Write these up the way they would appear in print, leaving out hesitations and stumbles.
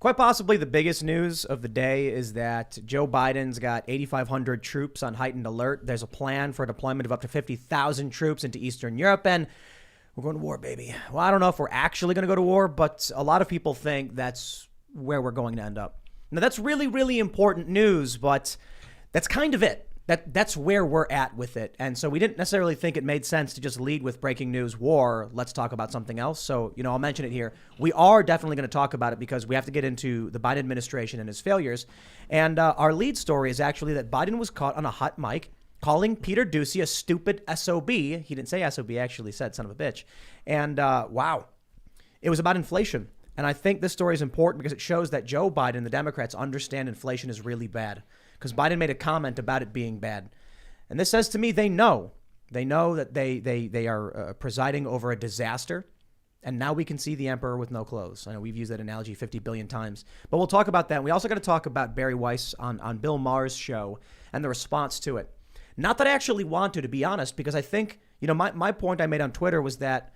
Quite possibly the biggest news of the day is that Joe Biden's got 8,500 troops on heightened alert. There's a plan for a deployment of up to 50,000 troops into Eastern Europe, and we're going to war, baby. Well, I don't know if we're actually going to go to war, but a lot of people think that's where we're going to end up. Now, that's really, really important news, but that's kind of it. That's where we're at with it. And so we didn't necessarily think it made sense to just lead with breaking news, war. Let's talk about something else. So, I'll mention it here. We are definitely going to talk about it because we have to get into the Biden administration and his failures. And our lead story is actually that Biden was caught on a hot mic calling Peter Doocy a stupid SOB. He didn't say SOB, he actually said son of a bitch. And wow, it was about inflation. And I think this story is important because it shows that Joe Biden and the Democrats understand inflation is really bad. Because Biden made a comment about it being bad. And this says to me they know. They know that they are presiding over a disaster. And now we can see the emperor with no clothes. I know we've used that analogy 50 billion times. But we'll talk about that. And we also got to talk about Barry Weiss on Bill Maher's show and the response to it. Not that I actually want to be honest, because I think, my point I made on Twitter was that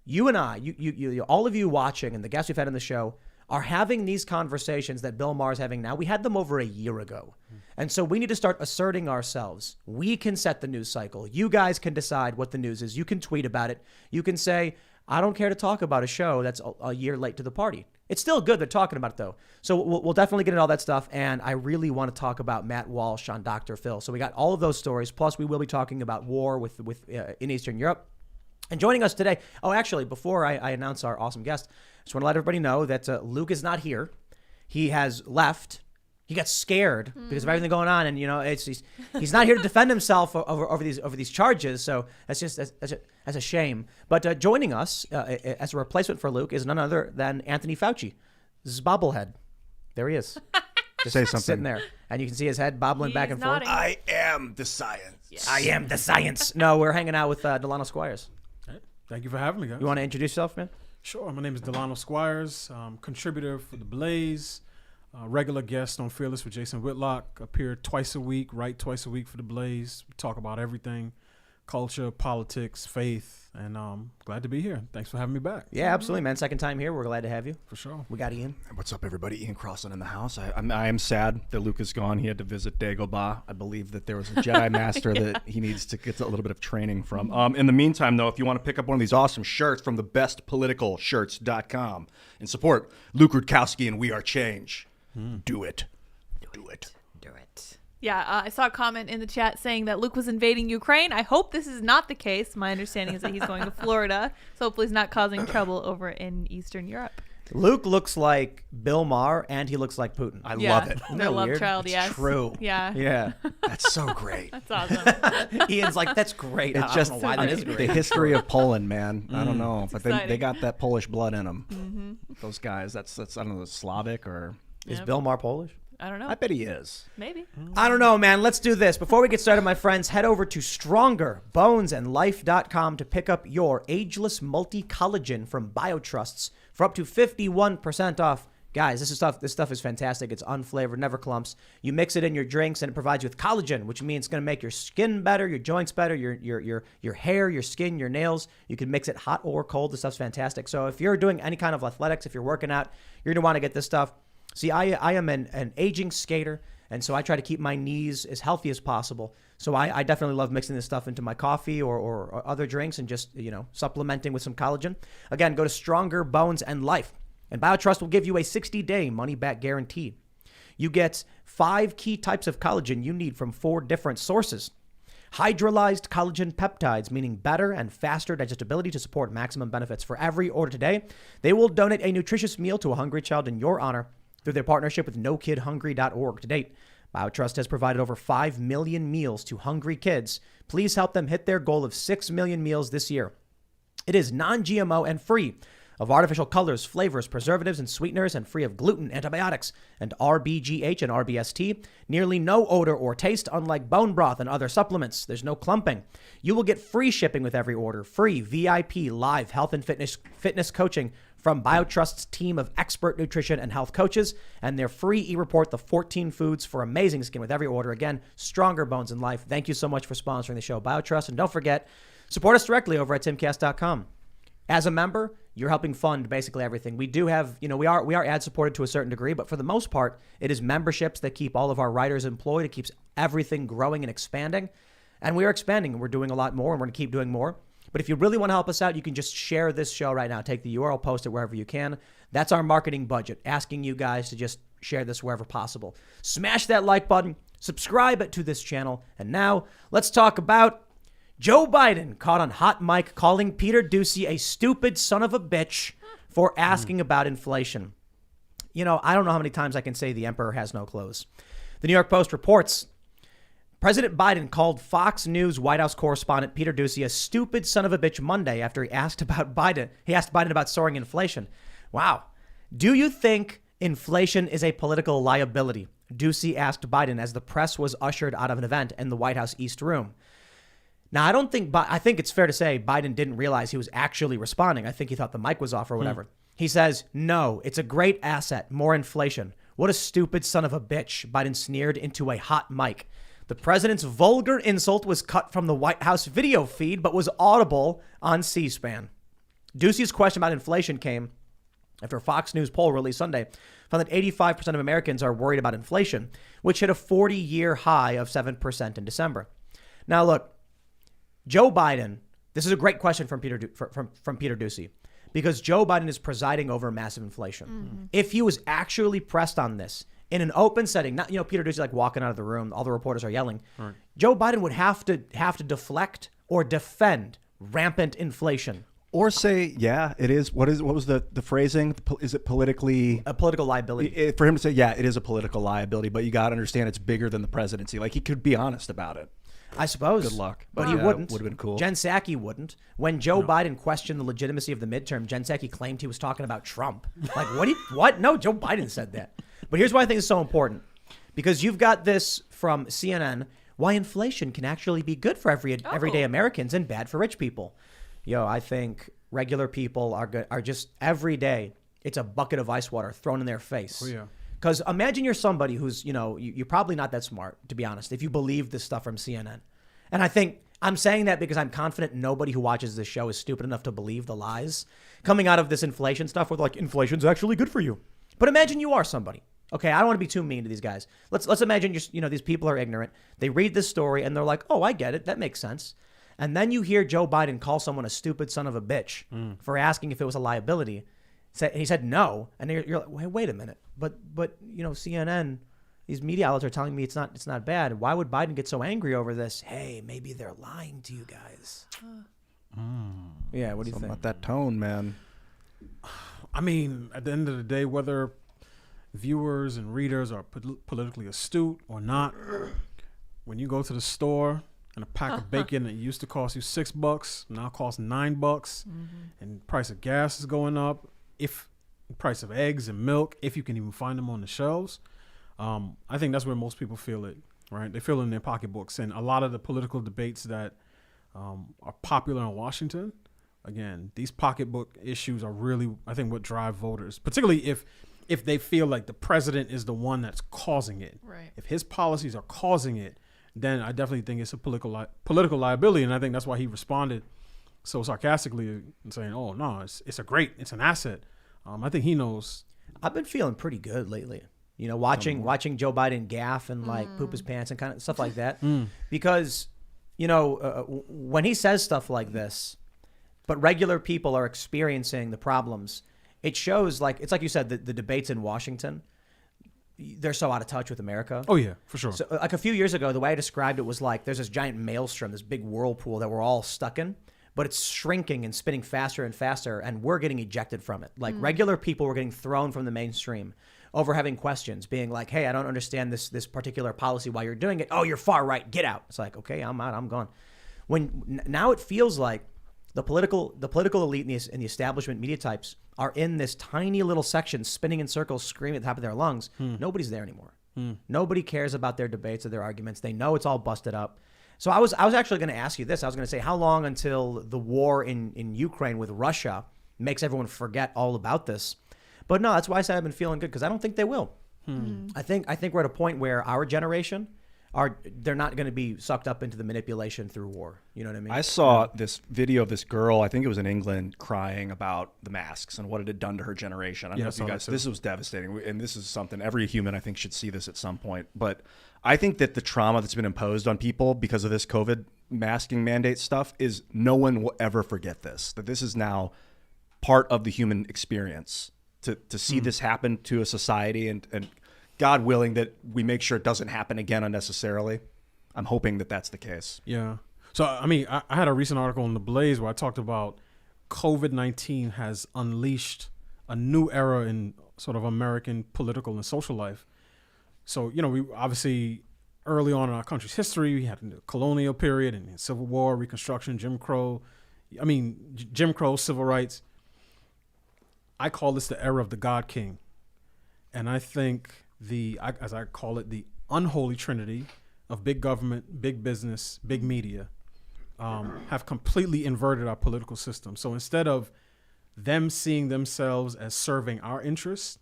you and I, you all of you watching and the guests we've had on the show are having these conversations that Bill Maher is having now. We had them over a year ago. And so we need to start asserting ourselves. We can set the news cycle. You guys can decide what the news is. You can tweet about it. You can say, I don't care to talk about a show that's a year late to the party. It's still good they're talking about it, though. So we'll definitely get into all that stuff. And I really want to talk about Matt Walsh on Dr. Phil. So we got all of those stories. Plus, we will be talking about war in Eastern Europe. And joining us today, actually, before I announce our awesome guest, I just want to let everybody know that Luke is not here. He has left. He got scared because of everything going on, and he's not here to defend himself over these charges. So that's a shame. But joining us as a replacement for Luke is none other than Anthony Fauci. This is bobblehead. There he is. Just say something. Sitting there, and you can see his head bobbling back and forth. I am the science. Yes. I am the science. No, we're hanging out with Delano Squires. Hey, thank you for having me, guys. You want to introduce yourself, man? Sure. My name is Delano Squires, contributor for The Blaze, regular guest on Fearless with Jason Whitlock. Appear twice a week, write twice a week for The Blaze. We talk about everything, culture, politics, faith, and glad to be here. Thanks for having me back. Yeah, absolutely, man. Second time here. We're glad to have you. For sure. We got Ian. What's up, everybody? Ian Crossan in the house. I am sad that Luke is gone. He had to visit Dagobah. I believe that there was a Jedi Master that he needs to get a little bit of training from. In the meantime, though, if you want to pick up one of these awesome shirts from thebestpoliticalshirts.com and support Luke Rudkowski and We Are Change, do it. Do it. Do it. Yeah, I saw a comment in the chat saying that Luke was invading Ukraine. I hope this is not the case. My understanding is that he's going to Florida, so hopefully he's not causing trouble over in Eastern Europe. Luke looks like Bill Maher, and he looks like Putin. I love it. Isn't Their that love weird? child, It's yes. true. Yeah. Yeah. That's so great. That's awesome. Ian's like, that's great. It's I just don't know why that is the great. history of Poland, man. I don't know, but they exciting. got that Polish blood in them. Those guys. That's I don't know, Slavic or Is Yep. Bill Maher Polish? I don't know. I bet he is. Maybe. I don't know, man. Let's do this. Before we get started, my friends, head over to StrongerBonesAndLife.com to pick up your ageless multi-collagen from BioTrusts for up to 51% off. Guys, this stuff is fantastic. It's unflavored, never clumps. You mix it in your drinks, and it provides you with collagen, which means it's going to make your skin better, your joints better, your hair, your skin, your nails. You can mix it hot or cold. This stuff's fantastic. So if you're doing any kind of athletics, if you're working out, you're going to want to get this stuff. See, I am an aging skater, and so I try to keep my knees as healthy as possible. So I definitely love mixing this stuff into my coffee or other drinks and just, supplementing with some collagen. Again, go to Stronger Bones and Life, and BioTrust will give you a 60-day money-back guarantee. You get 5 key types of collagen you need from 4 different sources. Hydrolyzed collagen peptides, meaning better and faster digestibility to support maximum benefits. For every order today, they will donate a nutritious meal to a hungry child in your honor through their partnership with NoKidHungry.org. To date, BioTrust has provided over 5 million meals to hungry kids. Please help them hit their goal of 6 million meals this year. It is non-GMO and free of artificial colors, flavors, preservatives, and sweeteners, and free of gluten, antibiotics, and RBGH and RBST. Nearly no odor or taste, unlike bone broth and other supplements. There's no clumping. You will get free shipping with every order, free VIP live health and fitness coaching from BioTrust's team of expert nutrition and health coaches, and their free e-report, The 14 Foods for Amazing Skin, with every order. Again, Stronger Bones in Life. Thank you so much for sponsoring the show, BioTrust. And don't forget, support us directly over at Timcast.com. As a member, you're helping fund basically everything. We do have, we are ad supported to a certain degree, but for the most part, it is memberships that keep all of our writers employed. It keeps everything growing and expanding. And we are expanding, and we're doing a lot more, and we're going to keep doing more. But if you really want to help us out, you can just share this show right now. Take the URL, post it wherever you can. That's our marketing budget, asking you guys to just share this wherever possible. Smash that like button, subscribe to this channel. And now let's talk about Joe Biden caught on hot mic calling Peter Doocy a stupid son of a bitch for asking about inflation. I don't know how many times I can say the emperor has no clothes. The New York Post reports President Biden called Fox News White House correspondent Peter Doocy a stupid son of a bitch Monday after he asked Biden about soaring inflation. Wow. Do you think inflation is a political liability? Doocy asked Biden as the press was ushered out of an event in the White House East Room. Now, I think it's fair to say Biden didn't realize he was actually responding. I think he thought the mic was off or whatever. He says, no, it's a great asset. More inflation. What a stupid son of a bitch, Biden sneered into a hot mic. The president's vulgar insult was cut from the White House video feed, but was audible on C-SPAN. Doocy's question about inflation came after a Fox News poll released Sunday found that 85% of Americans are worried about inflation, which hit a 40-year high of 7% in December. Now, look, Joe Biden, this is a great question from Peter Doocy, because Joe Biden is presiding over massive inflation. Mm-hmm. If he was actually pressed on this in an open setting, not, Peter Doocy like walking out of the room, all the reporters are yelling. Right. Joe Biden would have to deflect or defend rampant inflation. Or say, yeah, it is. What was the phrasing? Is it politically a political liability? For him to say, yeah, it is a political liability, but you got to understand it's bigger than the presidency. Like, he could be honest about it. I suppose. Good luck. But he wouldn't. Would have been cool. Jen Psaki wouldn't. When Joe Biden questioned the legitimacy of the midterm, Jen Psaki claimed he was talking about Trump. Like, what? No, Joe Biden said that. But here's why I think it's so important. Because you've got this from CNN, why inflation can actually be good for everyday Americans and bad for rich people. I think regular people are just every day, it's a bucket of ice water thrown in their face. Oh, yeah. Because imagine you're somebody who's, you're probably not that smart, to be honest, if you believe this stuff from CNN. And I think I'm saying that because I'm confident nobody who watches this show is stupid enough to believe the lies coming out of this inflation stuff where like, inflation's actually good for you. But imagine you are somebody. Okay, I don't want to be too mean to these guys. Let's imagine these people are ignorant. They read this story and they're like, oh, I get it. That makes sense. And then you hear Joe Biden call someone a stupid son of a bitch for asking if it was a liability. He said no, and you're like, wait a minute. But CNN, these media outlets are telling me it's not bad. Why would Biden get so angry over this? Hey, maybe they're lying to you guys. Yeah, what do you think about that tone, man? I mean, at the end of the day, whether viewers and readers are politically astute or not, when you go to the store and a pack of bacon that used to cost you $6 now costs $9, and the price of gas is going up. If the price of eggs and milk, if you can even find them on the shelves, I think that's where most people feel it, right? They feel it in their pocketbooks. And a lot of the political debates that are popular in Washington, again, these pocketbook issues are really, I think, what drive voters, particularly if they feel like the president is the one that's causing it. Right. If his policies are causing it, then I definitely think it's a political liability. And I think that's why he responded so sarcastically and saying, oh, no, it's an asset. I think he knows. I've been feeling pretty good lately. Watching Joe Biden gaffe and like poop his pants and kind of stuff like that. Because, when he says stuff like this, but regular people are experiencing the problems, it shows it's like you said, the debates in Washington, they're so out of touch with America. Oh, yeah, for sure. So like a few years ago, the way I described it was like there's this giant maelstrom, this big whirlpool that we're all stuck in, but it's shrinking and spinning faster and faster, and we're getting ejected from it. Like regular people were getting thrown from the mainstream over having questions, being like, hey, I don't understand this particular policy while you're doing it. Oh, you're far right. Get out. It's like, okay, I'm out. I'm gone. Now it feels like the political elite and the establishment media types are in this tiny little section spinning in circles, screaming at the top of their lungs. Nobody's there anymore. Nobody cares about their debates or their arguments. They know it's all busted up. So I was actually going to ask you this. I was going to say, how long until the war in Ukraine with Russia makes everyone forget all about this? But no, that's why I said I've been feeling good, because I don't think they will. I think we're at a point where our generation, they're not going to be sucked up into the manipulation through war. You know what I mean? I saw this video of this girl, I think it was in England, crying about the masks and what it had done to her generation. I don't know if you guys, this was devastating. And this is something every human, I think, should see this at some point. But I think that the trauma that's been imposed on people because of this COVID masking mandate stuff is no one will ever forget this, that this is now part of the human experience to see this happen to a society and God willing that we make sure it doesn't happen again unnecessarily. I'm hoping that that's the case. Yeah. So, I mean, I had a recent article in The Blaze where I talked about COVID-19 has unleashed a new era in sort of American political and social life. So, you know, we obviously early on in our country's history, we had the colonial period and Civil War, Reconstruction, Jim Crow, civil rights. I call this the era of the God King. And I think as I call it, the unholy trinity of big government, big business, big media, have completely inverted our political system. So instead of them seeing themselves as serving our interests,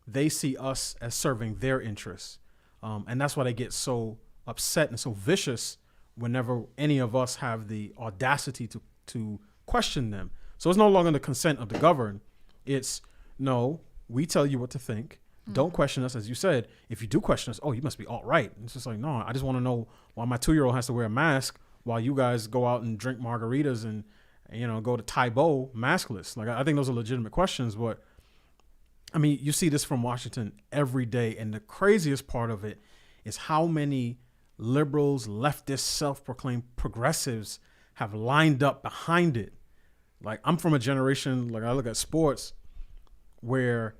they see us as serving their interests. And that's why they get so upset and so vicious whenever any of us have the audacity to question them. So it's no longer the consent of the governed. It's, no, we tell you what to think. Don't question us, as you said. If you do question us, oh, you must be alt-right. It's just like, no, I just want to know why my 2-year-old has to wear a mask while you guys go out and drink margaritas and you know, go to Taibo maskless. Like, I think those are legitimate questions. But I mean, you see this from Washington every day. And the craziest part of it is how many liberals, leftists, self-proclaimed progressives have lined up behind it. Like, I'm from a generation, like I look at sports, where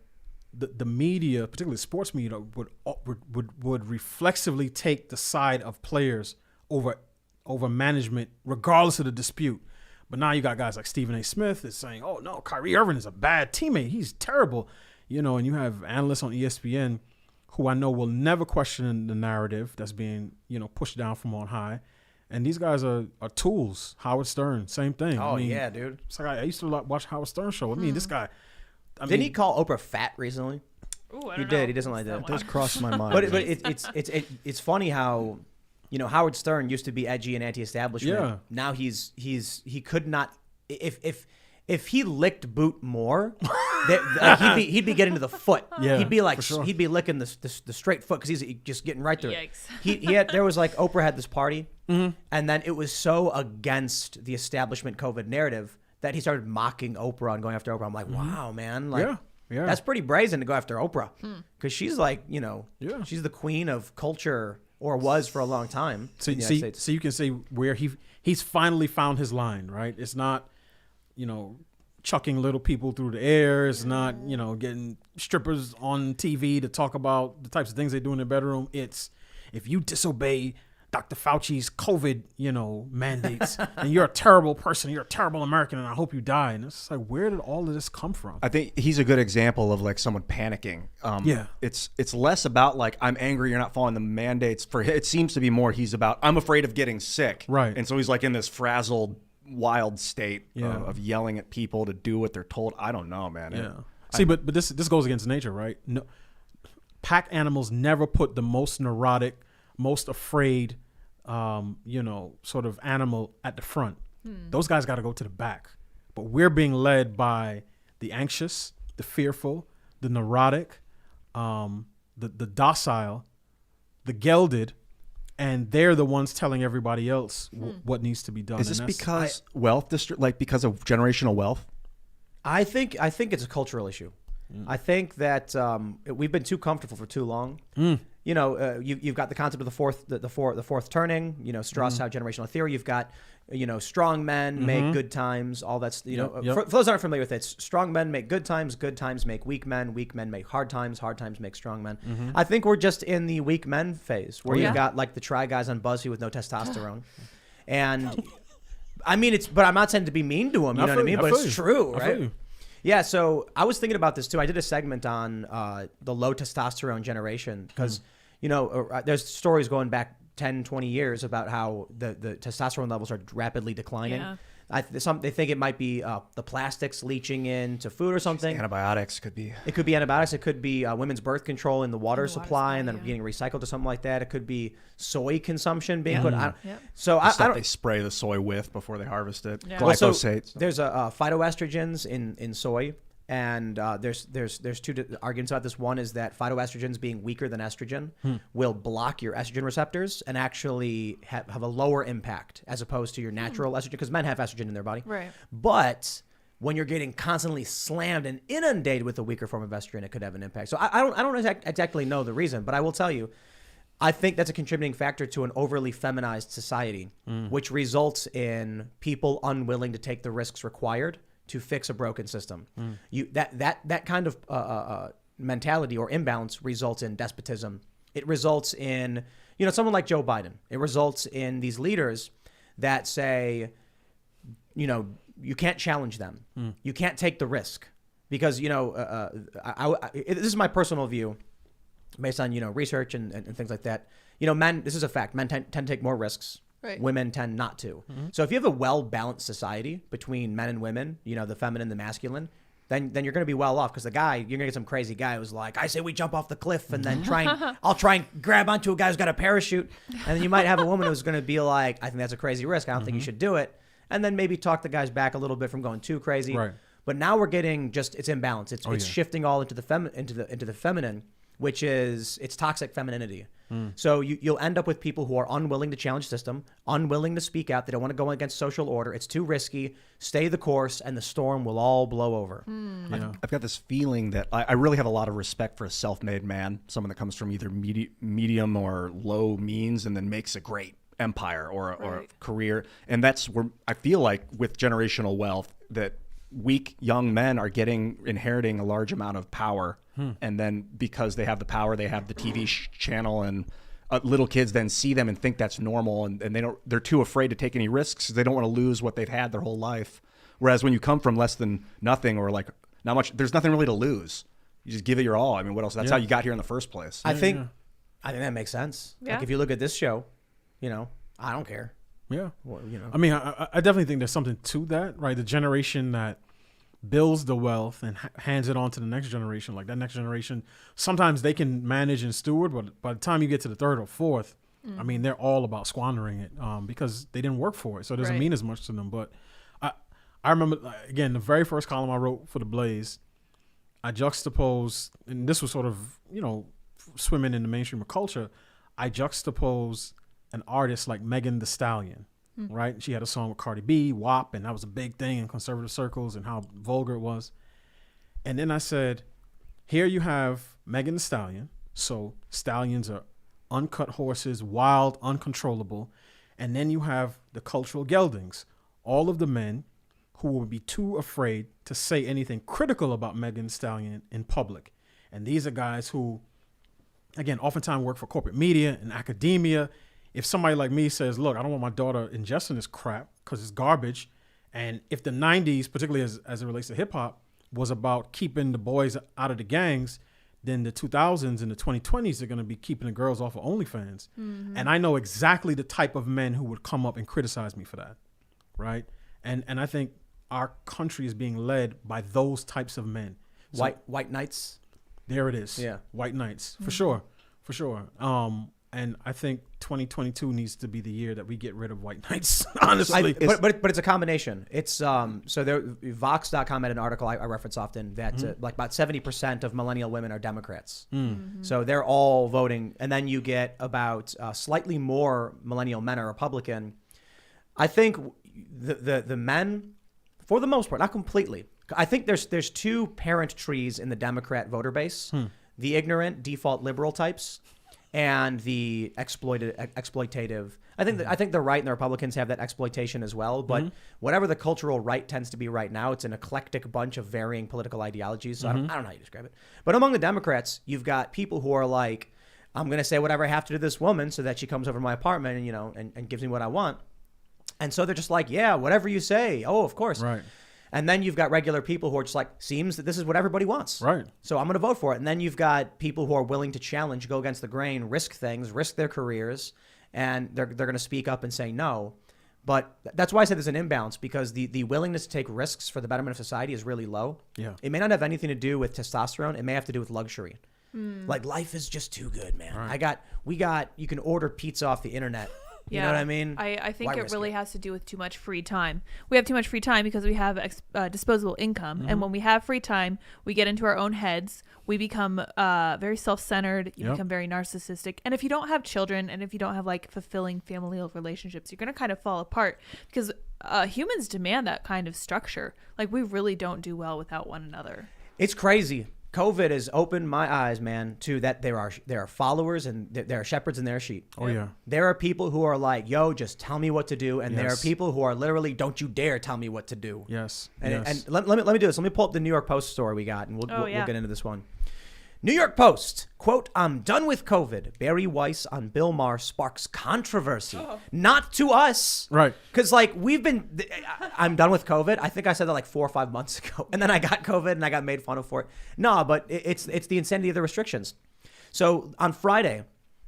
the media, particularly sports media, would reflexively take the side of players over management, regardless of the dispute. But now you got guys like Stephen A. Smith that's saying, "Oh no, Kyrie Irving is a bad teammate. He's terrible," you know. And you have analysts on ESPN who I know will never question the narrative that's being, you know, pushed down from on high. And these guys are tools. Howard Stern, same thing. Oh, I mean, yeah, dude. It's like I used to watch Howard Stern show. I mean, this guy. Didn't he call Oprah fat recently? Ooh, I He don't did. know. He doesn't like that. It does cross my mind. But it's funny how, you know, Howard Stern used to be edgy and anti-establishment. Yeah. Now he could not, if he licked boot more, he'd be getting to the foot. Yeah, he'd be like, for sure. he'd be licking the straight foot because he's just getting right through it. Yikes. There was like, Oprah had this party, and then it was so against the establishment COVID narrative that he started mocking Oprah and going after Oprah. I'm like, wow, man. Like, Yeah. that's pretty brazen to go after Oprah. Because she's like, you know, Yeah. she's the queen of culture, or was for a long time. So, in the United States. so you can see where he's finally found his line, right? It's not, you know, chucking little people through the air. It's not, you know, getting strippers on TV to talk about the types of things they do in their bedroom. It's, if you disobey Dr. Fauci's COVID, you know, mandates, and you're a terrible person, you're a terrible American, and I hope you die. And it's like, where did all of this come from? I think he's a good example of like someone panicking. Yeah. It's less about like, I'm angry you're not following the mandates. For it seems to be more he's about, I'm afraid of getting sick. Right. And so he's like in this frazzled, wild state Yeah. of yelling at people to do what they're told. I don't know, man. Yeah. See, but this goes against nature, right? No, pack animals never put the most neurotic, most afraid, you know, sort of animal at the front. Those guys got to go to the back. But we're being led by the anxious, the fearful, the neurotic, the docile, the gelded, and they're the ones telling everybody else what needs to be done. Is this And that's- because wealth, like because of generational wealth? I think it's a cultural issue. I think that we've been too comfortable for too long. You know, you've got the concept of the fourth turning. You know, Strauss out generational theory. You've got, you know, strong men make good times. All that's, you know, Yep. For those who aren't familiar with it, strong men make good times make weak men make hard times make strong men. I think we're just in the weak men phase where you've got like the try guys on BuzzFeed with no testosterone, and I mean but I'm not saying to be mean to them. You know what I mean? But it's true, right? Yeah, so I was thinking about this too. I did a segment on the low testosterone generation because, you know, there's stories going back 10, 20 years about how the testosterone levels are rapidly declining. Yeah. They think it might be the plastics leaching into food or something. Antibiotics could be. It could be antibiotics. It could be women's birth control in the water supply and then yeah. getting recycled or something like that. It could be soy consumption being put. Yep. So The I stuff don't. they spray the soy with before they harvest it. Yeah. Glyphosate. There's phytoestrogens in soy, and there's two arguments about this. One is that phytoestrogens being weaker than estrogen will block your estrogen receptors and actually have a lower impact as opposed to your natural estrogen, because men have estrogen in their body. Right. But when you're getting constantly slammed and inundated with a weaker form of estrogen, it could have an impact. So I don't exactly know the reason, but I will tell you, I think that's a contributing factor to an overly feminized society, which results in people unwilling to take the risks required to fix a broken system. That kind of mentality or imbalance results in despotism. It results in, someone like Joe Biden. It results in these leaders that say, you can't challenge them. You can't take the risk because, this is my personal view based on, research and things like that. Men, this is a fact. Men tend to take more risks. Right. Women tend not to. So if you have a well-balanced society between men and women, the feminine, the masculine, then you're going to be well off, because you're going to get some crazy guy who's like, I say we jump off the cliff and then I'll try and grab onto a guy who's got a parachute. And then you might have a woman who's going to be like, I think that's a crazy risk. I don't think you should do it. And then maybe talk the guys back a little bit from going too crazy. Right. But now we're getting it's imbalance. It's shifting all into the feminine, which is it's toxic femininity. So you'll end up with people who are unwilling to challenge system, unwilling to speak out. They don't want to go against social order. It's too risky. Stay the course, and the storm will all blow over. I've got this feeling that I really have a lot of respect for a self-made man, someone that comes from either medium or low means and then makes a great empire or a career. And that's where I feel like with generational wealth that weak young men are inheriting a large amount of power. And then because they have the power, they have the TV channel, and little kids then see them and think that's normal, and they're too afraid to take any risks. They don't want to lose what they've had their whole life. Whereas when you come from less than nothing or like not much, there's nothing really to lose. You just give it your all. I mean, what else? That's how you got here in the first place. I think that makes sense. Yeah. Like if you look at this show, I don't care. Yeah. Well, I mean, I definitely think there's something to that, right? The generation that builds the wealth and hands it on to the next generation, like that next generation, sometimes they can manage and steward, but by the time you get to the third or fourth, I mean, they're all about squandering it because they didn't work for it. So it doesn't mean as much to them. But I remember, again, the very first column I wrote for The Blaze, I juxtaposed, and this was sort of, swimming in the mainstream of culture, I juxtaposed an artist like Megan Thee Stallion. Right? She had a song with Cardi B, WAP, and that was a big thing in conservative circles and how vulgar it was. And then I said, here you have Megan Thee Stallion. So stallions are uncut horses, wild, uncontrollable. And then you have the cultural geldings, all of the men who would be too afraid to say anything critical about Megan Thee Stallion in public. And these are guys who, again, oftentimes work for corporate media and academia. If somebody like me says, look, I don't want my daughter ingesting this crap because it's garbage. And if the 90s, particularly as it relates to hip hop, was about keeping the boys out of the gangs, then the 2000s and the 2020s are going to be keeping the girls off of OnlyFans. And I know exactly the type of men who would come up and criticize me for that. Right. And I think our country is being led by those types of men. So, white knights. There it is. Yeah. White knights. For sure. And I think 2022 needs to be the year that we get rid of white knights, honestly. But it's a combination. It's so there. Vox.com had an article I reference often that like about 70% of millennial women are Democrats. So they're all voting, and then you get about slightly more millennial men are Republican. I think the men, for the most part, not completely. I think there's two parent trees in the Democrat voter base: the ignorant default liberal types, and the exploitative. I think the right and the Republicans have that exploitation as well. But whatever the cultural right tends to be right now, it's an eclectic bunch of varying political ideologies. So I don't know how you describe it. But among the Democrats, you've got people who are like, I'm going to say whatever I have to to this woman so that she comes over to my apartment and gives me what I want. And so they're just like, yeah, whatever you say. Oh, of course. Right. And then you've got regular people who are just like, seems that this is what everybody wants. Right. So I'm going to vote for it. And then you've got people who are willing to challenge, go against the grain, risk things, risk their careers, and they're going to speak up and say no. But that's why I said there's an imbalance, because the willingness to take risks for the betterment of society is really low. Yeah. It may not have anything to do with testosterone. It may have to do with luxury. Like, life is just too good, man. Right. You can order pizza off the internet. You know what I mean? I think Why it risk really has to do with too much free time. We have too much free time because we have disposable income. And when we have free time, we get into our own heads. We become very self-centered. You become very narcissistic. And if you don't have children, and if you don't have like fulfilling familial relationships, you're going to kind of fall apart, because humans demand that kind of structure. Like, we really don't do well without one another. It's crazy. COVID has opened my eyes, man, to that there are followers and there are shepherds and there are sheep. Oh, yeah. There are people who are like, yo, just tell me what to do. And there are Yes. people who are literally, don't you dare tell me what to do. Yes. And, yes. and let me do this. Let me pull up the New York Post story we got, and we'll yeah. get into this one. New York Post, quote, "I'm done with COVID. Barry Weiss on Bill Maher sparks controversy." Not to us. Right. Because, like, I'm done with COVID. I think I said that like 4 or 5 months ago. And then I got COVID and I got made fun of for it. No, but it's the insanity of the restrictions. So on Friday,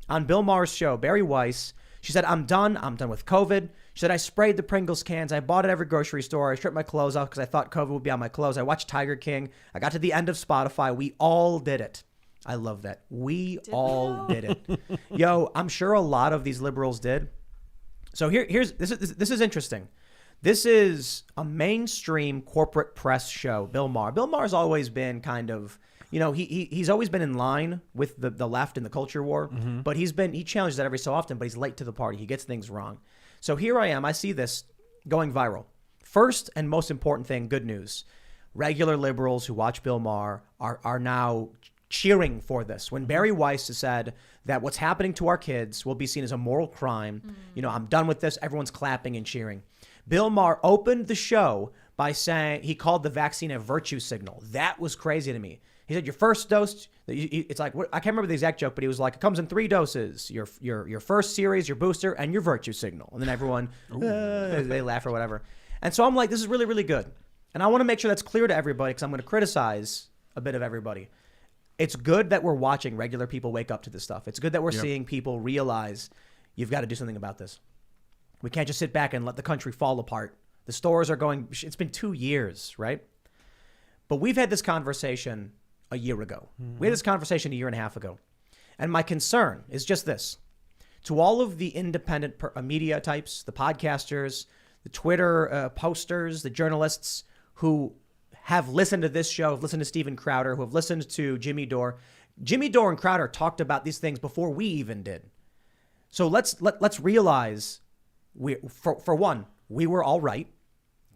on Bill Maher's show, Barry Weiss, she said, I'm done with COVID. She said, I sprayed the Pringles cans. I bought at every grocery store. I stripped my clothes off because I thought COVID would be on my clothes. I watched Tiger King. I got to the end of Spotify. We all did it. I love that. We all did it. Yo, I'm sure a lot of these liberals did. So this is interesting. This is a mainstream corporate press show, Bill Maher. Bill Maher's always been kind of, he's always been in line with the left in the culture war, but he challenges that every so often, but he's late to the party. He gets things wrong. So here I am. I see this going viral. First and most important thing, good news. Regular liberals who watch Bill Maher are now cheering for this. When Barry Weiss has said that what's happening to our kids will be seen as a moral crime, I'm done with this, everyone's clapping and cheering. Bill Maher opened the show by saying he called the vaccine a virtue signal. That was crazy to me. He said, your first dose, it's like, I can't remember the exact joke, but he was like, it comes in 3 doses, your first series, your booster, and your virtue signal. And then everyone, they laugh or whatever. And so I'm like, this is really, really good. And I want to make sure that's clear to everybody, because I'm going to criticize a bit of everybody. It's good that we're watching regular people wake up to this stuff. It's good that we're seeing people realize you've got to do something about this. We can't just sit back and let the country fall apart. The stores are going, it's been 2 years, right? But we've had this conversation a year ago. We had this conversation a year and a half ago. And my concern is just this. To all of the independent media types, the podcasters, the Twitter posters, the journalists who have listened to this show, have listened to Steven Crowder, who have listened to Jimmy Dore. Jimmy Dore and Crowder talked about these things before we even did. So let's realize, for one, we were all right.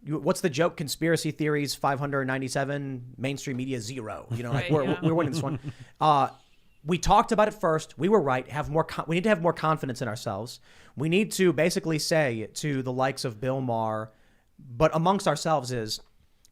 What's the joke? Conspiracy theories, 597, mainstream media, 0. We're winning this one. We talked about it first. We were right. We need to have more confidence in ourselves. We need to basically say to the likes of Bill Maher, but amongst ourselves is,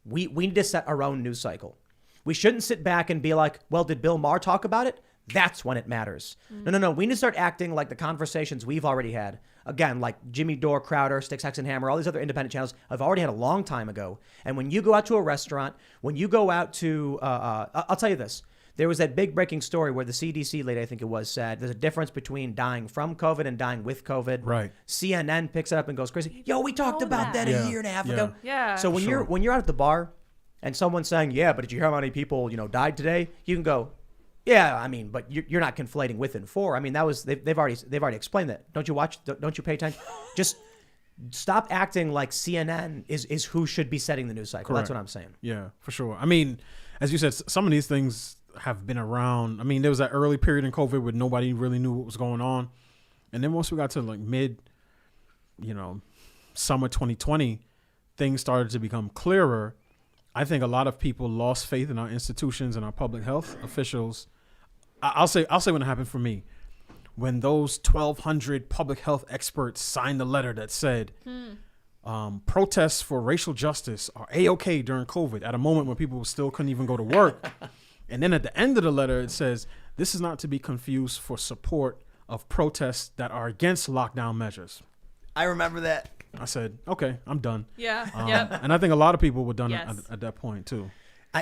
we need to set our own news cycle. We shouldn't sit back and be like, well, did Bill Maher talk about it? That's when it matters. No. We need to start acting like the conversations we've already had. Again, like Jimmy Dore, Crowder, Sticks, Hex, and Hammer, all these other independent channels I've already had a long time ago. And when you go out to a restaurant, when you go out to, I'll tell you this. There was that big breaking story where the CDC lady, I think it was, said there's a difference between dying from COVID and dying with COVID. Right. CNN picks it up and goes crazy. Yo, we talked about that a year and a half ago. Yeah. So when you're out at the bar and someone's saying, yeah, but did you hear how many people, died today? You can go, yeah, I mean, but you're not conflating with and for. I mean, that was they've already explained that. Don't you watch? Don't you pay attention? Just stop acting like CNN is who should be setting the news cycle. Correct. That's what I'm saying. Yeah, for sure. I mean, as you said, some of these things have been around. I mean, there was that early period in COVID where nobody really knew what was going on. And then once we got to like summer 2020, things started to become clearer. I think a lot of people lost faith in our institutions and our public health officials. I'll say when it happened for me. When those 1,200 public health experts signed a letter that said protests for racial justice are A-OK during COVID, at a moment when people still couldn't even go to work. And then at the end of the letter, it says, this is not to be confused for support of protests that are against lockdown measures. I remember that. I said, okay, I'm done. Yeah. Yep. And I think a lot of people were done Yes. at that point too.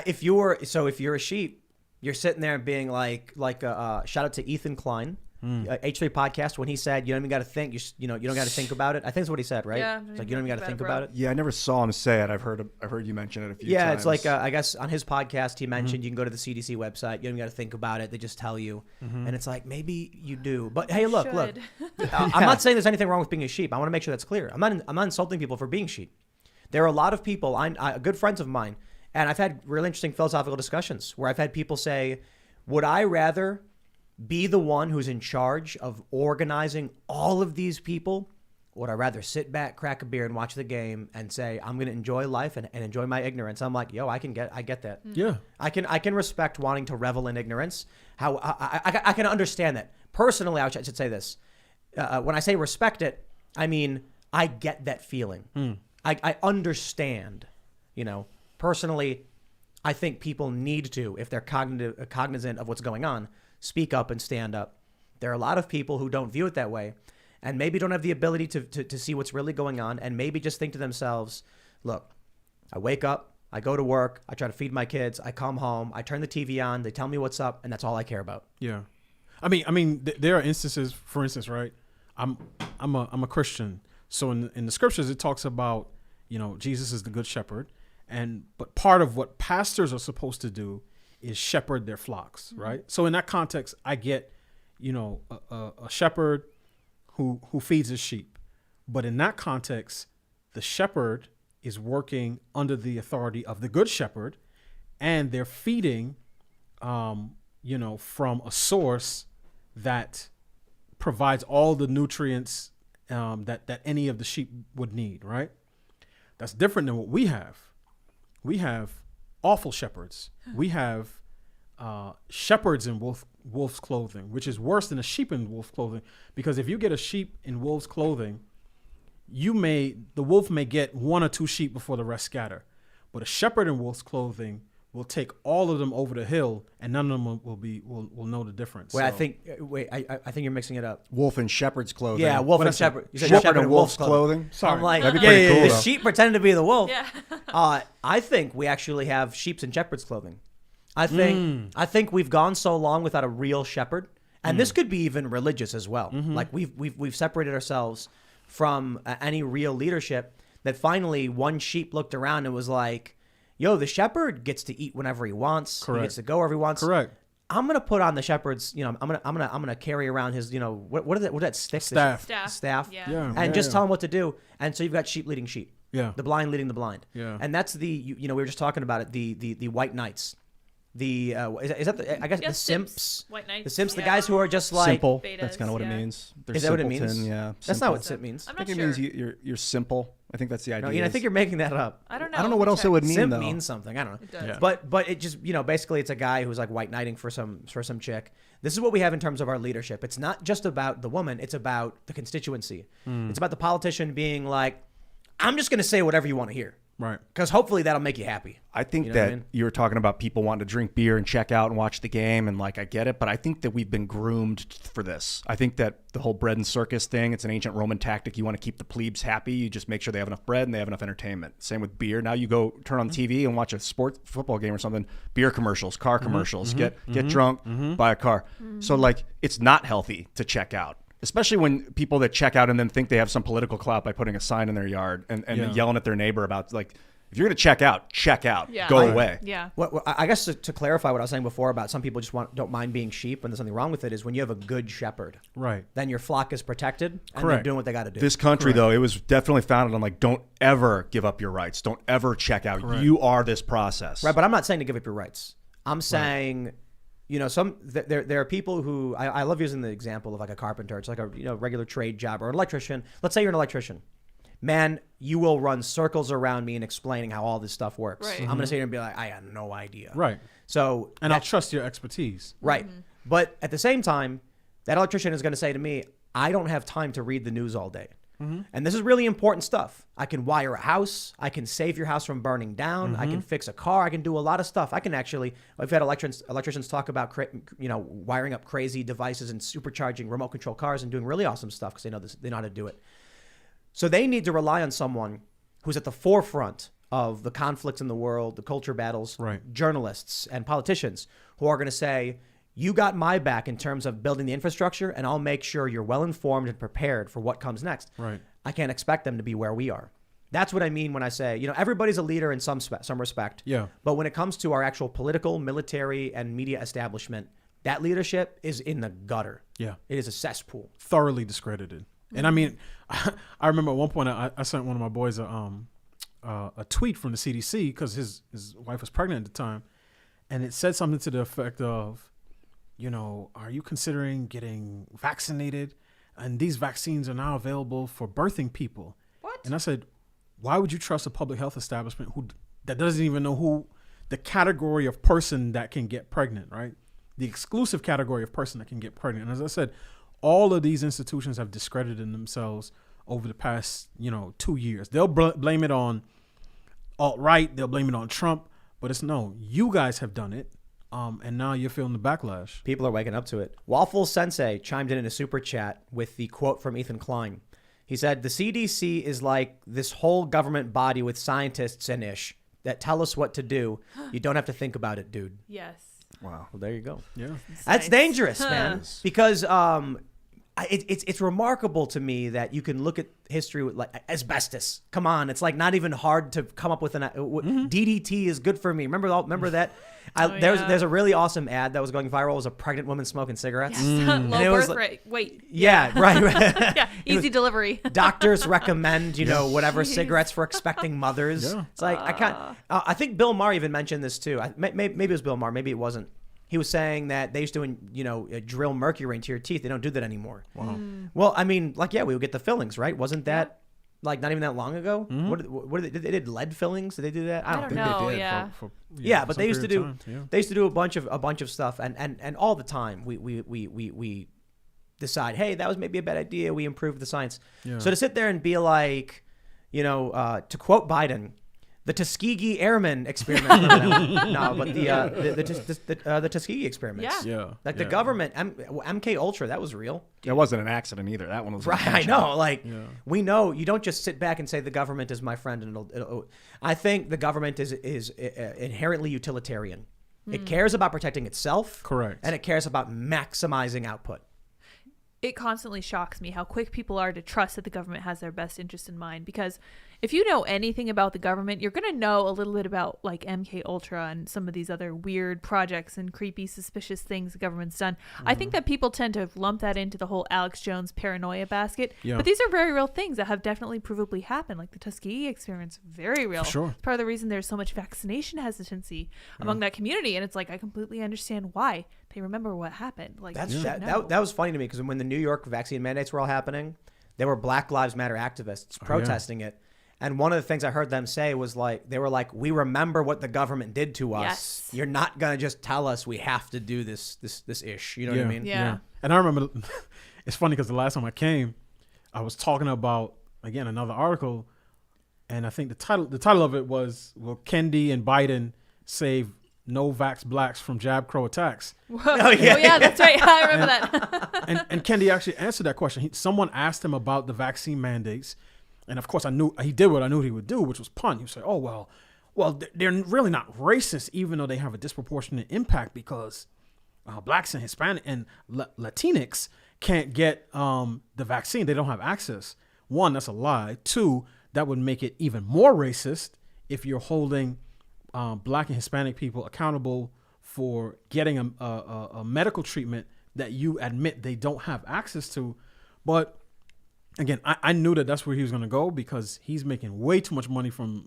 If you're a sheep, you're sitting there and being like shout out to Ethan Klein. H3 podcast when he said, you don't even got to think, you don't got to think about it. I think that's what he said, right? Yeah. It's like, you don't even got to think about it. Yeah, I never saw him say it. I've heard you mention it a few times. Yeah, it's like, I guess on his podcast, he mentioned you can go to the CDC website. You don't even got to think about it. They just tell you. And it's like, maybe you do. But hey, look. I'm not saying there's anything wrong with being a sheep. I want to make sure that's clear. I'm not insulting people for being sheep. There are a lot of people, good friends of mine, and I've had really interesting philosophical discussions where I've had people say, would I rather be the one who's in charge of organizing all of these people? Or would I rather sit back, crack a beer, and watch the game and say, I'm going to enjoy life and enjoy my ignorance? I'm like, yo, I get that. Yeah. I can respect wanting to revel in ignorance. How I can understand that. Personally, I should say this. When I say respect it, I mean, I get that feeling. I understand, personally, I think people need to, if they're cognizant of what's going on, speak up and stand up. There are a lot of people who don't view it that way and maybe don't have the ability to see what's really going on and maybe just think to themselves, look, I wake up, I go to work, I try to feed my kids, I come home, I turn the TV on, they tell me what's up, and that's all I care about. Yeah. I mean, there are instances, for instance, right? I'm a Christian. So in the scriptures, it talks about, Jesus is the good shepherd. But part of what pastors are supposed to do is shepherd their flocks, right? So in that context, I get, a shepherd who feeds his sheep. But in that context, the shepherd is working under the authority of the good shepherd, and they're feeding, from a source that provides all the nutrients that any of the sheep would need, right? That's different than what we have. We have awful shepherds. We have shepherds in wolf's clothing, which is worse than a sheep in wolf's clothing. Because if you get a sheep in wolf's clothing, the wolf may get one or two sheep before the rest scatter. But a shepherd in wolf's clothing will take all of them over the hill, and none of them will know the difference. Wait, I think you're mixing it up. Wolf in shepherd's clothing. Yeah, wolf and shepherd. You said shepherd in wolf's clothing. Sorry. I'm like, that'd be pretty cool. The though. sheep pretending to be the wolf. Yeah. I think we actually have sheep's and shepherd's clothing. I think we've gone so long without a real shepherd, and this could be even religious as well. Like we've separated ourselves from any real leadership. That finally one sheep looked around and was like, yo, the shepherd gets to eat whenever he wants. Correct. He gets to go wherever he wants. Correct. I'm gonna put on the shepherd's. I'm gonna carry around his. What is it? What is that stick? Staff. Yeah. And just tell him what to do. And so you've got sheep leading sheep. Yeah. The blind leading the blind. Yeah. And that's we were just talking about it. The white knights. Is that the simps? White knights. The simps, the guys who are just like Simple. Betas, That's kind of what it yeah. means. They're Is that what it simpleton, means? Yeah. That's not simple. what simp means. I'm I not think sure. it means you're simple. I think that's the idea. No, I think you're making that up. I don't know. I don't know what else it would mean Simp though. means something. I don't know. It does. Yeah. But it just basically it's a guy who's like white knighting for some chick. This is what we have in terms of our leadership. It's not just about the woman. It's about the constituency. It's about the politician being like, I'm just going to say whatever you want to hear. Right. Because hopefully that'll make you happy. I think You know what that I mean? you were talking about people wanting to drink beer and check out and watch the game, and like I get it, but I think that we've been groomed for this. I think that the whole bread and circus thing, it's an ancient Roman tactic. You want to keep the plebes happy. You just make sure they have enough bread and they have enough entertainment. Same with beer. Now you go turn on TV and watch a football game or something. Beer commercials, car commercials. Get drunk, buy a car. So like it's not healthy to check out. Especially when people that check out and then think they have some political clout by putting a sign in their yard and yelling at their neighbor about like, if you're going to check out, Yeah. go away. Yeah. What I guess to clarify what I was saying before about some people just don't mind being sheep and there's something wrong with it is when you have a good shepherd, Right. then your flock is protected and they're Correct. doing what they got to do. This country, though, it was definitely founded on like, don't ever give up your rights. Don't ever check out. Correct. You are this process. Right, but I'm not saying to give up your rights. I'm saying, there are people who I love using the example of like a carpenter. It's like a regular trade job or an electrician. Let's say you're an electrician. Man, you will run circles around me in explaining how all this stuff works. Right. I'm gonna sit here and be like, I had no idea. Right. So And I'll trust your expertise. right, but at the same time, that electrician is gonna say to me, I don't have time to read the news all day. And this is really important stuff. I can wire a house. I can save your house from burning down. I can fix a car. I can do a lot of stuff. I can actually, I've had electricians talk about, wiring up crazy devices and supercharging remote control cars and doing really awesome stuff because they know how to do it. So they need to rely on someone who's at the forefront of the conflicts in the world, the culture battles, Right. journalists and politicians who are going to say, You got my back in terms of building the infrastructure, and I'll make sure you're well informed and prepared for what comes next. Right. I can't expect them to be where we are. That's what I mean when I say, everybody's a leader in some respect. Yeah. But when it comes to our actual political, military, and media establishment, that leadership is in the gutter. Yeah. It is a cesspool. Thoroughly discredited. And I mean, I remember at one point I sent one of my boys a tweet from the CDC because his wife was pregnant at the time, and it said something to the effect of, are you considering getting vaccinated? And these vaccines are now available for birthing people. What? And I said, why would you trust a public health establishment that doesn't even know who the category of person that can get pregnant, right? The exclusive category of person that can get pregnant. And as I said, all of these institutions have discredited themselves over the past, 2 years. They'll blame it on alt-right. They'll blame it on Trump. But it's no, you guys have done it. And now you're feeling the backlash. People are waking up to it. Waffle Sensei chimed in a super chat with the quote from Ethan Klein. He said, the CDC is like this whole government body with scientists and ish that tell us what to do. You don't have to think about it, dude. Yes. Wow. Well, there you go. Yeah. That's dangerous, man. Because it's remarkable to me that you can look at history with like asbestos. Come on, it's like not even hard to come up with DDT is good for me. Remember that? There's a really awesome ad that was going viral. It was a pregnant woman smoking cigarettes. Yes. Low it was birth rate. Wait. Yeah, right. Yeah, easy delivery. Doctors recommend, whatever cigarettes for expecting mothers. Yeah. It's like I can't. I think Bill Maher even mentioned this too. Maybe it was Bill Maher. Maybe it wasn't. He was saying that they used to, drill mercury into your teeth. They don't do that anymore. Wow. Well, I mean, we would get the fillings, right? Wasn't that not even that long ago? Mm-hmm. What did they did lead fillings? Did they do that? I don't think know. they did. Yeah. Yeah, but some they used to period do of time. Yeah. they used to do a bunch of stuff, and all the time we decide, hey, that was maybe a bad idea. We improved the science. Yeah. So to sit there and be like, to quote Biden, the Tuskegee Airmen experiment. No, but the Tuskegee experiments. Yeah. Yeah. Like the government, MK Ultra, that was real. It wasn't an accident either. That one was Right, I know. We know you don't just sit back and say the government is my friend, and it'll I think the government is inherently utilitarian. It cares about protecting itself, Correct. and it cares about maximizing output. It constantly shocks me how quick people are to trust that the government has their best interest in mind, because if you know anything about the government, you're going to know a little bit about like MK Ultra and some of these other weird projects and creepy, suspicious things the government's done. I think that people tend to lump that into the whole Alex Jones paranoia basket. Yeah. But these are very real things that have definitely provably happened. Like the Tuskegee experiments, very real. For sure. It's part of the reason there's so much vaccination hesitancy among that community. And it's like, I completely understand why. They remember what happened. Like That was funny to me because when the New York vaccine mandates were all happening, there were Black Lives Matter activists protesting it. And one of the things I heard them say was they were like, we remember what the government did to us. Yes. You're not going to just tell us we have to do this ish. You know what I mean? Yeah. And I remember, it's funny because the last time I came, I was talking about, again, another article. And I think the title of it was, will Kendi and Biden save no-vax blacks from jab crow attacks? Oh, yeah, that's right. I remember that. and Kendi actually answered that question. Someone asked him about the vaccine mandates. And of course, I knew he did what I knew he would do, which was punt. He would say, "Oh well, they're really not racist, even though they have a disproportionate impact because blacks and Hispanic and Latinx can't get the vaccine. They don't have access. One, that's a lie. Two, that would make it even more racist if you're holding black and Hispanic people accountable for getting a medical treatment that you admit they don't have access to, but." Again, I knew that's where he was going to go because he's making way too much money from,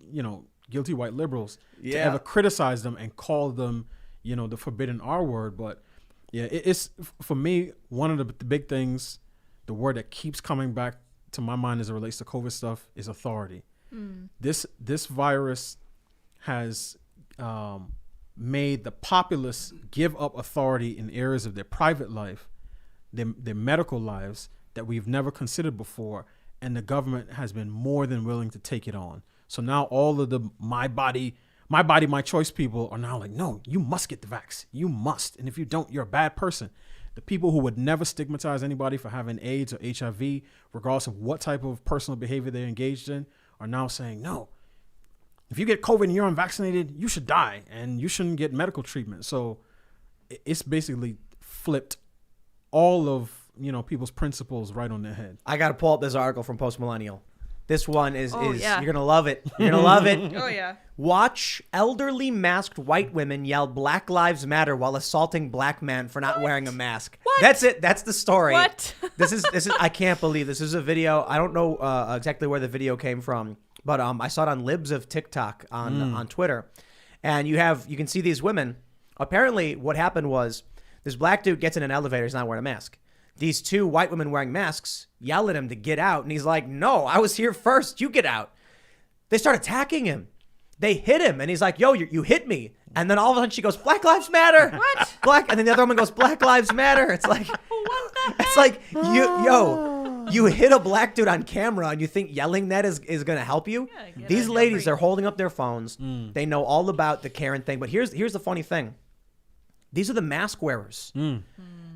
guilty white liberals to ever criticize them and call them, the forbidden R word. But yeah, it's for me, one of the big things, the word that keeps coming back to my mind as it relates to COVID stuff is authority. This virus has made the populace give up authority in areas of their private life, their medical lives, that we've never considered before, and the government has been more than willing to take it on. So now all of the my body, my choice people are now like, no, you must get the vax. You must. And if you don't, you're a bad person. The people who would never stigmatize anybody for having AIDS or HIV, regardless of what type of personal behavior they're engaged in, are now saying, no, if you get COVID and you're unvaccinated, you should die and you shouldn't get medical treatment. So it's basically flipped all of people's principles right on their head. I got to pull up this article from Post Millennial. This one is yeah. you're gonna love it. You're gonna love it. Oh yeah. Watch elderly masked white women yell Black Lives Matter while assaulting black men for not wearing a mask. What? That's it. That's the story. What? This is I can't believe this is a video. I don't know exactly where the video came from, but I saw it on Libs of TikTok on Twitter, and you can see these women. Apparently, what happened was this black dude gets in an elevator. He's not wearing a mask. These two white women wearing masks yell at him to get out, and he's like, "No, I was here first. You get out." They start attacking him. They hit him, and he's like, "Yo, you hit me." And then all of a sudden she goes, "Black Lives Matter." What? And then the other woman goes, "Black Lives Matter." It's like, What the heck? it's like you hit a black dude on camera, and you think yelling that is gonna help you? Yeah, get These it, ladies free. are holding up their phones. They know all about the Karen thing. But here's the funny thing. These are the mask wearers.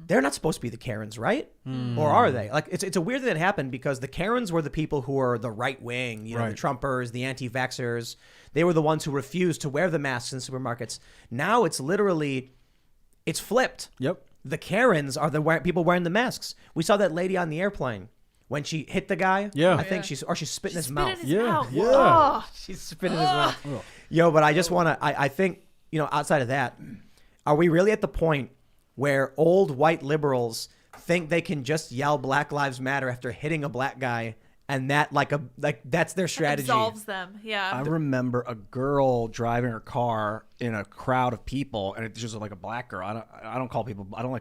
They're not supposed to be the Karens, right? Or are they? Like, it's a weird thing that happened because the Karens were the people who are the right wing, the Trumpers, the anti-vaxxers. They were the ones who refused to wear the masks in supermarkets. Now it's flipped. Yep. The Karens are the people wearing the masks. We saw that lady on the airplane when she hit the guy. Yeah. I think she spit in his Spit mouth. in his mouth. Yeah. Oh. She's spit in his mouth. Yo, but I just want to, I think, outside of that, are we really at the point where old white liberals think they can just yell Black Lives Matter after hitting a black guy, and that that's their strategy? Absolves them. Yeah. I remember a girl driving her car in a crowd of people, and it's just like a black girl. I don't like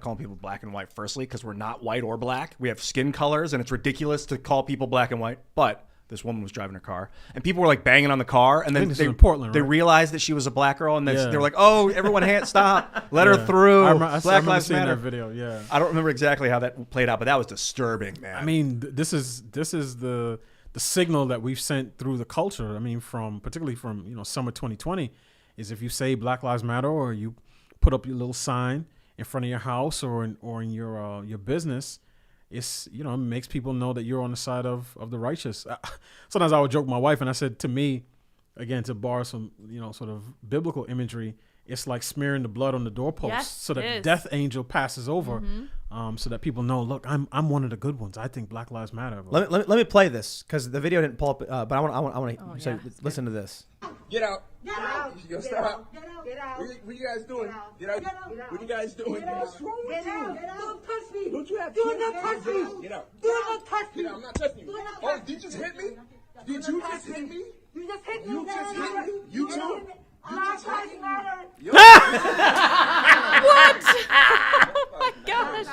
calling people black and white. Firstly, because we're not white or black. We have skin colors, and it's ridiculous to call people black and white. But this woman was driving her car, and people were like banging on the car, and then this is in Portland, they right? realized that she was a black girl, and they were like, "Oh, everyone, stop! Let her through." I Black remember Lives seeing Matter. that video. Yeah. I don't remember exactly how that played out, but that was disturbing, man. I mean, this is the signal that we've sent through the culture. I mean, particularly from summer 2020, is if you say Black Lives Matter or you put up your little sign in front of your house or in your business, it's it makes people know that you're on the side of the righteous. Sometimes I would joke with my wife, and I said, to me, again, to borrow some sort of biblical imagery, it's like smearing the blood on the doorpost, Yes, so that it the is. death angel passes over, so that people know, look, I'm one of the good ones. I think Black Lives Matter. Let me play this because the video didn't pull up, but I want to listen to this. Get out. Get out. Yo, Get stop. out. Get out. What you guys doing? Get out. What you guys doing? Get out. What's wrong with Get out. you? Don't touch me. Don't you have Do kids? not touch me. Get out. Do not touch me. Get out. I'm not touching you. Do not Oh, touch did you just hit me? Do Did not you touch just hit me? You just hit me. You just hit me? You too? Black Lives Matter. Oh my gosh.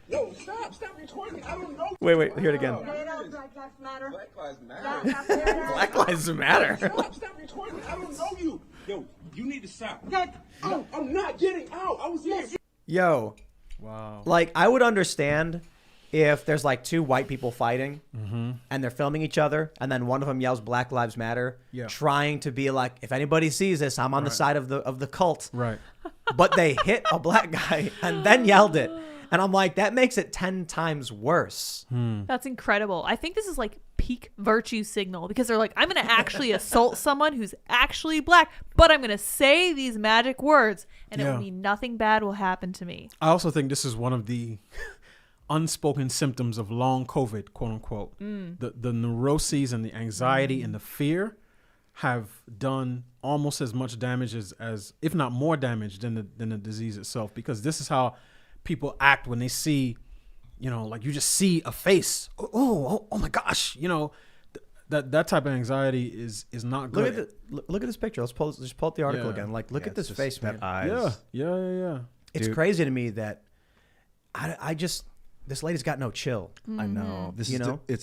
Yo, stop recording. I don't know. Wait, hear it again. Get out. Black Lives Matter. Black Lives Matter. Black Lives Matter. Stop recording. I don't know you. Yo, you need to stop. Get out. No, I'm not getting out. I was here. Yo, Wow. like I would understand if there's like two white people fighting and they're filming each other, and then one of them yells Black Lives Matter, trying to be like, if anybody sees this, I'm on the side of the cult. Right. But they hit a black guy and then yelled it. And I'm like, that makes it 10 times worse. That's incredible. I think this is like peak virtue signal because they're like, I'm going to actually assault someone who's actually black, but I'm going to say these magic words and it will mean nothing bad will happen to me. I also think this is one of the unspoken symptoms of long COVID, quote unquote. The neuroses and the anxiety and the fear have done almost as much damage as if not more damage than the disease itself, because this is how people act when they see, like you just see a face. Oh my gosh, that type of anxiety is not good. Look at this picture. Let's pull up the article again. Like, look at this face, man. Eyes. Yeah. It's crazy to me that I just this lady's got no chill. I know. This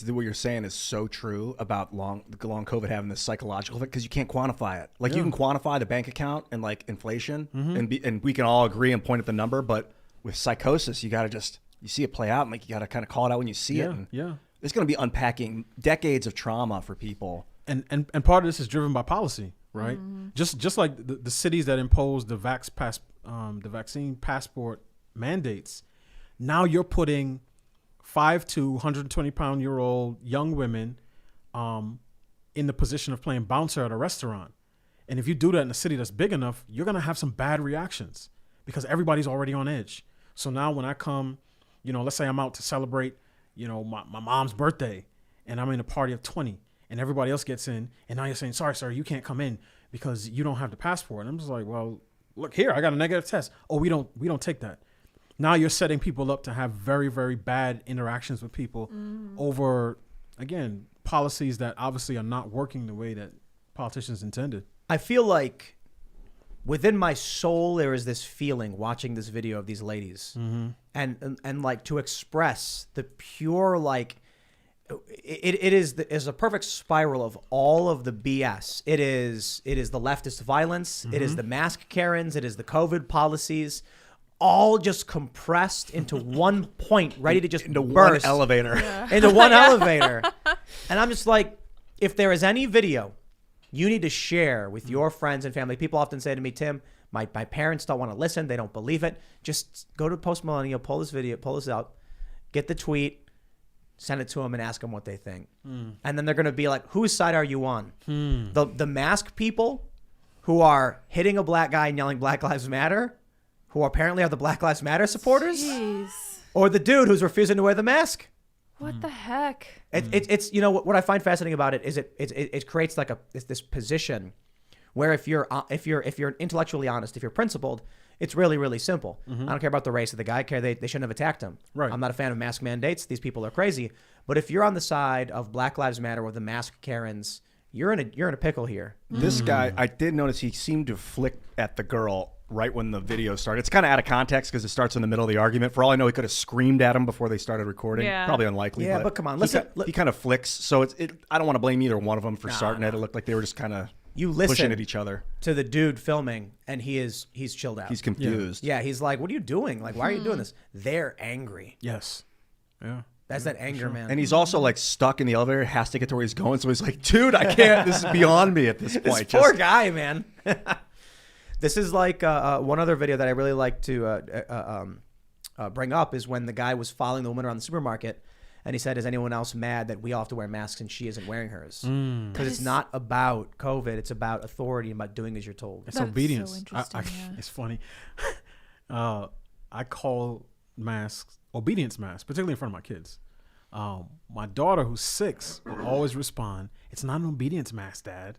what you're saying is so true about long COVID having this psychological effect, because you can't quantify it. Like you can quantify the bank account and like inflation, and we can all agree and point at the number. But with psychosis, you see it play out, and like you got to kind of call it out when you see it. And it's going to be unpacking decades of trauma for people. And part of this is driven by policy, right? Just like the cities that impose the vaccine passport mandates. Now you're putting 5 to 120-pound-year-old young women in the position of playing bouncer at a restaurant. And if you do that in a city that's big enough, you're going to have some bad reactions because everybody's already on edge. So now when I come, let's say I'm out to celebrate, my mom's birthday, and I'm in a party of 20, and everybody else gets in, and now you're saying, sorry, sir, you can't come in because you don't have the passport. And I'm just like, well, look here, I got a negative test. Oh, we don't take that. Now you're setting people up to have very, very bad interactions with people over, again, policies that obviously are not working the way that politicians intended. I feel like within my soul there is this feeling watching this video of these ladies, and like to express the pure like. It is a perfect spiral of all of the BS. It is the leftist violence. It is the mask Karens. It is the COVID policies. All just compressed into one point, ready to just into burst. one elevator. Into one elevator. And I'm just like, if there is any video you need to share with your friends and family, people often say to me, Tim, my parents don't want to listen. They don't believe it. Just go to Post Millennial, pull this out, get the tweet, send it to them and ask them what they think. And then they're going to be like, whose side are you on? The mask people who are hitting a black guy and yelling Black Lives Matter, who apparently are the Black Lives Matter supporters, Jeez. or the dude who's refusing to wear the mask. What the heck? It's what I find fascinating about it is it creates like this position where if you're intellectually honest, if you're principled, it's really, really simple. I don't care about the race of the guy. I care they shouldn't have attacked him. Right. I'm not a fan of mask mandates. These people are crazy. But if you're on the side of Black Lives Matter or the mask Karens, you're in a pickle here. This guy, I did notice he seemed to flick at the girl right when the video started. It's kind of out of context because it starts in the middle of the argument. For all I know, he could have screamed at him before they started recording. Yeah. Probably unlikely. Yeah, but come on, listen. He kind of flicks. So I don't want to blame either one of them for starting it. It looked like they were just kind of pushing at each other. To the dude filming, and he's chilled out. He's confused. Yeah, he's like, what are you doing? Like, why are you doing this? They're angry. Yes. Yeah. That's that anger, man. And he's also like stuck in the elevator, has to get to where he's going. So he's like, dude, I can't. This is beyond me at this point. This poor guy, man. This is like one other video that I really like to bring up is when the guy was following the woman around the supermarket, and he said, is anyone else mad that we all have to wear masks and she isn't wearing hers? Because it's not about COVID. It's about authority and about doing as you're told. It's That's obedience. so interesting, yeah. It's funny. I call masks obedience masks, particularly in front of my kids. My daughter, who's 6, will always respond, "It's not an obedience mask, Dad."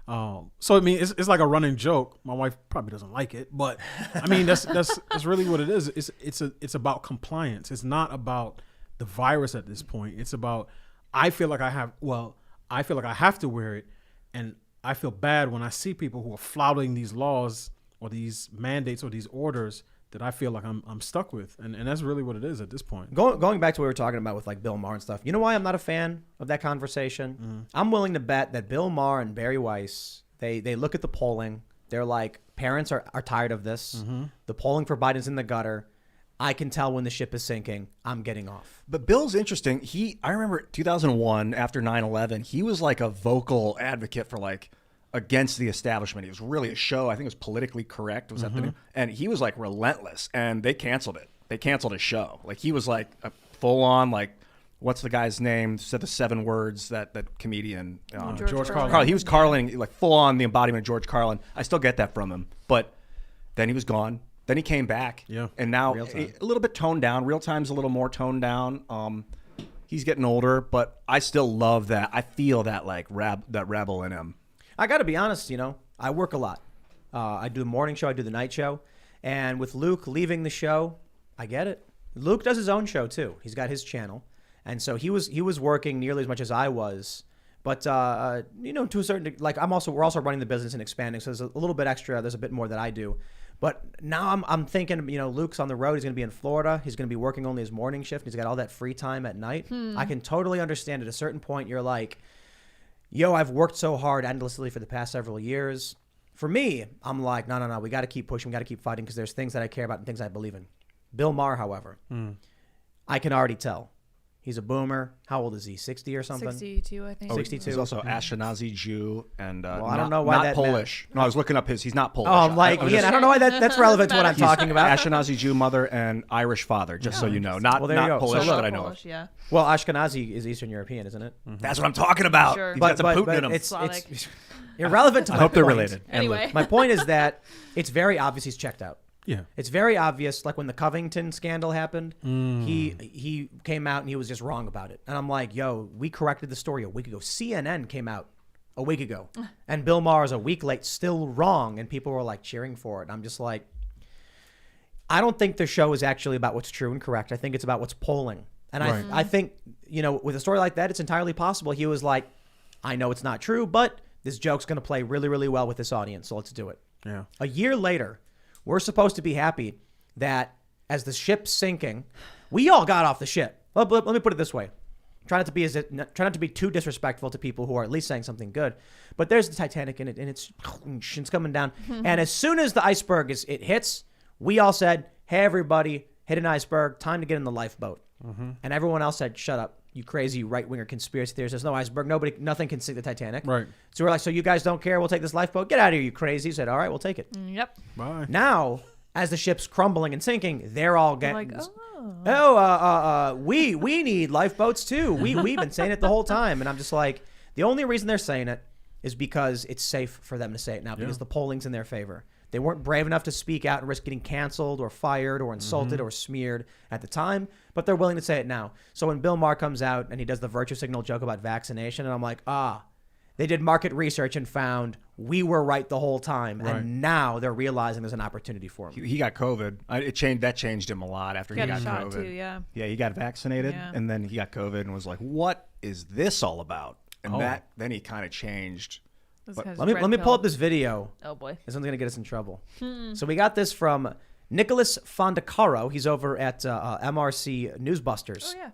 So I mean, it's like a running joke. My wife probably doesn't like it, but I mean, that's really what it is. It's about compliance. It's not about the virus at this point. It's about I feel like I have to wear it, and I feel bad when I see people who are flouting these laws or these mandates or these orders that I feel like I'm stuck with, and that's really what it is at this point. Going back to what we were talking about with like Bill Maher and stuff. You know why I'm not a fan of that conversation? I'm willing to bet that Bill Maher and Barry Weiss, they look at the polling. They're like, parents are tired of this. The polling for Biden's in the gutter. I can tell when the ship is sinking. I'm getting off. But Bill's interesting. I remember 2001 after 9/11, he was like a vocal advocate for like against the establishment. He was really a show. I think it was Politically Correct. Was that the name? And he was like relentless, and they canceled it. They canceled his show. Like he was like a full on like, what's the guy's name? Said the 7 words that comedian George Carlin. Carlin. He was Carlin, like full on the embodiment of George Carlin. I still get that from him, but then he was gone. Then he came back. Yeah. And now a little bit toned down. Real Time's a little more toned down. He's getting older, but I still love that. I feel that like that rebel in him. I got to be honest, I work a lot. I do the morning show, I do the night show. And with Luke leaving the show, I get it. Luke does his own show too. He's got his channel. And so he was working nearly as much as I was. But, to a certain, like we're also running the business and expanding. So there's a little bit extra. There's a bit more that I do. But now I'm thinking, Luke's on the road. He's going to be in Florida. He's going to be working only his morning shift. He's got all that free time at night. I can totally understand at a certain point. You're like, yo, I've worked so hard endlessly for the past several years. For me, I'm like, no, we got to keep pushing. We got to keep fighting because there's things that I care about and things I believe in. Bill Maher, however, I can already tell. He's a boomer. How old is he? 60 or something? 62, I think. 62. He's also Ashkenazi Jew and I don't know why not that Polish. No, I was looking up he's not Polish. Oh, I'm like, I was Ian, I don't know why that's relevant to what I'm he's talking about. Ashkenazi Jew mother and Irish father, just so you know. Not, Well, there you not go. Polish, So look- but I know Polish, of. yeah. Well, Ashkenazi is Eastern European, isn't it? That's what I'm talking about. Sure. He's got some Putin in him. it's Slavic. irrelevant to I my hope they're point. related. Anyway. My point is that it's very obvious he's checked out. Yeah. It's very obvious. Like when the Covington scandal happened, he came out and he was just wrong about it. And I'm like, yo, we corrected the story a week ago. CNN came out a week ago, and Bill Maher is a week late, still wrong, and people were like cheering for it. And I'm just like, I don't think the show is actually about what's true and correct. I think it's about what's polling. And Right. I think, with a story like that, it's entirely possible he was like, I know it's not true, but this joke's going to play really, really well with this audience, so let's do it. Yeah. A year later, we're supposed to be happy that as the ship's sinking, we all got off the ship. Let me put it this way. Try not to be too disrespectful to people who are at least saying something good. But there's the Titanic in it, and it's coming down. And as soon as the iceberg it hits, we all said, hey, everybody, hit an iceberg, time to get in the lifeboat. And everyone else said, shut up, you crazy right-winger conspiracy theorists. There's no iceberg. Nothing can sink the Titanic. Right. So we're like, so you guys don't care? We'll take this lifeboat. Get out of here, you crazy. He said, all right, we'll take it. Yep. Bye. Now, as the ship's crumbling and sinking, they're all getting... Like, we need lifeboats too. We've been saying it the whole time. And I'm just like, the only reason they're saying it is because it's safe for them to say it now because the polling's in their favor. They weren't brave enough to speak out and risk getting canceled or fired or insulted or smeared at the time, but they're willing to say it now. So when Bill Maher comes out and he does the virtue signal joke about vaccination, and I'm like, they did market research and found we were right the whole time. Right. And now they're realizing there's an opportunity for him. He got COVID. That changed him a lot after he got got a shot COVID. too, yeah. Yeah, he got vaccinated, Yeah. and then he got COVID and was like, what is this all about? And then he kind of changed. This But guy's Let me red pull pill. up this video. Oh boy. This one's going to get us in trouble. So we got this from Nicholas Fondacaro. He's over at MRC Newsbusters. Oh yeah.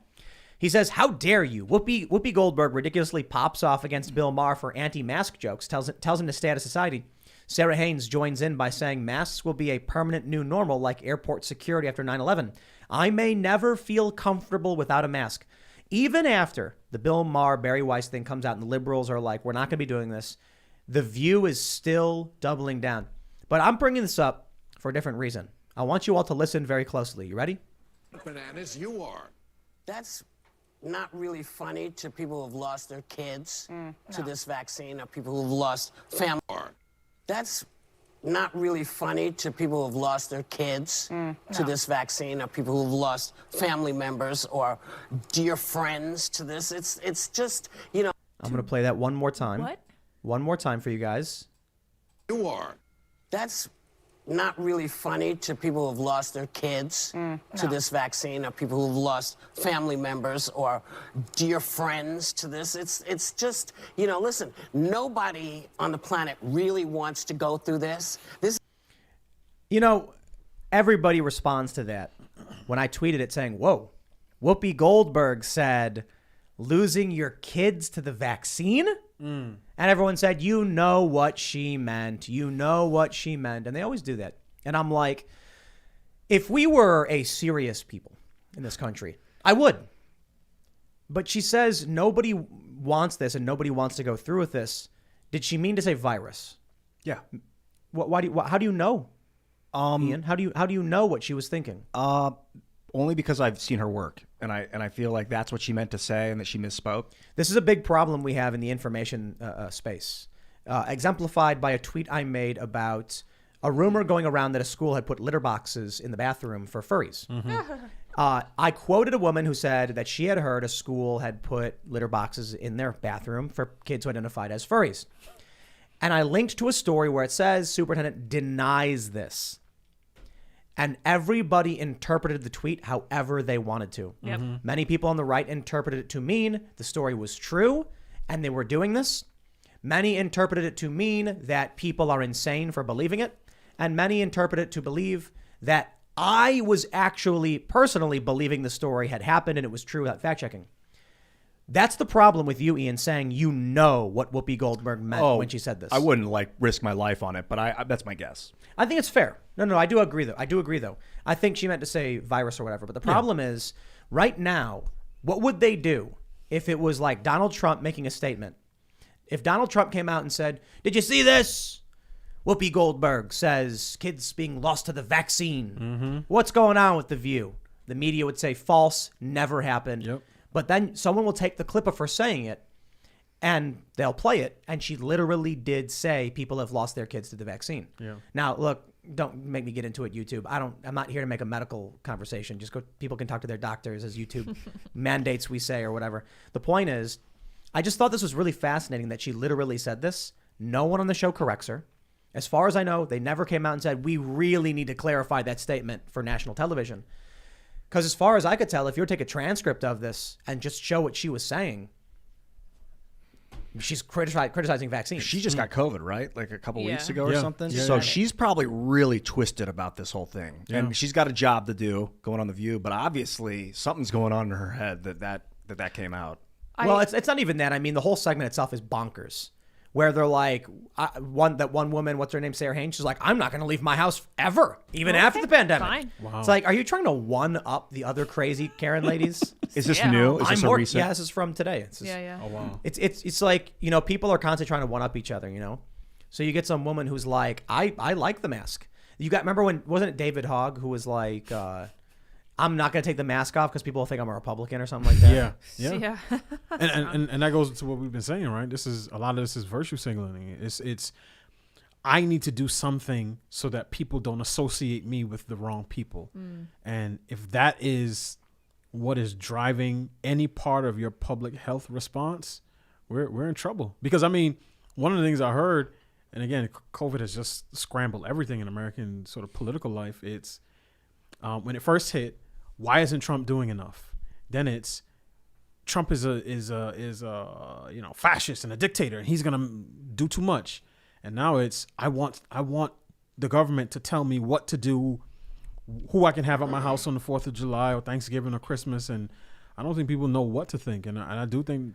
He says, how dare you? Whoopi Goldberg ridiculously pops off against Bill Maher for anti-mask jokes, tells him to stay out of society. Sarah Haynes joins in by saying masks will be a permanent new normal like airport security after 9/11. I may never feel comfortable without a mask. Even after the Bill Maher, Barry Weiss thing comes out and the liberals are like, we're not going to be doing this, The View is still doubling down. But I'm bringing this up for a different reason. I want you all to listen very closely. You ready? Bananas, you are. That's not really funny to people who've lost their kids to this vaccine, or people who've lost family. That's not really funny to people who've lost their kids to this vaccine, or people who've lost family members or dear friends to this. It's just, I'm going to play that one more time. What? One more time for you guys. you are. That's not really funny to people who've lost their kids to this vaccine, or people who've lost family members or dear friends to this. It's just, listen, nobody on the planet really wants to go through this. Everybody responds to that. When I tweeted it saying, whoa, Whoopi Goldberg said, losing your kids to the vaccine? And everyone said, you know what she meant. You know what she meant. And they always do that. And I'm like, if we were a serious people in this country, I would. But she says nobody wants this and nobody wants to go through with this. Did she mean to say virus? Yeah. How do you know, Ian? How do you know what she was thinking? Only because I've seen her work, and I feel like that's what she meant to say, and that she misspoke. This is a big problem we have in the information space, exemplified by a tweet I made about a rumor going around that a school had put litter boxes in the bathroom for furries. I quoted a woman who said that she had heard a school had put litter boxes in their bathroom for kids who identified as furries. And I linked to a story where it says superintendent denies this. And everybody interpreted the tweet however they wanted to. Yep. Many people on the right interpreted it to mean the story was true and they were doing this. Many interpreted it to mean that people are insane for believing it. And many interpreted it to believe that I was actually personally believing the story had happened and it was true without fact checking. That's the problem with you, Ian, saying you know what Whoopi Goldberg meant when she said this. I wouldn't risk my life on it, but that's my guess. I think it's fair. No, I do agree, though. I think she meant to say virus or whatever. But the problem is, right now, what would they do if it was like Donald Trump making a statement? If Donald Trump came out and said, did you see this? Whoopi Goldberg says kids being lost to the vaccine. What's going on with The View? The media would say false, never happened. Yep. But then someone will take the clip of her saying it and they'll play it. And she literally did say people have lost their kids to the vaccine. Yeah. Now, look, don't make me get into it, YouTube. I'm not here to make a medical conversation. Just go. People can talk to their doctors, as YouTube mandates we say, or whatever. The point is, I just thought this was really fascinating that she literally said this. No one on the show corrects her. As far as I know, they never came out and said, we really need to clarify that statement for national television. Because as far as I could tell, if you were to take a transcript of this and just show what she was saying, she's criticizing vaccines. She just got COVID, right? Like a couple weeks ago or Yeah. something. Yeah, So yeah. she's probably really twisted about this whole thing. Yeah. And she's got a job to do going on The View, but obviously something's going on in her head that came out. Well, it's not even that. I mean, the whole segment itself is bonkers. Where they're like, one woman, what's her name, Sarah Haynes, she's like, I'm not going to leave my house ever, even after the pandemic. Fine. Wow. It's like, are you trying to one-up the other crazy Karen ladies? Is this Yeah. new? Is this a recent? Yeah, this is from today. It's just, Yeah. Oh wow. It's like, you know, people are constantly trying to one-up each other, you know? So you get some woman who's like, I like the mask. Remember when, wasn't it David Hogg who was like, I'm not going to take the mask off because people will think I'm a Republican or something like that? Yeah. And that goes to what we've been saying, right? A lot of this is virtue signaling. It's I need to do something so that people don't associate me with the wrong people. And if that is what is driving any part of your public health response, we're in trouble. Because I mean, one of the things I heard, and again, COVID has just scrambled everything in American sort of political life. It's when it first hit, why isn't Trump doing enough? Then it's Trump is a fascist and a dictator, and he's gonna do too much. And now it's I want the government to tell me what to do, who I can have at my house on the 4th of July or Thanksgiving or Christmas, and I don't think people know what to think. And I do think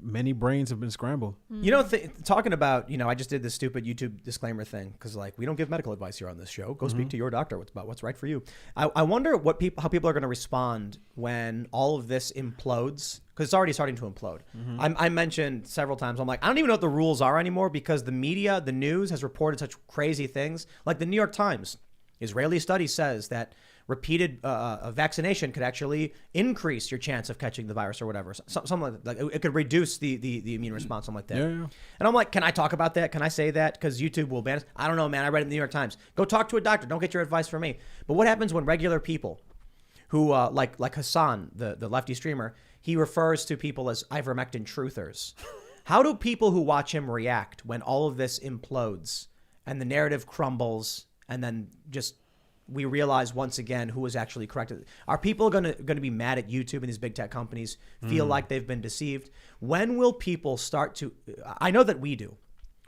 many brains have been scrambled. You know, talking about, you know, I just did this stupid YouTube disclaimer thing because, like, we don't give medical advice here on this show. Go speak to your doctor about what's right for you. I wonder how people are going to respond when all of this implodes, because it's already starting to implode. I mentioned several times, I'm like, I don't even know what the rules are anymore because the media, the news has reported such crazy things. Like the New York Times, Israeli study says that repeated vaccination could actually increase your chance of catching the virus or whatever. Something like that. It could reduce the immune response, something like that. Yeah. And I'm like, can I talk about that? Can I say that? Because YouTube will ban us. I don't know, man. I read it in the New York Times. Go talk to a doctor. Don't get your advice from me. But what happens when regular people who, like Hassan, the lefty streamer, he refers to people as ivermectin truthers. How do people who watch him react when all of this implodes and the narrative crumbles and then just we realize once again who was actually correct? Are people going to be mad at YouTube and these big tech companies, feel like they've been deceived? When will people start to, I know that we do,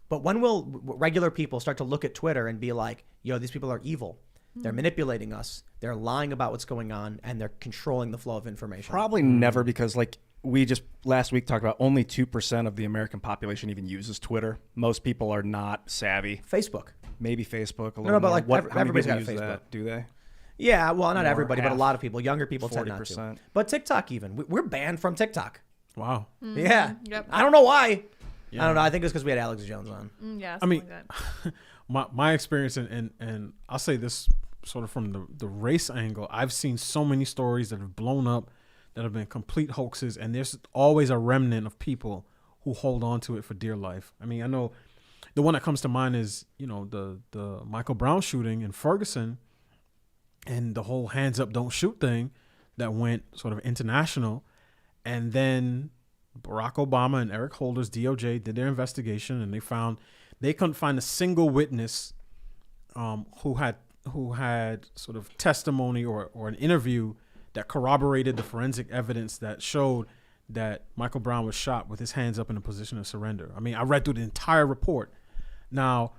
but when will regular people start to look at Twitter and be like, yo, these people are evil. They're manipulating us. They're lying about what's going on, and they're controlling the flow of information. Probably never, because like we just last week talked about, only 2% of the American population even uses Twitter. Most people are not savvy. Facebook. Maybe Facebook a little No, but more. like How many everybody's people got a use Facebook. that? Do they? Yeah, well, not More, everybody, but a half, lot of people. Younger people tend not to. 40%. But TikTok even. We're banned from TikTok. Wow. Yeah. Yep. I don't know why. Yeah. I don't know. I think it's because we had Alex Jones on. Yeah. I mean, something like that. my experience, and I'll say this sort of from the race angle, I've seen so many stories that have blown up that have been complete hoaxes, and there's always a remnant of people who hold on to it for dear life. I mean, I know the one that comes to mind is, you know, the Michael Brown shooting in Ferguson and the whole hands up, don't shoot thing that went sort of international. And then Barack Obama and Eric Holder's DOJ did their investigation, and they couldn't find a single witness who had sort of testimony or an interview that corroborated the forensic evidence that showed that Michael Brown was shot with his hands up in a position of surrender. I mean, I read through the entire report. Now,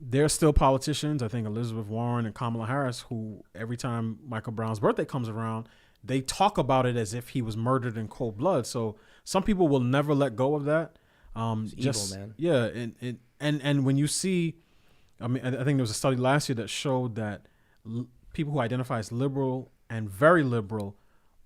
there's still politicians, I think Elizabeth Warren and Kamala Harris, who every time Michael Brown's birthday comes around, they talk about it as if he was murdered in cold blood. So some people will never let go of that. It's evil, man. Yeah, and when you see, I mean, I think there was a study last year that showed that people who identify as liberal and very liberal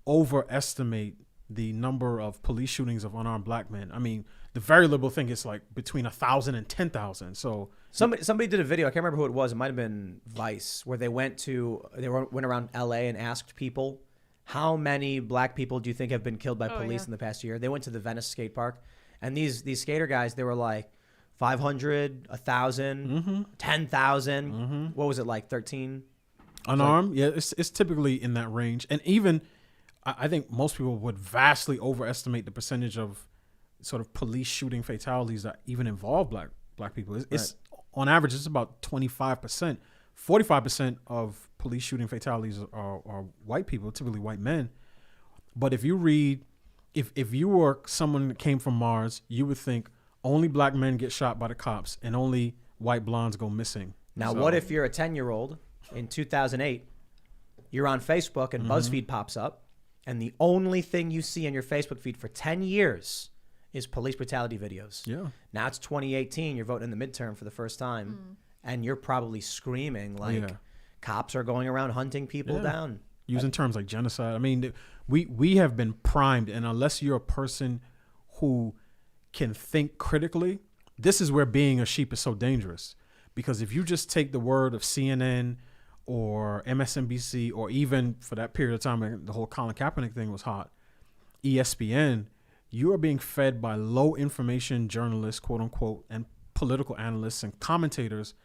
overestimate the number of police shootings of unarmed black men. I mean, the very liberal think it's like between 1,000 and 10,000. So Somebody did a video. I can't remember who it was. It might have been Vice, where they went around LA and asked people, how many black people do you think have been killed by police in the past year? They went to the Venice skate park, and these skater guys, they were like, 500, 1,000, 10,000. What was it like? 13. Unarmed, yeah, it's typically in that range. And even, I think most people would vastly overestimate the percentage of sort of police shooting fatalities that even involve black people. It's on average, it's about 25%. 45% of police shooting fatalities are white people, typically white men. But if you read, if you were someone that came from Mars, you would think only black men get shot by the cops and only white blondes go missing. Now, what if you're a 10-year-old in 2008, you're on Facebook and BuzzFeed pops up, and the only thing you see on your Facebook feed for 10 years is police brutality videos. Yeah. Now it's 2018, you're voting in the midterm for the first time, and you're probably screaming like cops are going around hunting people down. Using terms like genocide. I mean, we have been primed, and unless you're a person who can think critically, this is where being a sheep is so dangerous. Because if you just take the word of CNN or MSNBC, or even for that period of time, the whole Colin Kaepernick thing was hot, ESPN, you are being fed by low information journalists, quote unquote, and political analysts and commentators.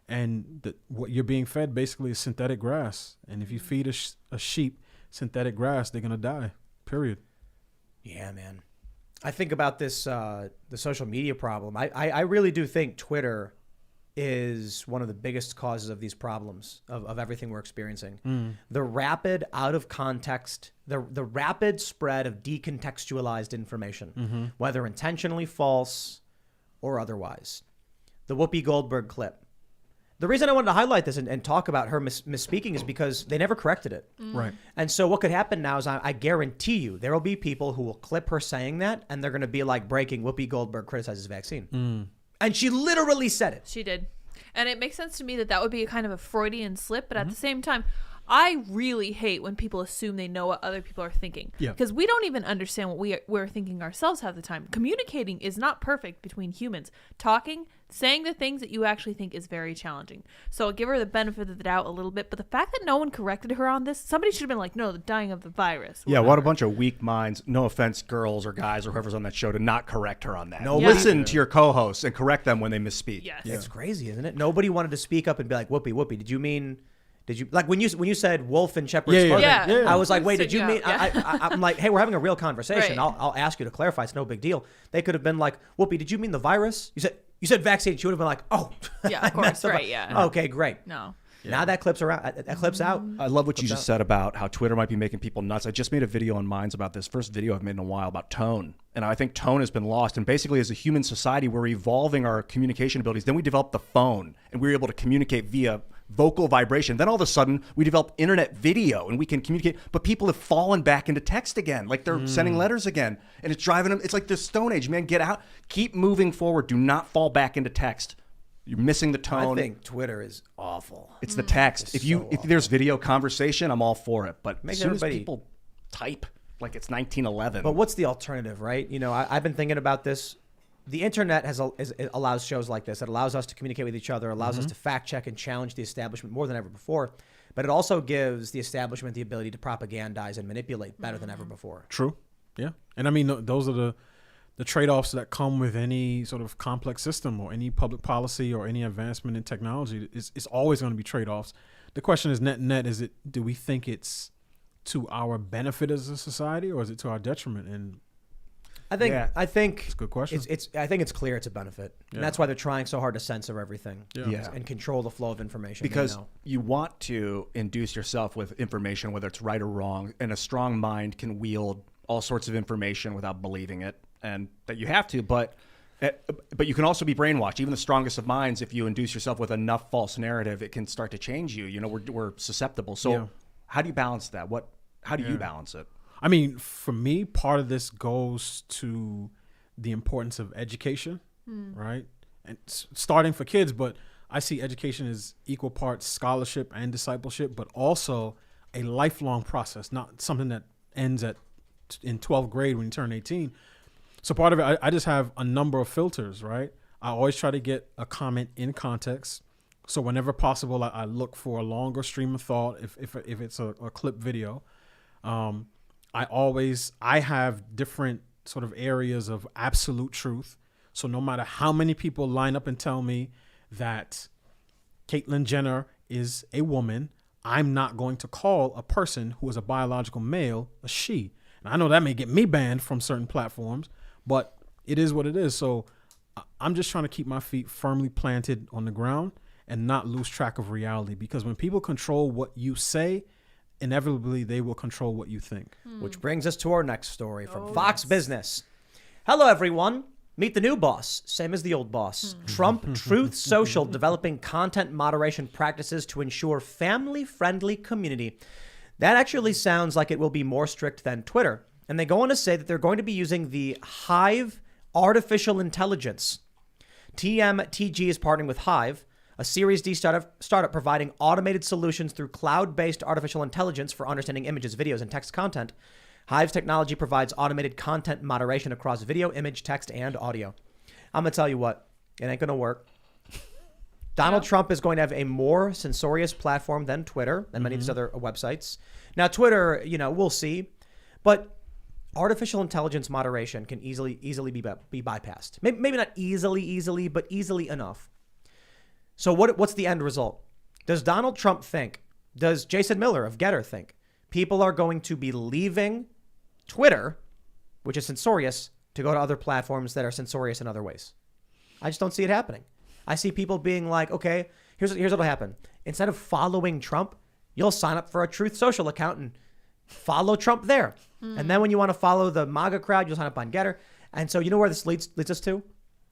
And what you're being fed basically is synthetic grass. And if you feed a sheep synthetic grass, they're going to die, period. Yeah, man. I think about this, the social media problem. I really do think Twitter is one of the biggest causes of these problems, of everything we're experiencing. The rapid out of context, the rapid spread of decontextualized information, whether intentionally false or otherwise. The Whoopi Goldberg clip. The reason I wanted to highlight this and talk about her misspeaking is because they never corrected it. Right. And so what could happen now is I guarantee you there will be people who will clip her saying that, and they're going to be like, breaking, Whoopi Goldberg criticizes vaccine. And she literally said it. She did. And it makes sense to me that would be a kind of a Freudian slip. But at the same time, I really hate when people assume they know what other people are thinking. Yeah. Because we don't even understand what we're thinking ourselves half the time. Communicating is not perfect between humans. Talking, saying the things that you actually think is very challenging. So I'll give her the benefit of the doubt a little bit. But the fact that no one corrected her on this, somebody should have been like, no, they're dying of the virus. Yeah, what a bunch of weak minds. No offense, girls or guys or whoever's on that show, to not correct her on that. No, listen to your co-hosts and correct them when they misspeak. Yes. It's crazy, isn't it? Nobody wanted to speak up and be like, Whoopi, did you like when you said wolf and shepherd's clothing? Yeah. I was like, wait, did you mean? Yeah. I'm like, hey, we're having a real conversation. Right. I'll ask you to clarify. It's no big deal. They could have been like, Whoopi, did you mean the virus? You said vaccine. She would have been like, oh, Yeah, of I meant course, the right, yeah. Okay, great. No. Now that clip's around. That clip's out. I love what you just said about how Twitter might be making people nuts. I just made a video on Minds about this. First video I've made in a while about tone. And I think tone has been lost. And basically, as a human society, we're evolving our communication abilities. Then we developed the phone, and we were able to communicate via vocal vibration. Then all of a sudden, we developed internet video, and we can communicate. But people have fallen back into text again. Like they're sending letters again. And it's driving them. It's like the Stone Age, man. Get out. Keep moving forward. Do not fall back into text. You're missing the tone. I think Twitter is awful. It's the text. If there's video conversation, I'm all for it. But as soon as people type like it's 1911. But what's the alternative, right? I've been thinking about this. The internet allows shows like this. It allows us to communicate with each other, allows us to fact check and challenge the establishment more than ever before. But it also gives the establishment the ability to propagandize and manipulate better than ever before. True. Yeah. And I mean, those are the trade-offs that come with any sort of complex system or any public policy or any advancement in technology. It's always going to be trade-offs. The question is net, do we think it's to our benefit as a society, or is it to our detriment? And I think it's a good question. I think it's clear it's a benefit. Yeah. And that's why they're trying so hard to censor everything. Yeah. And control the flow of information. Because you want to induce yourself with information, whether it's right or wrong, and a strong mind can wield all sorts of information without believing it. And that you have to, but you can also be brainwashed. Even the strongest of minds, if you induce yourself with enough false narrative, it can start to change you. We're susceptible. So how do you balance that? How do you balance it? I mean, for me, part of this goes to the importance of education, right? And starting for kids, but I see education as equal parts scholarship and discipleship, but also a lifelong process, not something that ends in 12th grade when you turn 18. So part of it, I just have a number of filters, right? I always try to get a comment in context. So whenever possible, I look for a longer stream of thought if it's a clip video. I have different sort of areas of absolute truth. So no matter how many people line up and tell me that Caitlyn Jenner is a woman, I'm not going to call a person who is a biological male a she. And I know that may get me banned from certain platforms, but it is what it is. So I'm just trying to keep my feet firmly planted on the ground and not lose track of reality, because when people control what you say, inevitably they will control what you think. Which brings us to our next story from Fox Business. Hello, everyone. Meet the new boss, same as the old boss. Trump Truth Social developing content moderation practices to ensure family-friendly community. That actually sounds like it will be more strict than Twitter. And they go on to say that they're going to be using the Hive artificial intelligence. TMTG is partnering with Hive, a Series D startup providing automated solutions through cloud-based artificial intelligence for understanding images, videos, and text content. Hive's technology provides automated content moderation across video, image, text, and audio. I'm going to tell you what, it ain't going to work. Donald Trump is going to have a more censorious platform than Twitter and many of these other websites. Now, Twitter, we'll see. But artificial intelligence moderation can easily be bypassed. Maybe not easily, but easily enough. So what's the end result? Does Donald Trump think, does Jason Miller of Getter think, people are going to be leaving Twitter, which is censorious, to go to other platforms that are censorious in other ways? I just don't see it happening. I see people being like, okay, here's what'll happen. Instead of following Trump, you'll sign up for a Truth Social account and follow Trump there. And then when you want to follow the MAGA crowd, you'll sign up on Getter. And so you know where this leads us to?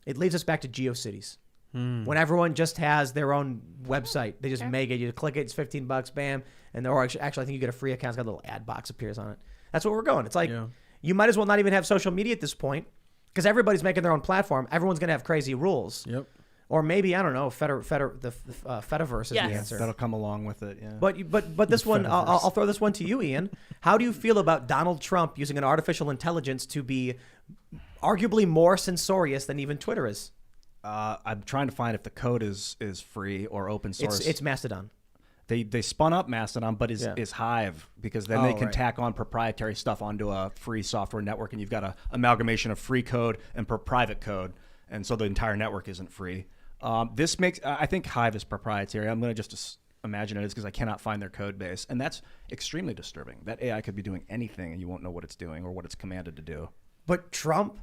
It leads us back to GeoCities. When everyone just has their own website, they just make it. You click it, it's $15, bam. And or actually, I think you get a free account. It's got a little ad box appears on it. That's what we're going. It's like you might as well not even have social media at this point, because everybody's making their own platform. Everyone's going to have crazy rules. Yep. Or maybe, I don't know, the Fediverse is the answer. That'll come along with it, yeah. But this one, I'll throw this one to you, Ian. How do you feel about Donald Trump using an artificial intelligence to be arguably more censorious than even Twitter is? I'm trying to find if the code is free or open source. It's Mastodon. They spun up Mastodon, but is Hive, because then they can tack on proprietary stuff onto a free software network, and you've got an amalgamation of free code and private code, and so the entire network isn't free. This makes, I think Hive is proprietary. I'm going to just imagine it is, because I cannot find their code base. And that's extremely disturbing. That AI could be doing anything and you won't know what it's doing or what it's commanded to do. But Trump,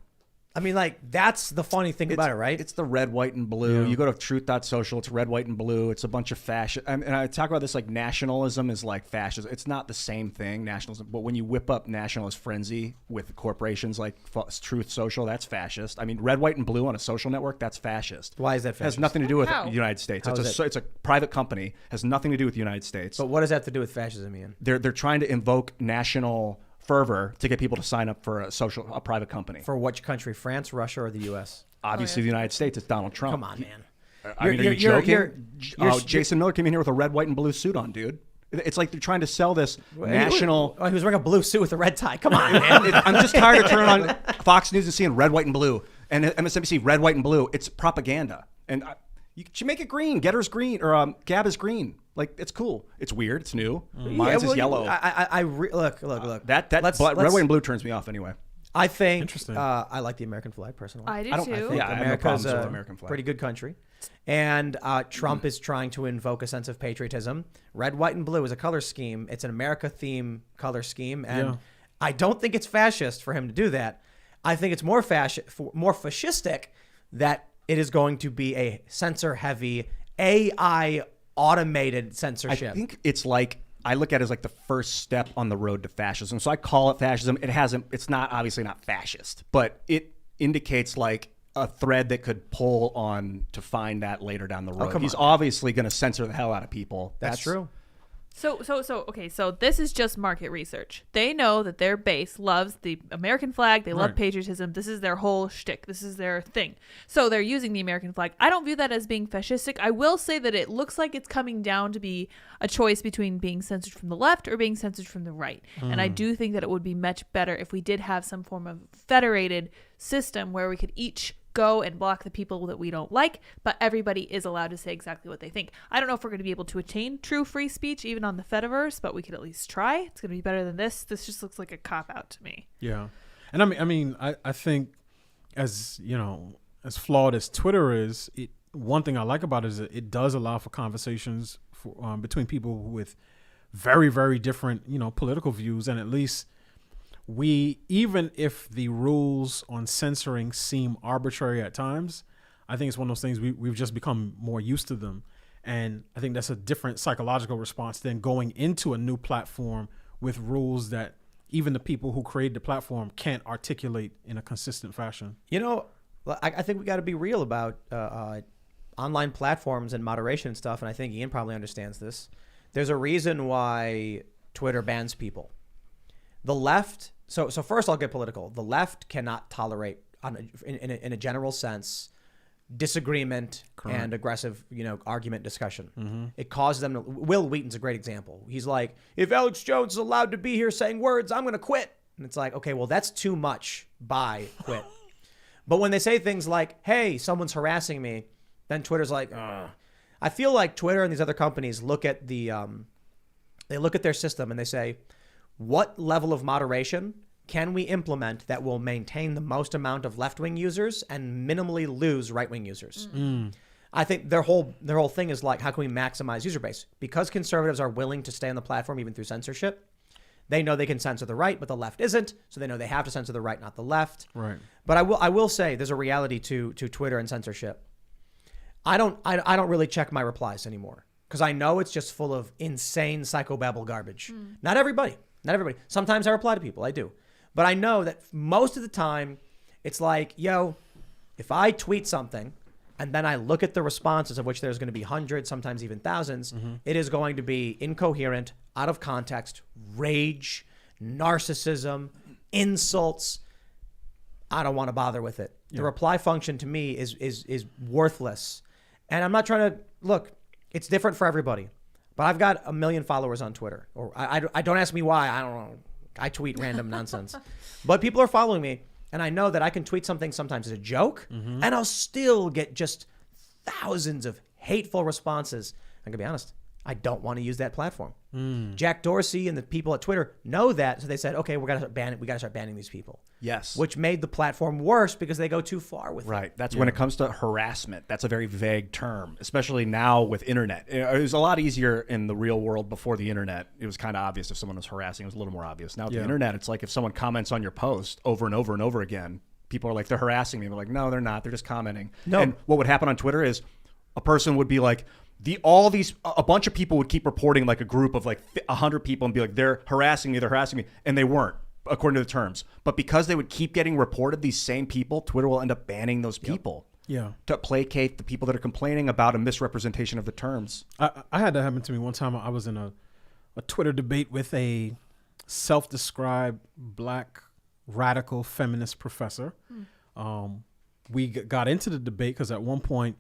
I mean, like, that's the funny thing about it, right? It's the red, white, and blue. You go to truth.social, it's red, white, and blue. It's a bunch of fascist. And I talk about this like nationalism is like fascism. It's not the same thing, nationalism. But when you whip up nationalist frenzy with corporations like Truth Social, that's fascist. I mean, red, white, and blue on a social network, that's fascist. Why is that fascist? It has nothing to do with the United States. It's a private company. Has nothing to do with the United States. But what does that have to do with fascism, Ian? They're trying to invoke national fervor to get people to sign up for a private company. For which country? France, Russia, or the U.S.? Obviously, the United States. It's Donald Trump. Come on, man. Are you joking? Jason Miller came in here with a red, white, and blue suit on, dude. It's like they're trying to sell this national. He was wearing a blue suit with a red tie. Come on, man. I'm just tired of turning on Fox News and seeing red, white, and blue, and MSNBC red, white, and blue. It's propaganda, and you should make it green. Getter's green, or Gab is green. Like, it's cool. It's weird. It's new. Mine's is yellow. Look. Red, white, and blue turns me off anyway. I think I like the American flag personally. I do too. I think America's a pretty good country, and Trump is trying to invoke a sense of patriotism. Red, white, and blue is a color scheme. It's an America theme color scheme, and I don't think it's fascist for him to do that. I think it's more fascistic that it is going to be a censor-heavy AI automated censorship. I think it's like, I look at it as like the first step on the road to fascism. So I call it fascism. It's not obviously not fascist, but it indicates like a thread that could pull on to find that later down the road. He's obviously going to censor the hell out of people. That's true. So this is just market research. They know that their base loves the American flag. They love patriotism. This is their whole shtick. This is their thing. So they're using the American flag. I don't view that as being fascistic. I will say that it looks like it's coming down to be a choice between being censored from the left or being censored from the right. And I do think that it would be much better if we did have some form of federated system where we could each go and block the people that we don't like, but everybody is allowed to say exactly what they think. I don't know if we're going to be able to attain true free speech even on the Fediverse, but we could at least try. It's going to be better than this. This just looks like a cop-out to me. Yeah. And I mean, I think, as you know, as flawed as Twitter is, one thing I like about it is that it does allow for conversations between people with very, very different, political views. And at least even if the rules on censoring seem arbitrary at times, I think it's one of those things we've just become more used to them. And I think that's a different psychological response than going into a new platform with rules that even the people who created the platform can't articulate in a consistent fashion. I think we got to be real about online platforms and moderation and stuff. And I think Ian probably understands this. There's a reason why Twitter bans people. The left. So first I'll get political. The left cannot tolerate, in a general sense, disagreement and aggressive, argument discussion. Mm-hmm. It causes them to. Will Wheaton's a great example. He's like, if Alex Jones is allowed to be here saying words, I'm going to quit. And it's like, okay, well, that's too much. Bye, quit. But when they say things like, hey, someone's harassing me, then Twitter's like, ugh. I feel like Twitter and these other companies look at they look at their system and they say, what level of moderation can we implement that will maintain the most amount of left-wing users and minimally lose right-wing users? I think their whole thing is like, how can we maximize user base? Because conservatives are willing to stay on the platform even through censorship, they know they can censor the right, but the left isn't. So they know they have to censor the right, not the left. Right. But I will say there's a reality to Twitter and censorship. I don't really check my replies anymore because I know it's just full of insane psychobabble garbage. Not everybody. Sometimes I reply to people. I do. But I know that most of the time it's like, if I tweet something and then I look at the responses, of which there's going to be hundreds, sometimes even thousands, it is going to be incoherent, out of context, rage, narcissism, insults. I don't want to bother with it. The reply function to me is worthless. And I'm not trying to look, it's different for everybody. But I've got 1 million followers on Twitter. Or I don't ask me why. I don't know. I tweet random nonsense. But people are following me. And I know that I can tweet something sometimes as a joke. And I'll still get just thousands of hateful responses. I'm going to be honest. I don't want to use that platform. Jack Dorsey and the people at Twitter know that. So they said, okay, we got to start banning these people. Yes. Which made the platform worse because they go too far with it. Right. That's when it comes to harassment. That's a very vague term, especially now with internet. It was a lot easier in the real world before the internet. It was kind of obvious if someone was harassing. It was a little more obvious. Now with the internet, it's like if someone comments on your post over and over and over again, people are like, they're harassing me. They're like, no, they're not. They're just commenting. No. And what would happen on Twitter is a person would be like, a bunch of people would keep reporting, like a group of like 100 people, and be like, they're harassing me, and they weren't, according to the terms. But because they would keep getting reported, these same people, Twitter will end up banning those people. Yeah. To placate the people that are complaining about a misrepresentation of the terms. I had that happen to me one time. I was in a Twitter debate with a self-described black radical feminist professor. We got into the debate because at one point,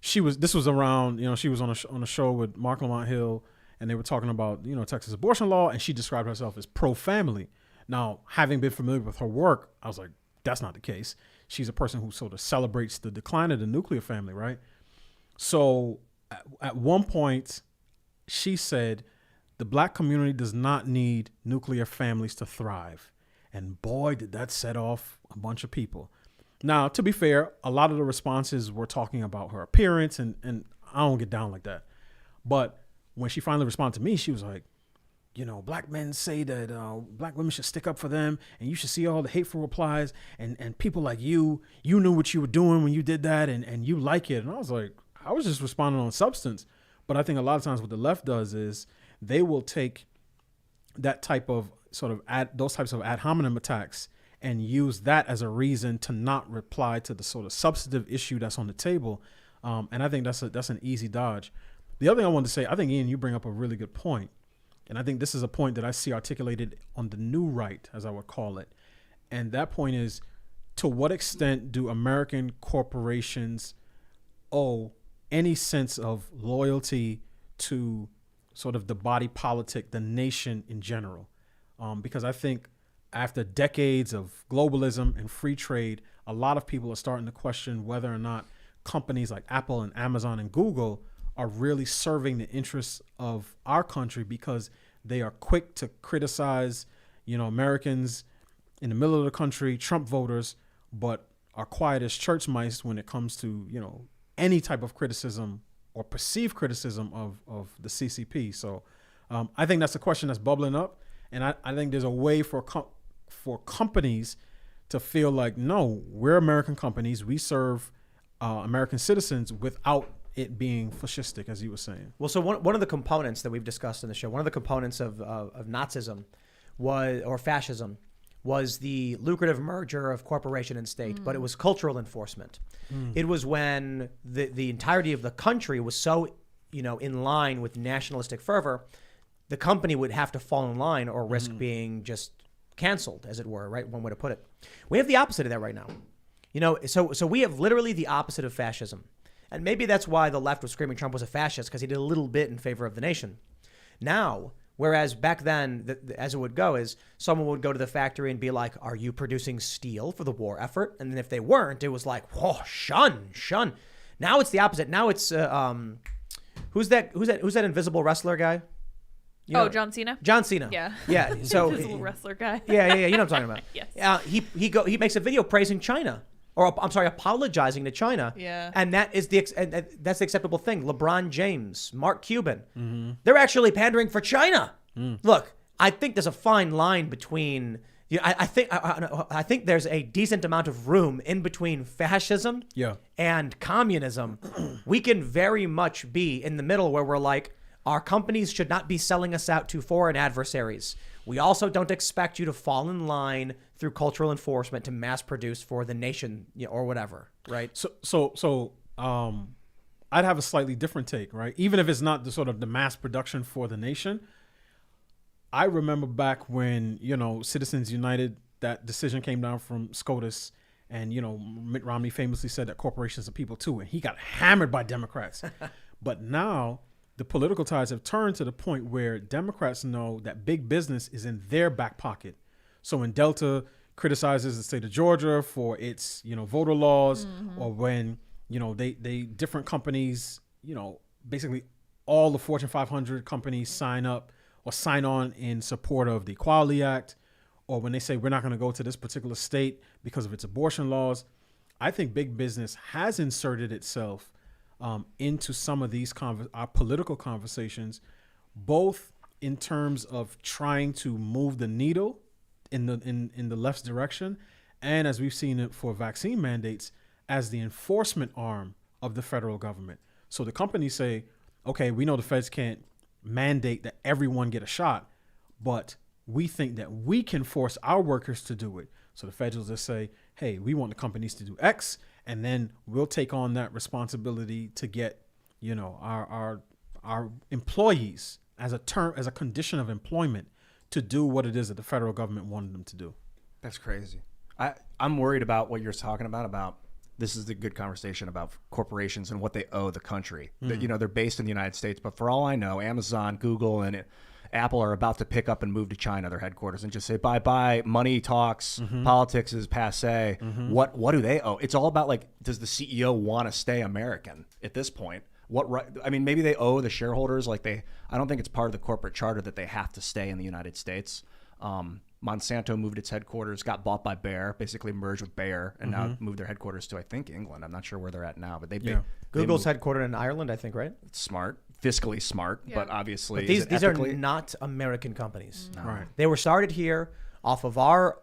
this was around, she was on a show with Mark Lamont Hill, and they were talking about, Texas abortion law, and she described herself as pro-family. Now, having been familiar with her work, I was like, that's not the case. She's a person who sort of celebrates the decline of the nuclear family, right? So at one point, she said, the black community does not need nuclear families to thrive. And boy, did that set off a bunch of people. Now, to be fair, a lot of the responses were talking about her appearance, and I don't get down like that. But when she finally responded to me, she was like, black men say that black women should stick up for them, and you should see all the hateful replies, and people like you knew what you were doing when you did that, and you like it. And I was like, I was just responding on substance. But I think a lot of times what the left does is they will take that type of those types of ad hominem attacks and use that as a reason to not reply to the sort of substantive issue that's on the table. And I think that's an easy dodge. The other thing I wanted to say, I think, Ian, you bring up a really good point. And I think this is a point that I see articulated on the new right, as I would call it. And that point is, to what extent do American corporations owe any sense of loyalty to sort of the body politic, the nation in general? Because I think after decades of globalism and free trade, a lot of people are starting to question whether or not companies like Apple and Amazon and Google are really serving the interests of our country, because they are quick to criticize, Americans in the middle of the country, Trump voters, but are quiet as church mice when it comes to, any type of criticism or perceived criticism of the CCP. So I think that's a question that's bubbling up. And I think there's a way for companies to feel like, no, we're American companies. We serve American citizens without it being fascistic, as you were saying. Well, so one of the components that we've discussed in the show, one of the components of Nazism or fascism was the lucrative merger of corporation and state, but it was cultural enforcement. It was when the entirety of the country was so, in line with nationalistic fervor, the company would have to fall in line or risk being just canceled, as it were, right? One way to put it. We have the opposite of that right now. So we have literally the opposite of fascism. And maybe that's why the left was screaming Trump was a fascist, because he did a little bit in favor of the nation. Now, whereas back then, as it would go, is someone would go to the factory and be like, are you producing steel for the war effort? And then if they weren't, it was like, whoa, shun. Now it's the opposite. Now it's, who's that invisible wrestler guy? John Cena? John Cena. Yeah. Yeah. So Invisible wrestler guy. Yeah. You know what I'm talking about. Yes. He makes a video praising China. Or I'm sorry, apologizing to China. Yeah. And that's the acceptable thing. LeBron James, Mark Cuban, they're actually pandering for China. Look, I think there's a fine line between. I think there's a decent amount of room in between fascism and communism. We can very much be in the middle where we're like, our companies should not be selling us out to foreign adversaries. We also don't expect you to fall in line through cultural enforcement to mass produce for the nation, or whatever, right? So I'd have a slightly different take, right? Even if it's not the sort of the mass production for the nation. I remember back when, Citizens United, that decision came down from SCOTUS, and, Mitt Romney famously said that corporations are people too, and he got hammered by Democrats. But now the political tides have turned to the point where Democrats know that big business is in their back pocket. So when Delta criticizes the state of Georgia for its, voter laws, or when, they different companies, basically all the Fortune 500 companies sign up or sign on in support of the Equality Act, or when they say we're not going to go to this particular state because of its abortion laws, I think big business has inserted itself into some of these our political conversations, both in terms of trying to move the needle in the left's direction, and as we've seen it for vaccine mandates, as the enforcement arm of the federal government. So the companies say, okay, we know the feds can't mandate that everyone get a shot, but we think that we can force our workers to do it. So the feds will just say, hey, we want the companies to do X, and then we'll take on that responsibility to get, our employees as a condition of employment to do what it is that the federal government wanted them to do. That's crazy. I'm worried about what you're talking about. This is a good conversation about corporations and what they owe the country. That, they're based in the United States, but for all I know, Amazon, Google, and Apple are about to pick up and move to China, their headquarters, and just say bye-bye. Money talks, politics is passé. What do they owe? It's all about, like, does the CEO want to stay American at this point? What right? I mean, maybe they owe the shareholders. I don't think it's part of the corporate charter that they have to stay in the United States. Monsanto moved its headquarters, got bought by Bayer, basically merged with Bayer, and now moved their headquarters to, I think, England. I'm not sure where they're at now, but Google's headquartered in Ireland, I think, right? It's smart, fiscally smart, but obviously but these are not American companies. No. Right. They were started here off of our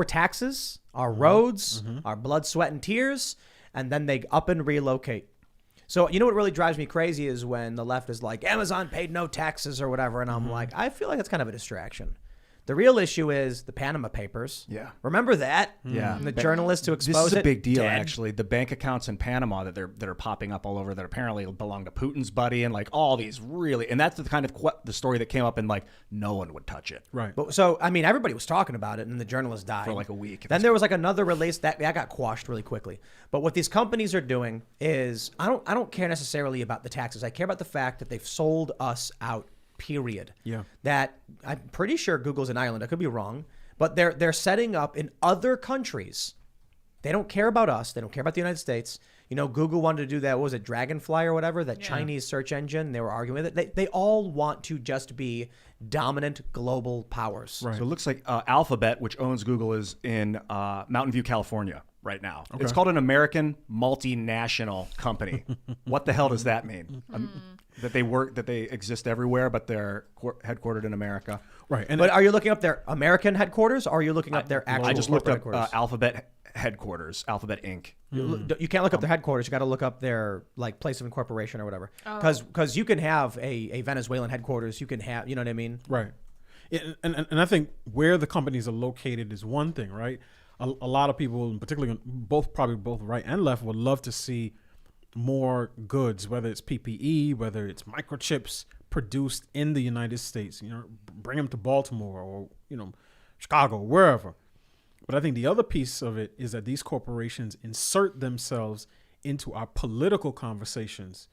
taxes, our roads, our blood, sweat, and tears, and then they up and relocate. So you know what really drives me crazy is when the left is like, Amazon paid no taxes or whatever, and I'm like, I feel like that's kind of a distraction. The real issue is the Panama Papers. Yeah. Remember that? Yeah. And the journalists who exposed it. This is a big deal, dead. actually. The bank accounts in Panama that are popping up all over that apparently belong to Putin's buddy, and like all these really, and that's the kind of the story that came up, and like no one would touch it. Right. But, so I mean, everybody was talking about it, and the journalists died For like a week. Then there was like another release that got quashed really quickly. But what these companies are doing is, I don't care necessarily about the taxes. I care about the fact that they've sold us out. Period. Yeah. That I'm pretty sure Google's in Ireland. I could be wrong, but they're setting up in other countries. They don't care about us. They don't care about the United States. Google wanted to do that. What was it, Dragonfly or whatever? That Chinese search engine. They were arguing with it. They all want to just be dominant global powers. Right. So it looks like Alphabet, which owns Google, is in Mountain View, California right now. Okay. It's called an American multinational company. What the hell does that mean? That they exist everywhere, but they're headquartered in America. Right. But are you looking up their American headquarters, or are you looking up their actual I just looked up headquarters? Alphabet headquarters, Alphabet Inc. You can't look up their headquarters. You got to look up their place of incorporation or whatever. Because you can have a Venezuelan headquarters. You can have, you know what I mean? Right. And I think where the companies are located is one thing, right? A lot of people, particularly both right and left, would love to see more goods, whether it's PPE, whether it's microchips produced in the United States. Bring them to Baltimore or Chicago, wherever. But I think the other piece of it is that these corporations insert themselves into our political conversations,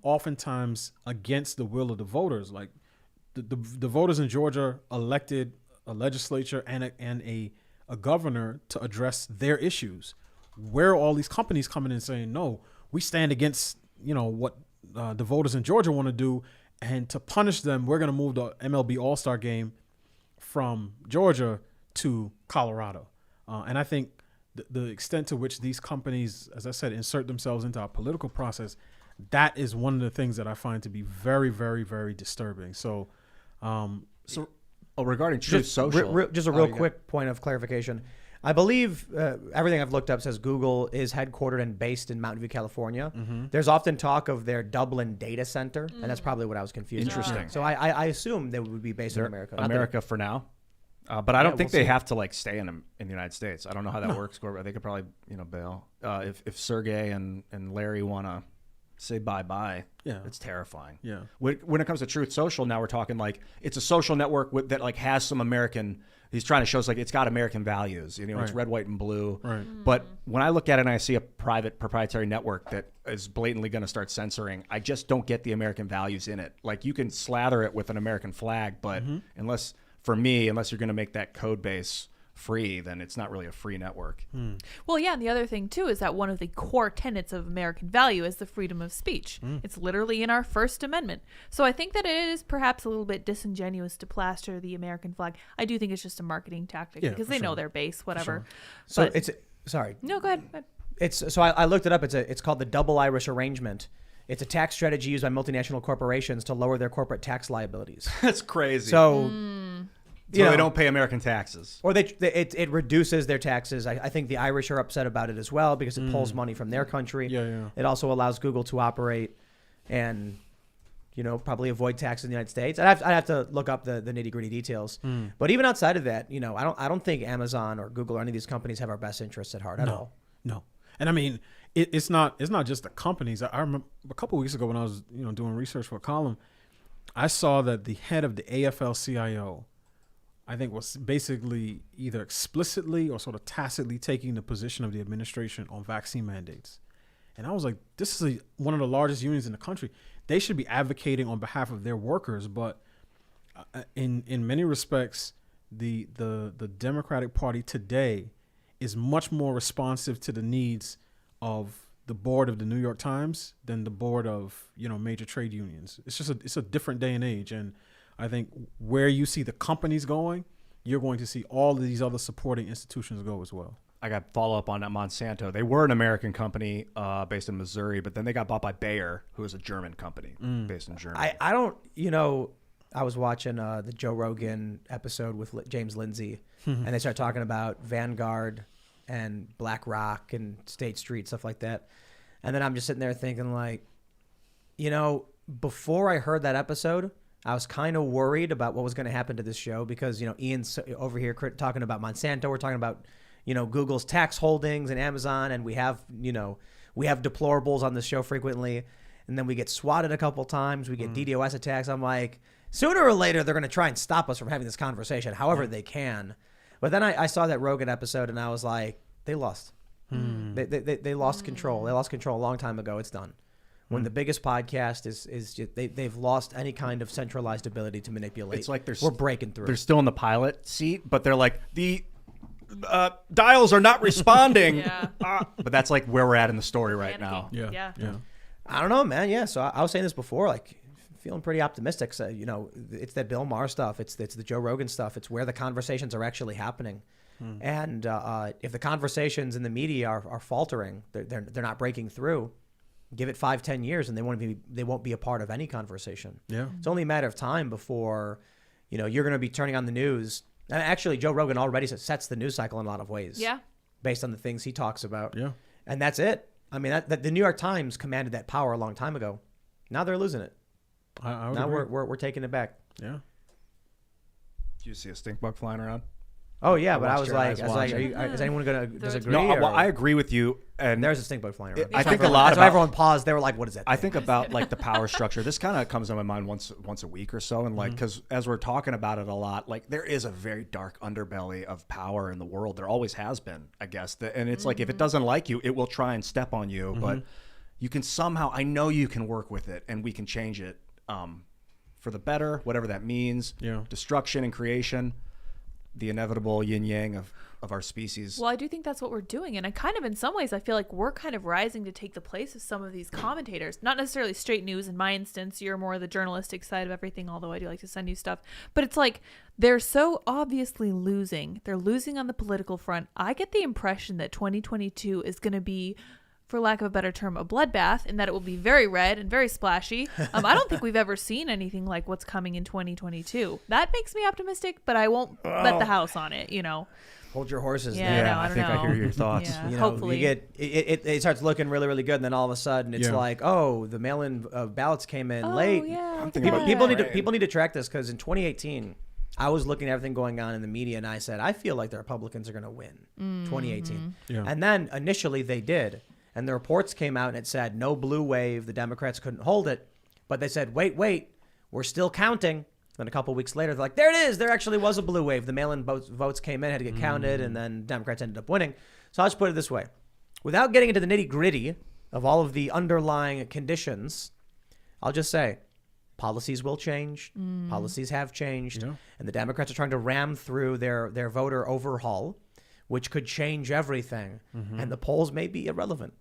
oftentimes against the will of the voters. Like the voters in Georgia elected a legislature and a governor to address their issues. Where are all these companies coming in saying, no, we stand against what the voters in Georgia want to do, and to punish them, we're going to move the MLB All-Star game from Georgia to Colorado. And I think the extent to which these companies, as I said, insert themselves into our political process, that is one of the things that I find to be very, very, very disturbing. So, regarding Truth Social, just a real quick point of clarification. I believe everything I've looked up says Google is headquartered and based in Mountain View, California. There's often talk of their Dublin data center, and that's probably what I was confused. Interesting. So I assume they would be based in America. America for now. But I don't think they have to stay in the United States. I don't know how that works. They could probably bail if Sergey and Larry want to say bye. Yeah, it's terrifying. Yeah. When it comes to Truth Social, now we're talking it's a social network that has some American. He's trying to show us it's got American values. It's red, white, and blue. Right. But when I look at it and I see a private proprietary network that is blatantly going to start censoring, I just don't get the American values in it. You can slather it with an American flag, but unless you're going to make that code base free, then it's not really a free network. Well, yeah, and the other thing too is that one of the core tenets of American value is the freedom of speech. It's literally in our First Amendment. So I think that it is perhaps a little bit disingenuous to plaster the American flag. I do think it's just a marketing tactic because they know their base, whatever. So it's sorry. No, go ahead. I looked it up. It's called the Double Irish Arrangement. It's a tax strategy used by multinational corporations to lower their corporate tax liabilities. That's crazy. So they don't pay American taxes, or it reduces their taxes. I think the Irish are upset about it as well because it pulls money from their country. Yeah. It also allows Google to operate and probably avoid tax in the United States. I'd have to look up the nitty gritty details. But even outside of that, I don't think Amazon or Google or any of these companies have our best interests at heart at all. No. And I mean, it's not just the companies. I remember a couple of weeks ago when I was doing research for a column, I saw that the head of the AFL-CIO, I think, was basically either explicitly or sort of tacitly taking the position of the administration on vaccine mandates. And I was like, this is one of the largest unions in the country. They should be advocating on behalf of their workers. But in many respects, the Democratic Party today is much more responsive to the needs of the board of the New York Times than the board of major trade unions. It's a different day and age, and I think where you see the companies going, you're going to see all of these other supporting institutions go as well. I got follow up on that. Monsanto. They were an American company based in Missouri, but then they got bought by Bayer, who is a German company based in Germany. I don't. I was watching the Joe Rogan episode with James Lindsay, and they start talking about Vanguard and BlackRock and State Street, stuff like that. And then I'm just sitting there thinking before I heard that episode, I was kind of worried about what was going to happen to this show because, Ian's over here talking about Monsanto. We're talking about, Google's tax holdings and Amazon. And we have deplorables on this show frequently. And then we get swatted a couple times. We get DDoS attacks. I'm like, sooner or later, they're going to try and stop us from having this conversation however they can. But then I saw that Rogan episode and I was like, they lost. They lost control. They lost control a long time ago. It's done. When the biggest podcast is just, they've lost any kind of centralized ability to manipulate. It's like we're breaking through. They're still in the pilot seat, but they're like dials are not responding. Yeah. But that's like where we're at in the story right now. Panicking. Yeah. Yeah. I don't know, man. Yeah. So I was saying this before, like feeling pretty optimistic. So, you know, it's that Bill Maher stuff. It's the Joe Rogan stuff. It's where the conversations are actually happening. And if the conversations in the media are faltering, they're not breaking through. Give it 5-10 years, and they won't be a part of any conversation. Yeah. It's only a matter of time before, you know, you're going to be turning on the news. And actually, Joe Rogan already sets the news cycle in a lot of ways. Yeah. Based on the things he talks about. Yeah. And that's it. I mean, that the New York Times commanded that power a long time ago. Now they're losing it. I would Now agree. we're taking it back. Yeah. Do you see a stink bug flying around? Oh yeah, but I watched was your eyes like, watching. is anyone going to disagree? No, well, or- I agree with you. And There's a stink bug flying around. I So think a everyone- lot so about- everyone paused. They were like, "What is that?" I thing? think about like the power structure. This kind of comes to my mind once a week or so, and like because as we're talking about it a lot, like there is a very dark underbelly of power in the world. There always has been, I guess. And it's like if it doesn't like you, it will try and step on you. But you can somehow, I know you can work with it, and we can change it for the better, whatever that means. Yeah. Destruction and creation, the inevitable yin yang of our species. Well, I do think that's what we're doing. And I kind of, in some ways, I feel like we're kind of rising to take the place of some of these commentators. Not necessarily straight news. In my instance, you're more the journalistic side of everything, although I do like to send you stuff. But it's like they're so obviously losing. They're losing on the political front. I get the impression that 2022 is going to be, for lack of a better term, a bloodbath, and that it will be very red and very splashy. I don't think we've ever seen anything like what's coming in 2022. That makes me optimistic, but I won't bet the house on it, you know. Hold your horses. Yeah, there. no, I I don't think I know. hear your thoughts. Yeah, You know, hopefully. you get it starts looking really, really good, and then all of a sudden it's Yeah. like, oh, the mail-in ballots came in Oh, late. yeah, look at thinking about that. People need to track this because in 2018, I was looking at everything going on in the media, and I said, I feel like the Republicans are going to win 2018. Yeah. And then initially they did, and the reports came out and it said no blue wave. The Democrats couldn't hold it, but they said, wait, we're still counting. Then a couple weeks later, they're like, there it is. There actually was a blue wave. The mail-in votes came in, had to get counted, and then Democrats ended up winning. So I'll just put it this way. Without getting into the nitty-gritty of all of the underlying conditions, I'll just say policies will change. Policies have changed. Yeah. And the Democrats are trying to ram through their voter overhaul, which could change everything. And the polls may be irrelevant.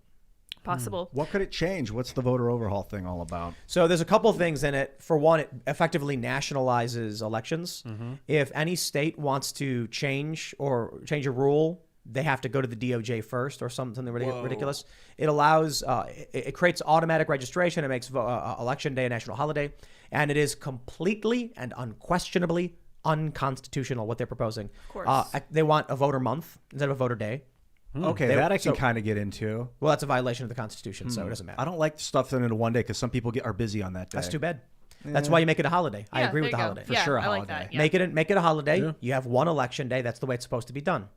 Possible. What could it change? What's the voter overhaul thing all about? So there's a couple things in it. For one, it effectively nationalizes elections. If any state wants to change a rule, they have to go to the DOJ first or something ridiculous. It allows, it creates automatic registration. It makes election day a national holiday. And it is completely and unquestionably unconstitutional what they're proposing. Of course. They want a voter month instead of a voter day. Okay, that I can kind of get into. Well, that's a violation of the Constitution, so it doesn't matter. I don't like stuff into one day because some people are busy on that day. That's too bad. That's why you make it a holiday. I Yeah, agree there with the you go. holiday. Yeah, sure a I like holiday. that. Yeah. Make it a holiday. You have one election day. That's the way it's supposed to be done.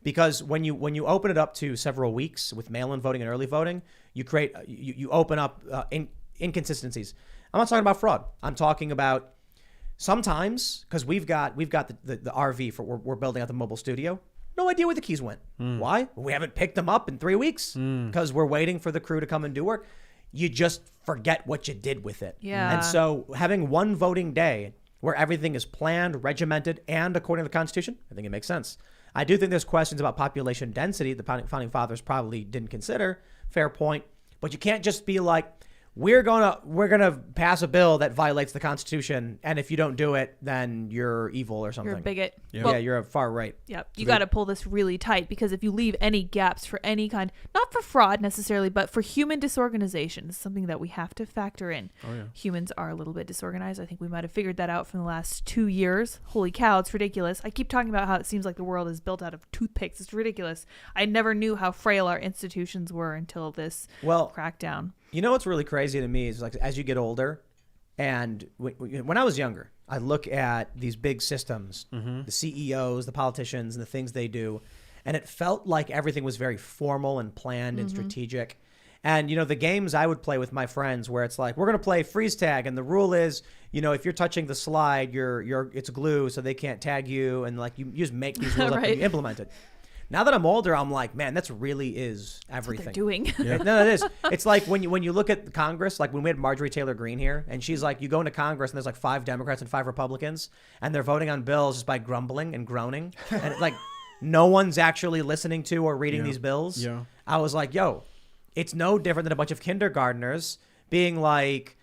Because when you open it up to several weeks with mail-in voting and early voting, you open up inconsistencies. I'm not talking about fraud. I'm talking about sometimes, because we've got the RV for we're building out the mobile studio. No idea where the keys went. Why? We haven't picked them up in 3 weeks because we're waiting for the crew to come and do work. You just forget what you did with it. Yeah. And so having one voting day where everything is planned, regimented, and according to the Constitution, I think it makes sense. I do think there's questions about population density the founding fathers probably didn't consider. Fair point. But you can't just be like, we're gonna pass a bill that violates the Constitution, and if you don't do it, then you're evil or something. You're a bigot. Yeah. Well, Yeah, you're a far right. Yep. You got to pull this really tight because if you leave any gaps for any kind, not for fraud necessarily, but for human disorganization, it's something that we have to factor in. Oh, yeah. Humans are a little bit disorganized. I think we might have figured that out from the last 2 years. Holy cow, it's ridiculous. I keep talking about how it seems like the world is built out of toothpicks. It's ridiculous. I never knew how frail our institutions were until this crackdown. You know what's really crazy to me is like as you get older, and when I was younger, I look at these big systems, the CEOs, the politicians, and the things they do, and it felt like everything was very formal and planned and strategic. And the games I would play with my friends, where it's like we're gonna play freeze tag, and the rule is, if you're touching the slide, it's glue, so they can't tag you, and like you just make these rules up and you implement it. Now that I'm older, I'm like, man, that's really is everything. That's what they're doing. No, it is. It's like when you look at Congress, like when we had Marjorie Taylor Greene here, and she's like, you go into Congress and there's like 5 Democrats and 5 Republicans, and they're voting on bills just by grumbling and groaning, and it's like, no one's actually listening to or reading Yeah. these bills. Yeah. I was like, yo, it's no different than a bunch of kindergartners being like,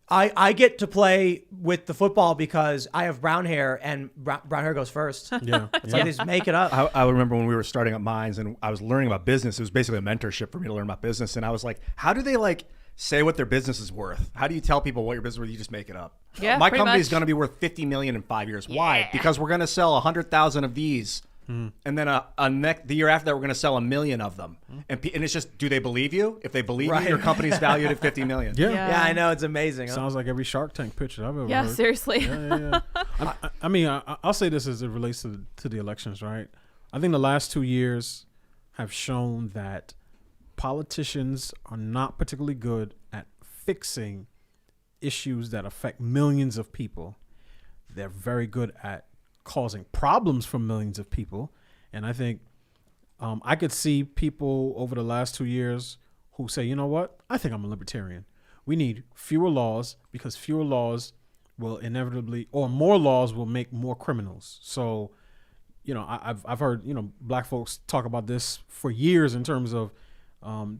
I get to play with the football because I have brown hair and brown hair goes first. Yeah. It's like they just make it up. I remember when we were starting up Minds and I was learning about business. It was basically a mentorship for me to learn about business. And I was like, how do they like say what their business is worth? How do you tell people what your business is worth? You just make it up. Yeah, My pretty company is much. going to be worth 50 million in 5 years. Why? Because we're going to sell 100,000 of these. And then the year after that, we're going to sell 1 million of them. And it's just, do they believe you? If they believe you, your company's valued at 50 million. Yeah. Yeah, I know. It's amazing. Sounds like every Shark Tank picture I've ever Yeah, heard. seriously. Yeah. I mean, I'll say this as it relates to the elections, right? I think the last 2 years have shown that politicians are not particularly good at fixing issues that affect millions of people. They're very good at causing problems for millions of people. And I think I could see people over the last 2 years who say, you know what? I think I'm a libertarian. We need fewer laws because fewer laws will inevitably, or more laws will make more criminals. So, you know, I've heard, you know, black folks talk about this for years in terms of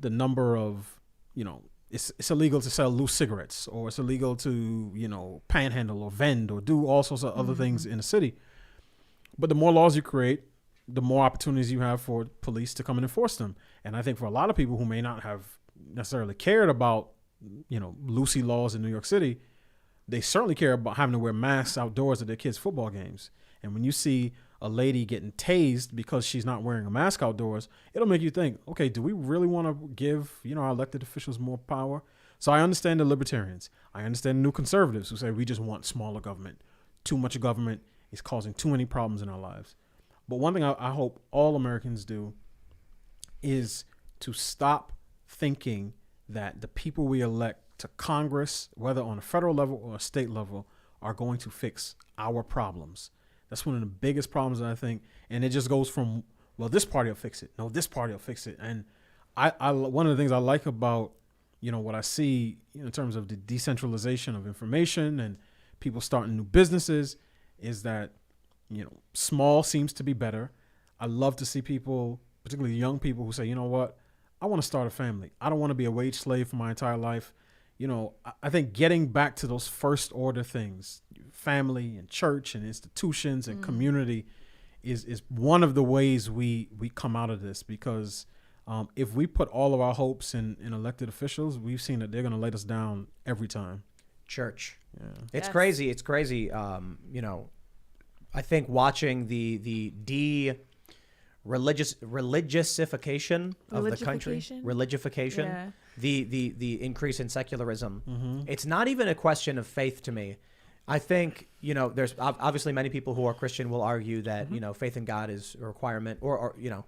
the number of, you know, it's illegal to sell loose cigarettes, or it's illegal to, you know, panhandle or vend or do all sorts of other things in the city. But the more laws you create, the more opportunities you have for police to come and enforce them. And I think for a lot of people who may not have necessarily cared about, you know, loosey laws in New York City, they certainly care about having to wear masks outdoors at their kids' football games. And when you see a lady getting tased because she's not wearing a mask outdoors, it'll make you think, okay, do we really want to give, you know, our elected officials more power? So I understand the libertarians. I understand the new conservatives who say we just want smaller government. Too much government is causing too many problems in our lives. But one thing I hope all Americans do is to stop thinking that the people we elect to Congress, whether on a federal level or a state level, are going to fix our problems. That's one of the biggest problems that I think, and it just goes from, well, this party will fix it. No, this party will fix it. And I one of the things I like about, you know, what I see in terms of the decentralization of information and people starting new businesses is that, you know, small seems to be better. I love to see people, particularly young people, who say, you know what, I want to start a family. I don't want to be a wage slave for my entire life. You know, I think getting back to those first order things, family and church and institutions and community is one of the ways we come out of this, because if we put all of our hopes in elected officials, we've seen that they're going to let us down every time. Church. Yeah. It's Yes. crazy. It's crazy. You know, I think watching the religiousification of the country, religification, Yeah. the increase in secularism. It's not even a question of faith to me. I think, you know, there's obviously many people who are Christian will argue that, you know, faith in God is a requirement, or you know,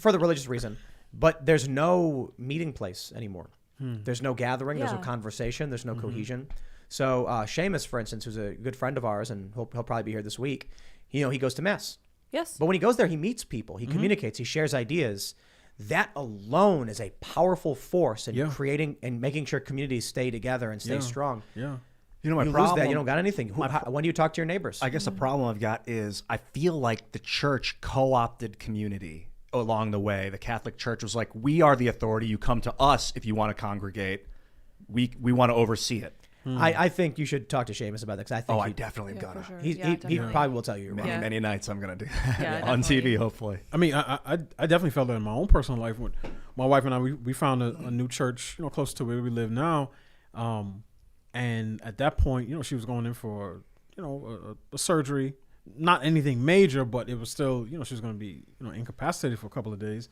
for the religious reason. But there's no meeting place anymore. There's no gathering. There's no Yeah. conversation. There's no cohesion. So Seamus, for instance, who's a good friend of ours, and he'll probably be here this week, you know, he goes to Mass. Yes. But when he goes there, he meets people. He communicates. He shares ideas. That alone is a powerful force in Yeah. creating and making sure communities stay together and stay Yeah. strong. Yeah. You know, my You problem, lose that, you don't got anything. When do you talk to your neighbors? I guess the problem I've got is I feel like the church co-opted community along the way. The Catholic Church was like, we are the authority. You come to us if you want to congregate. We want to oversee it. I think you should talk to Seamus about that, because I think I definitely am Yeah, gonna. for sure. he Yeah, he definitely. probably will tell you. You're wrong. Yeah. Many nights I'm gonna do that Yeah, on definitely. TV, hopefully. I mean, I definitely felt that in my own personal life. When my wife and I, we found a new church, you know, close to where we live now. And at that point, you know, she was going in for, you know, a surgery, not anything major, but it was still, you know, she was going to be, you know, incapacitated for a couple of days.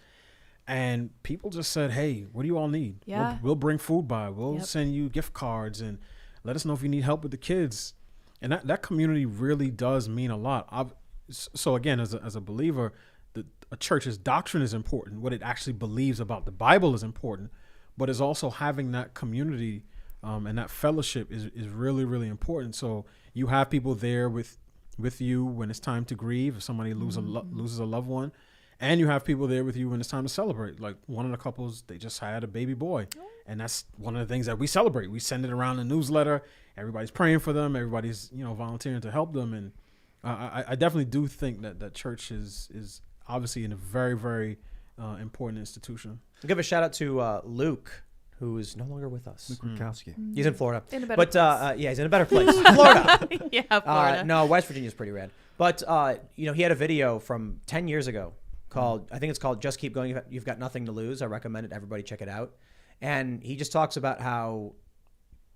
And people just said, hey, what do you all need? Yeah. We'll bring food by. We'll Yep. send you gift cards and let us know if you need help with the kids. And that community really does mean a lot. So again, as a believer, a church's doctrine is important. What it actually believes about the Bible is important, but it's also having that community and that fellowship is really, really important. So you have people there with you when it's time to grieve, if somebody loses a loved one, and you have people there with you when it's time to celebrate. Like one of the couples, they just had a baby boy, and that's one of the things that we celebrate. We send it around the newsletter. Everybody's praying for them. Everybody's, you know, volunteering to help them. And I definitely do think that church is obviously a very, very important institution. I'll give a shout out to Luke, who is no longer with us. Luke Rukowski. He's in Florida. In a better but place. yeah, he's in a better place. Florida. Yeah, Florida. No, West Virginia's pretty rad. But he had a video from 10 years ago called, I think it's called "Just Keep Going. You've Got Nothing to Lose." I recommend it. Everybody check it out. And he just talks about how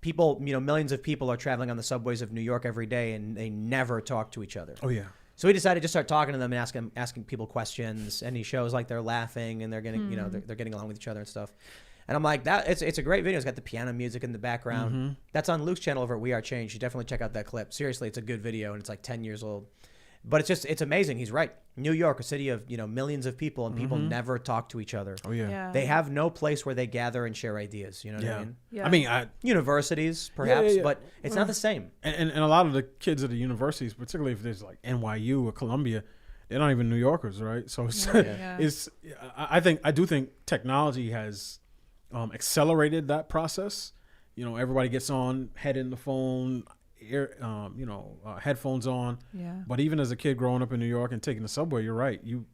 people, millions of people are traveling on the subways of New York every day, and they never talk to each other. Oh yeah. So he decided to start talking to them and asking people questions, and he shows like they're laughing and they're getting, they're getting along with each other and stuff. And I'm like, it's a great video. It's got the piano music in the background. That's on Luke's channel over at We Are Change. You definitely check out that clip. Seriously, it's a good video, and it's like 10 years old. But it's amazing. He's right. New York, a city of millions of people, and people never talk to each other. Oh yeah. They have no place where they gather and share ideas. You know what I mean? Yeah. I mean, Universities, perhaps, yeah. but it's not the same. and a lot of the kids at the universities, particularly if there's like NYU or Columbia, they're not even New Yorkers, right? So it's I do think technology has accelerated that process. Everybody gets on, head in the phone, headphones on. Yeah. But even as a kid growing up in New York and taking the subway, you're right. You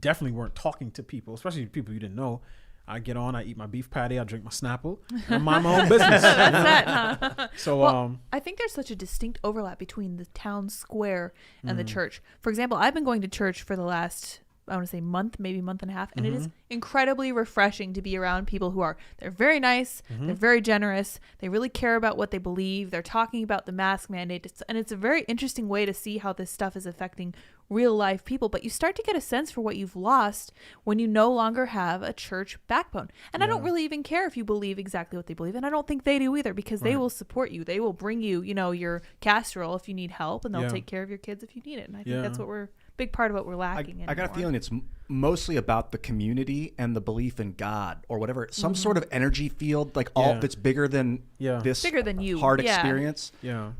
definitely weren't talking to people, especially people you didn't know. I get on, I eat my beef patty, I drink my Snapple, and mind my own business. That's it, huh? So Well, I think there's such a distinct overlap between the town square and the church. For example, I've been going to church for the last, I want to say month, maybe month and a half, and it is incredibly refreshing to be around people they're very nice, they're very generous, they really care about what they believe, they're talking about the mask mandate, and it's a very interesting way to see how this stuff is affecting real life people. But you start to get a sense for what you've lost when you no longer have a church backbone. And I don't really even care if you believe exactly what they believe, and I don't think they do either, because they will support you. They will bring you, your casserole if you need help, and they'll take care of your kids if you need it. And I think that's big part of what we're lacking. I got a feeling it's mostly about the community and the belief in God or whatever, some sort of energy field, like all that's bigger than this bigger than you. hard experience. Yeah.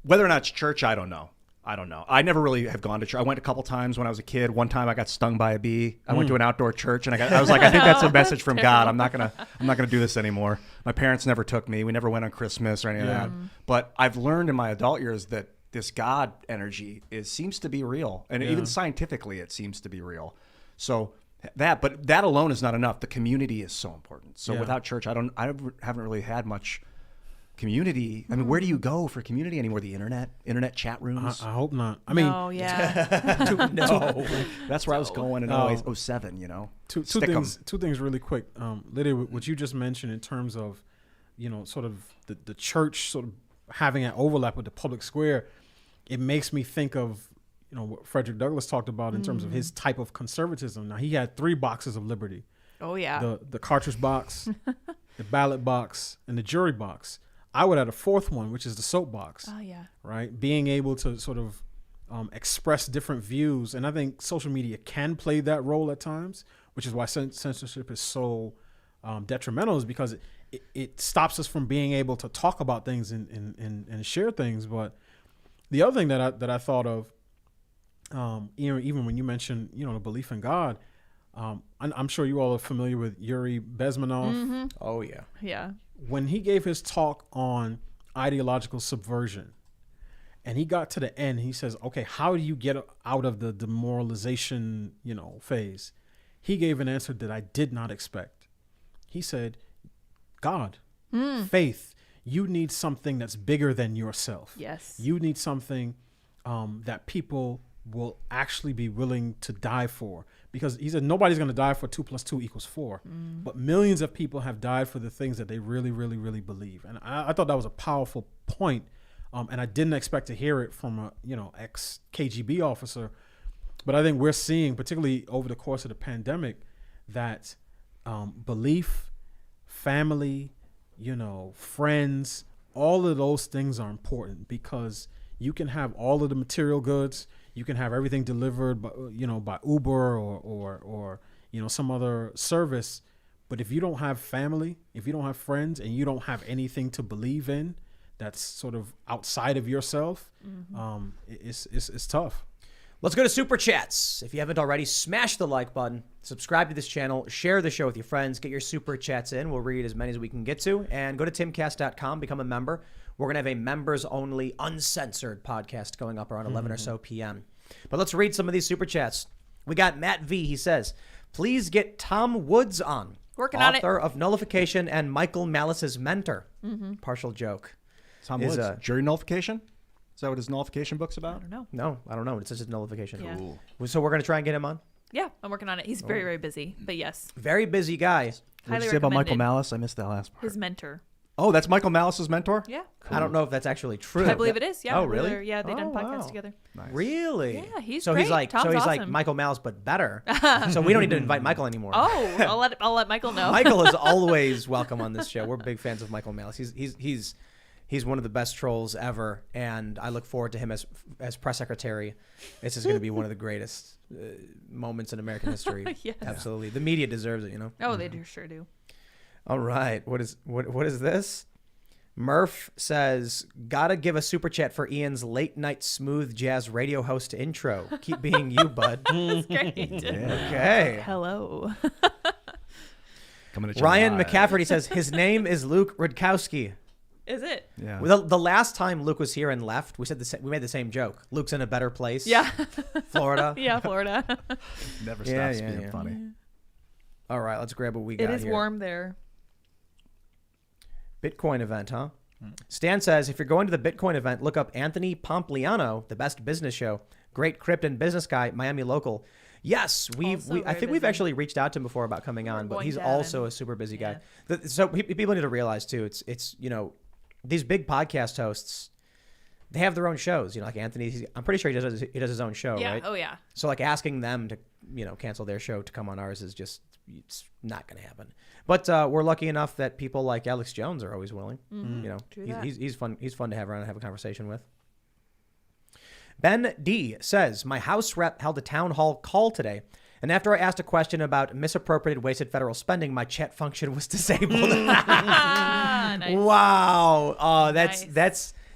Whether or not it's church, I don't know. I never really have gone to church. I went a couple times when I was a kid. One time I got stung by a bee. I went to an outdoor church, and I was like, I think that's a message from God. I'm not gonna do this anymore. My parents never took me. We never went on Christmas or any of that. But I've learned in my adult years that this God energy seems to be real, and even scientifically, it seems to be real. So but that alone is not enough. The community is so important. So without church, I haven't really had much community. I mean, where do you go for community anymore? The internet chat rooms? I hope not. I mean, No. That's where I was going in 07, Two things really quick. Lydia, what you just mentioned in terms of, sort of the church sort of having an overlap with the public square, it makes me think of, what Frederick Douglass talked about in terms of his type of conservatism. Now, he had 3 boxes of liberty. Oh, yeah. The cartridge box, the ballot box, and the jury box. I would add a 4th one, which is the soapbox. Oh, yeah. Right? Being able to sort of express different views. And I think social media can play that role at times, which is why censorship is so detrimental, is because it stops us from being able to talk about things and share things. But the other thing that I thought of, even when you mentioned, the belief in God, I'm sure you all are familiar with Yuri Bezmenov. Oh, yeah. Yeah. When he gave his talk on ideological subversion, and he got to the end, he says, okay, how do you get out of the demoralization, phase? He gave an answer that I did not expect. He said, God, faith, you need something that's bigger than yourself. Yes. You need something that people will actually be willing to die for. Because he said nobody's going to die for 2 + 2 = 4. But millions of people have died for the things that they really, really, really believe. And I thought that was a powerful point. And I didn't expect to hear it from a, ex-KGB officer. But I think we're seeing, particularly over the course of the pandemic, that belief, family, friends, all of those things are important, because you can have all of the material goods. You can have everything delivered by, by Uber or some other service. But if you don't have family, if you don't have friends, and you don't have anything to believe in that's sort of outside of yourself, it's tough. Let's go to Super Chats. If you haven't already, smash the like button, subscribe to this channel, share the show with your friends, get your Super Chats in. We'll read as many as we can get to. And go to timcast.com, become a member. We're going to have a members-only, uncensored podcast going up around 11 or so p.m. But let's read some of these super chats. We got Matt V. He says, please get Tom Woods on. Working on it. Author of Nullification and Michael Malice's mentor. Partial joke. Tom Is, Woods. Jury nullification? Is that what his nullification book's about? I don't know. No, I don't know. It's just Nullification. Yeah. Cool. So we're going to try and get him on. Yeah, I'm working on it. He's very, very busy, but yes, Very busy guy. What did highly you say about Michael recommended. Malice? I missed that last part. His mentor. Oh, that's Michael Malice's mentor? Yeah, I don't know if that's actually true. I believe it is. Yeah. Oh, really? Yeah, they done Oh, podcasts wow. together. Nice. Really? Yeah, he's so he's great. like Tom's like awesome. Michael Malice but better. So we don't need to invite Michael anymore. Oh, I'll let Michael know. Michael is always welcome on this show. We're big fans of Michael Malice. He's one of the best trolls ever, and I look forward to him as press secretary. This is going to be one of the greatest moments in American history. Yes. Absolutely. The media deserves it, you know. Oh, they sure do. All right. What is this? Murph says, gotta give a super chat for Ian's late night smooth jazz radio host intro. Keep being you, bud. That's great. Okay. Hello. Coming at you Ryan live. McCafferty says his name is Luke Rudkowski. Is it? Yeah. Well, the last time Luke was here and left, we made the same joke. Luke's in a better place. Yeah. Florida. Yeah, Florida. Never Yeah, stops yeah, being yeah. funny. All right, let's grab what we It got is here. warm there. Bitcoin event, huh? Stan says, if you're going to the Bitcoin event, look up Anthony Pompliano, the best business show. Great crypt and business guy, Miami local. Yes, Also I very think we've busy. actually reached out to him before about coming on, but going he's down. also a super busy guy. So people need to realize too, it's you know, these big podcast hosts, they have their own shows. You know, like Anthony, I'm pretty sure he does his own show, Yeah. right? Oh, yeah. So like asking them to, you know, cancel their show to come on ours is just, it's not going to happen. But we're lucky enough that people like Alex Jones are always willing. You know, True that. he's fun. He's fun to have around and have a conversation with. Ben D says, my House rep held a town hall call today, and after I asked a question about misappropriated wasted federal spending, my chat function was disabled. Nice. Wow. Nice.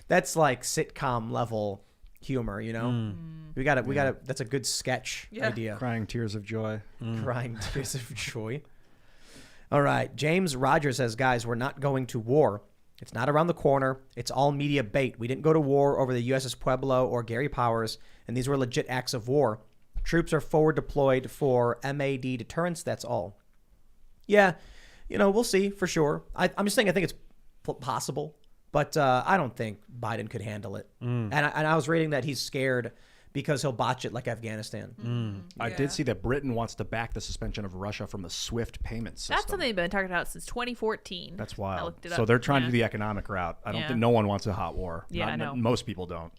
That's like sitcom level humor, you know? We got to that's a good sketch Yeah. idea. Crying tears of joy. Crying tears of joy. All right. James Rogers says, guys, we're not going to war. It's not around the corner. It's all media bait. We didn't go to war over the USS Pueblo or Gary Powers, and these were legit acts of war. Troops are forward deployed for MAD deterrence. That's all. Yeah. You know, we'll see for sure. I'm just saying I think it's possible, but I don't think Biden could handle it. And I was reading that he's scared because he'll botch it like Afghanistan. I did see that Britain wants to back the suspension of Russia from the SWIFT payment system. That's something they've been talking about since 2014. That's I wild. looked it So up. they're trying to Yeah. do the economic route. I don't Yeah. think no one wants a hot war. Yeah, I know. Most people don't.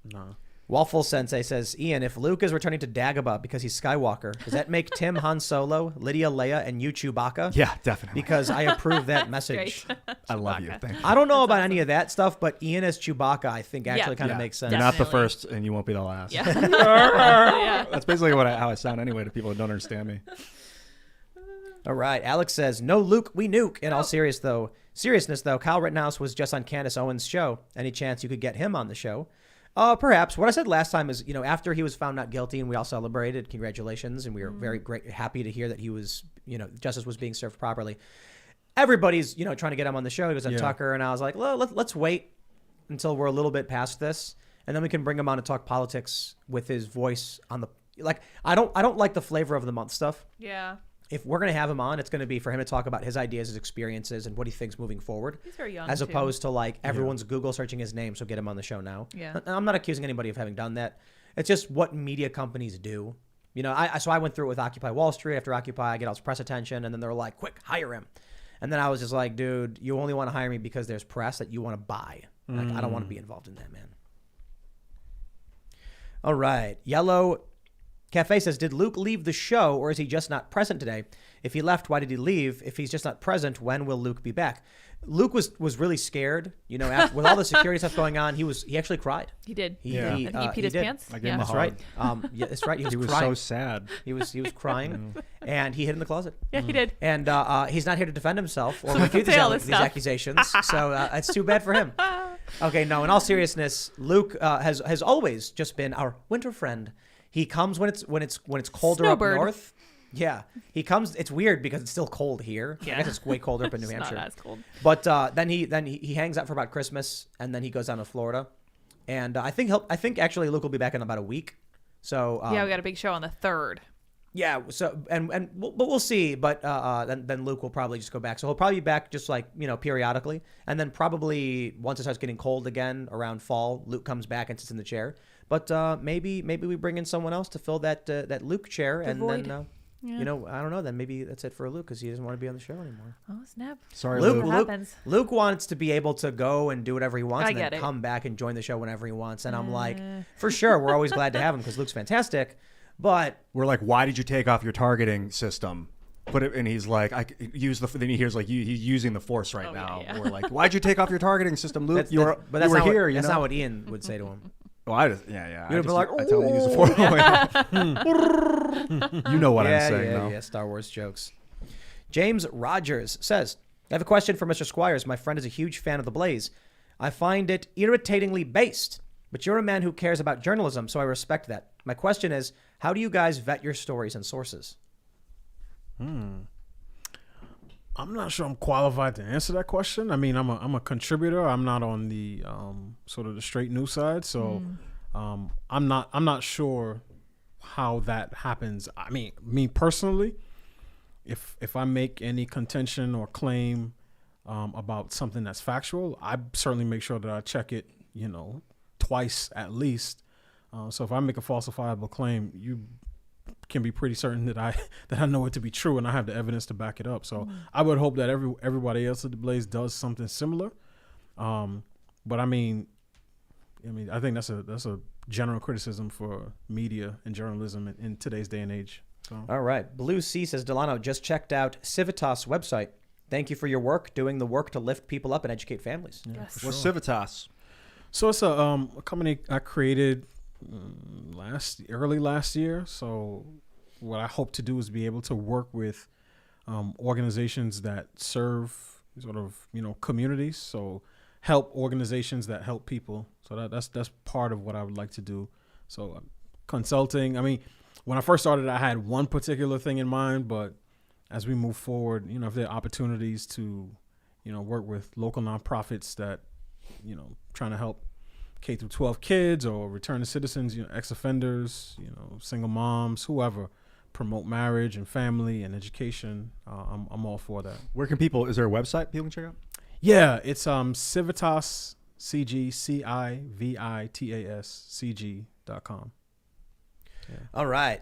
Waffle Sensei says, Ian, if Luke is returning to Dagobah because he's Skywalker, does that make Tim Han Solo, Lydia Leia, and you Chewbacca? Yeah, definitely. Because I approve that message. Great. I love you. Thank you. I don't know about any of that stuff, but Ian as Chewbacca, I think actually kind of makes sense. You're not the Definitely. first, and you won't be the last. Yeah. Yeah. That's basically how I sound anyway to people who don't understand me. All right. Alex says, no Luke, we nuke. In all seriousness, though, Kyle Rittenhouse was just on Candace Owens' show. Any chance you could get him on the show? Perhaps. What I said last time is, you know, after he was found not guilty and we all celebrated, congratulations, and we were very happy to hear that he was, you know, justice was being served properly. Everybody's, you know, trying to get him on the show. He was on Tucker, and I was like, well, let's wait until we're a little bit past this, and then we can bring him on to talk politics with his voice on the, like, I don't like the flavor of the month stuff. Yeah. If we're going to have him on, it's going to be for him to talk about his ideas, his experiences, and what he thinks moving forward. He's very young, as too. opposed to like everyone's Google searching his name, so get him on the show now. Yeah. And I'm not accusing anybody of having done that. It's just what media companies do. You know, so I went through it with Occupy Wall Street. After Occupy, I get all this press attention, and then they're like, quick, hire him. And then I was just like, dude, you only want to hire me because there's press that you want to buy. Like, I don't want to be involved in that, man. All right. Yellow Cafe says, did Luke leave the show, or is he just not present today? If he left, why did he leave? If he's just not present, when will Luke be back? Luke was really scared, you know, after, with all the security stuff going on. He actually cried. He did. He, I think he peed his did. pants. I gave him a That's hug. right. Yeah, that's right. He was, He was crying. so sad. He was crying, and he hid in the closet. Yeah, he did. And he's not here to defend himself or So we refute can say all this these stuff. accusations. So it's too bad for him. Okay, no. In all seriousness, Luke has always just been our winter friend. He comes when it's colder Snowbird. up north. Yeah, he comes. It's weird because it's still cold here. I Yeah. guess it's way colder up in New It's Hampshire. not as cold. But then he hangs out for about Christmas, and then he goes down to Florida. And I think actually Luke will be back in about a week. So Yeah, we got a big show on the 3rd. yeah. So but we'll see. But then Luke will probably just go back. So he'll probably be back just like periodically, and then probably once it starts getting cold again around fall, Luke comes back and sits in the chair. But maybe we bring in someone else to fill that Luke chair, and void. then. Yeah. I don't know. Then maybe that's it for Luke because he doesn't want to be on the show anymore. Oh, snap. Sorry, Luke, Luke. What happens? Luke wants to be able to go and do whatever he wants I and then get it. come back and join the show whenever he wants. And I'm like, for sure, we're always glad to have him because Luke's fantastic. But We're like, why did you take off your targeting system? Put it, and he's like, then he hears like he's using the force right now. yeah. We're like, why'd you take off your targeting system, Luke? You were that's you were not here. What, that's not what Ian would say to him. Well, I just, yeah. You'd be like, I tell him to use the force. You know what I'm saying, though. Yeah, Star Wars jokes. James Rogers says, I have a question for Mr. Squires. My friend is a huge fan of The Blaze. I find it irritatingly based, but you're a man who cares about journalism, so I respect that. My question is, how do you guys vet your stories and sources? I'm not sure I'm qualified to answer that question. I mean, I'm a contributor. I'm not on the sort of the straight news side, so I'm not sure how that happens. I mean, me personally, if I make any contention or claim about something that's factual, I certainly make sure that I check it, twice at least. So if I make a falsifiable claim, you can be pretty certain that I know it to be true and I have the evidence to back it up. So I would hope that everybody else at the Blaze does something similar. But I mean, I think that's a general criticism for media and journalism in today's day and age. So. All right. Blue C says, Delano, just checked out Civitas website. Thank you for your work, doing the work to lift people up and educate families. Yeah, Yes. for What's sure. Civitas? So it's a company I created early last year. So what I hope to do is be able to work with organizations that serve sort of communities. So help organizations that help people. So that's part of what I would like to do. So consulting. I mean, when I first started, I had one particular thing in mind, but as we move forward, if there are opportunities to work with local nonprofits that trying to help K through 12 kids or returning citizens, ex-offenders, single moms, whoever, promote marriage and family and education. I'm all for that. Where can people? Is there a website people can check out? Yeah, it's Civitas CGCIVITAS.com. Yeah. All right.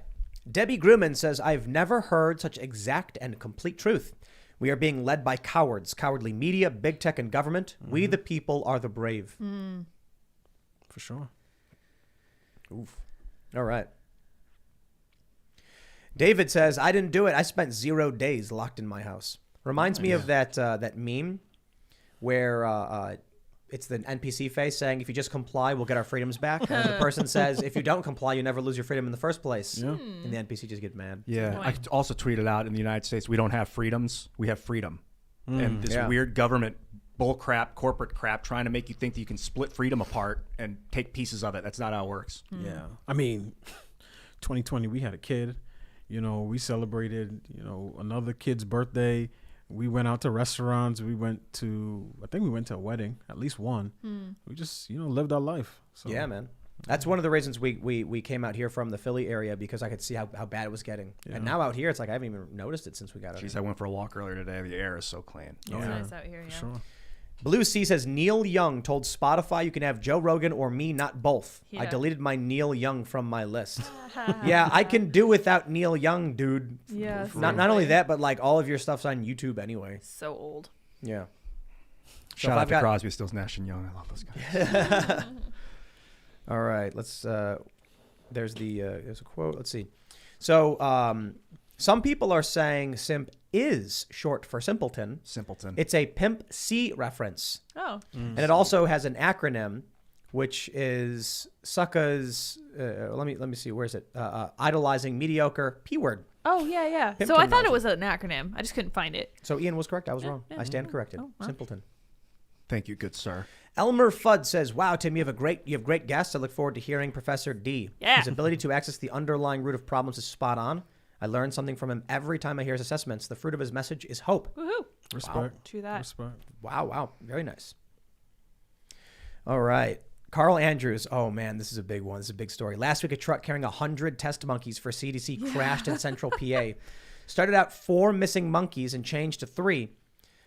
Debbie Grumman says, I've never heard such exact and complete truth. We are being led by cowards, cowardly media, big tech, and government. We, the people, are the brave. For sure. Oof. All right. David says, I didn't do it. I spent 0 days locked in my house. Reminds me of that meme where it's the NPC face saying, if you just comply, we'll get our freedoms back. And the person says, if you don't comply, you never lose your freedom in the first place. Yeah. And the NPC just get mad. Yeah. I also tweeted out in the United States, we don't have freedoms. We have freedom. And this weird government bull crap, corporate crap, trying to make you think that you can split freedom apart and take pieces of it. That's not how it works. Yeah. I mean, 2020, we had a kid. We celebrated, another kid's birthday. We went out to restaurants. I think we went to a wedding, at least one. We just, lived our life. So. Yeah, man. That's one of the reasons we came out here from the Philly area, because I could see how bad it was getting. Yeah. And now out here, it's like I haven't even noticed it since we got out Jeez, here. I went for a walk earlier today. The air is so clean. It's nice out here, yeah. Sure. Blue C says, Neil Young told Spotify you can have Joe Rogan or me, not both. Yeah. I deleted my Neil Young from my list. Yeah, I can do without Neil Young, dude. Yeah. Not only that, but like all of your stuff's on YouTube anyway. So old. Yeah. So Shout if out I've to got- Crosby, Stills, Nash and Young. I love those guys. All right, let's. There's a quote. Let's see. So some people are saying simp is short for simpleton. Simpleton. It's a Pimp C reference, Oh. and it also has an acronym, which is suckas. Let me see. Where is it? Idolizing mediocre P word. Oh, yeah, yeah. Pimp So I thought terminology. it was an acronym. I just couldn't find it. So Ian was correct. I was Yeah, wrong. yeah. I stand corrected. Oh, wow. Simpleton. Thank you, good sir. Elmer Fudd says, "Wow, Tim, you have great guests. I look forward to hearing Professor D. Yeah. His ability to access the underlying root of problems is spot on. I learn something from him every time I hear his assessments. The fruit of his message is hope. Woohoo! Respect. True that. Respect. Wow. Very nice. All right. Carl Andrews. Oh, man, this is a big one. This is a big story. Last week, a truck carrying 100 test monkeys for CDC crashed in central PA. Started out 4 missing monkeys and changed to 3.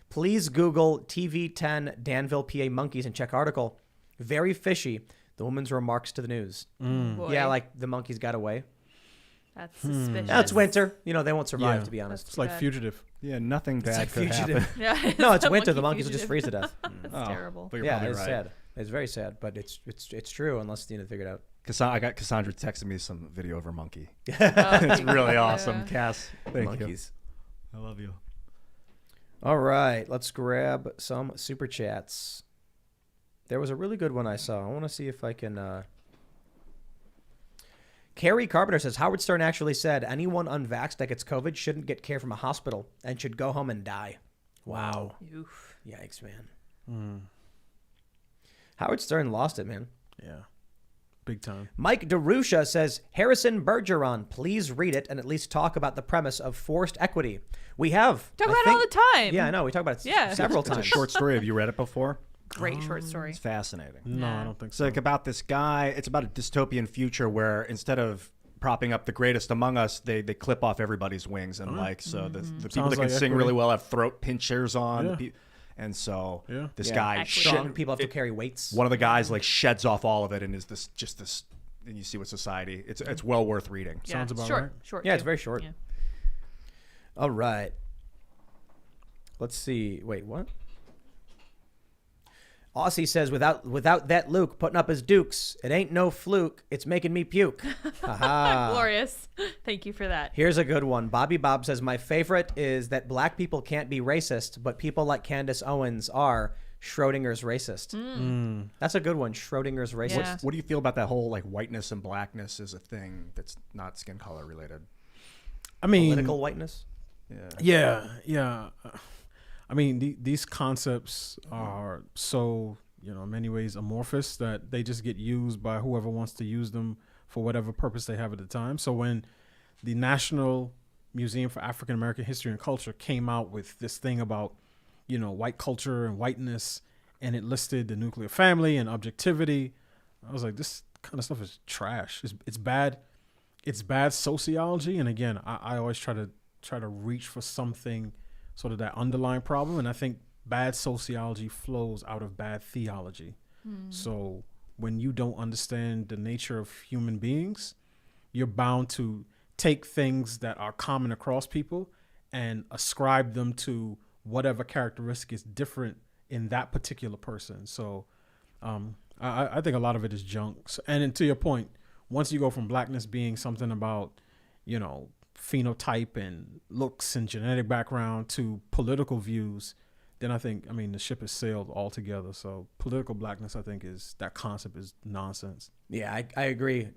Please Google TV10 Danville, PA monkeys and check article. Very fishy. The woman's remarks to the news. Boy, Yeah, like the monkeys got away. that's suspicious. No, it's winter. You know, they won't survive, Yeah. to be honest. It's like Bad. Fugitive. Yeah, nothing bad like could fugitive. happen. Yeah, No, it's a winter. The monkey monkeys will just fugitive. freeze to death. That's terrible. But you're Yeah, probably it's right. sad. It's very sad, but it's true unless you figure it out. I got Cassandra texting me some video of her monkey. Oh, It's really awesome, yeah. Cass. Thank Monkeys. you. I love you. All right, let's grab some super chats. There was a really good one I saw. I want to see if I can. Carrie Carpenter says Howard Stern actually said anyone unvaxxed that gets COVID shouldn't get care from a hospital and should go home and die. Wow. Oof. Yikes, man. Howard Stern lost it, man. Yeah. Big time. Mike DeRusha says, Harrison Bergeron, please read it and at least talk about the premise of forced equity. We have. Talk I about it all think- the time. Yeah, I know. We talk about it Yeah. several It's a times. short story. Have you read it before? Great short story. It's fascinating. No, Nah. I don't think It's so. like about this guy. It's about a dystopian future where instead of propping up the greatest among us, they clip off everybody's wings and so the people Sounds that can like sing equity. really well have throat pinchers on. Yeah. And so Yeah. this Yeah. guy, Actually. Strong people have to carry weights. one of the guys like sheds off all of it and is this, and you see what society. It's well worth reading. Yeah. Sounds about short, right. Short. Yeah, it's too. very short. Yeah. All right. Let's see. Wait, what? Aussie says, without that Luke putting up his dukes, it ain't no fluke. It's making me puke. Haha. Glorious. Thank you for that. Here's a good one. Bobby Bob says, my favorite is that black people can't be racist, but people like Candace Owens are. Schrodinger's racist. That's a good one. Schrodinger's racist. Yeah. What do you feel about that whole like whiteness and blackness is a thing that's not skin color related? I mean, Political whiteness. yeah. I mean, these concepts are so, in many ways amorphous that they just get used by whoever wants to use them for whatever purpose they have at the time. So when the National Museum for African American History and Culture came out with this thing about, white culture and whiteness, and it listed the nuclear family and objectivity, I was like, this kind of stuff is trash. It's bad. It's bad sociology. And again, I always try to reach for something sort of that underlying problem. And I think bad sociology flows out of bad theology. So when you don't understand the nature of human beings, you're bound to take things that are common across people and ascribe them to whatever characteristic is different in that particular person. So I think a lot of it is junk. And then to your point, once you go from blackness being something about, phenotype and looks and genetic background to political views, then the ship has sailed altogether. So political blackness, I think, that concept is nonsense. Yeah, I agree.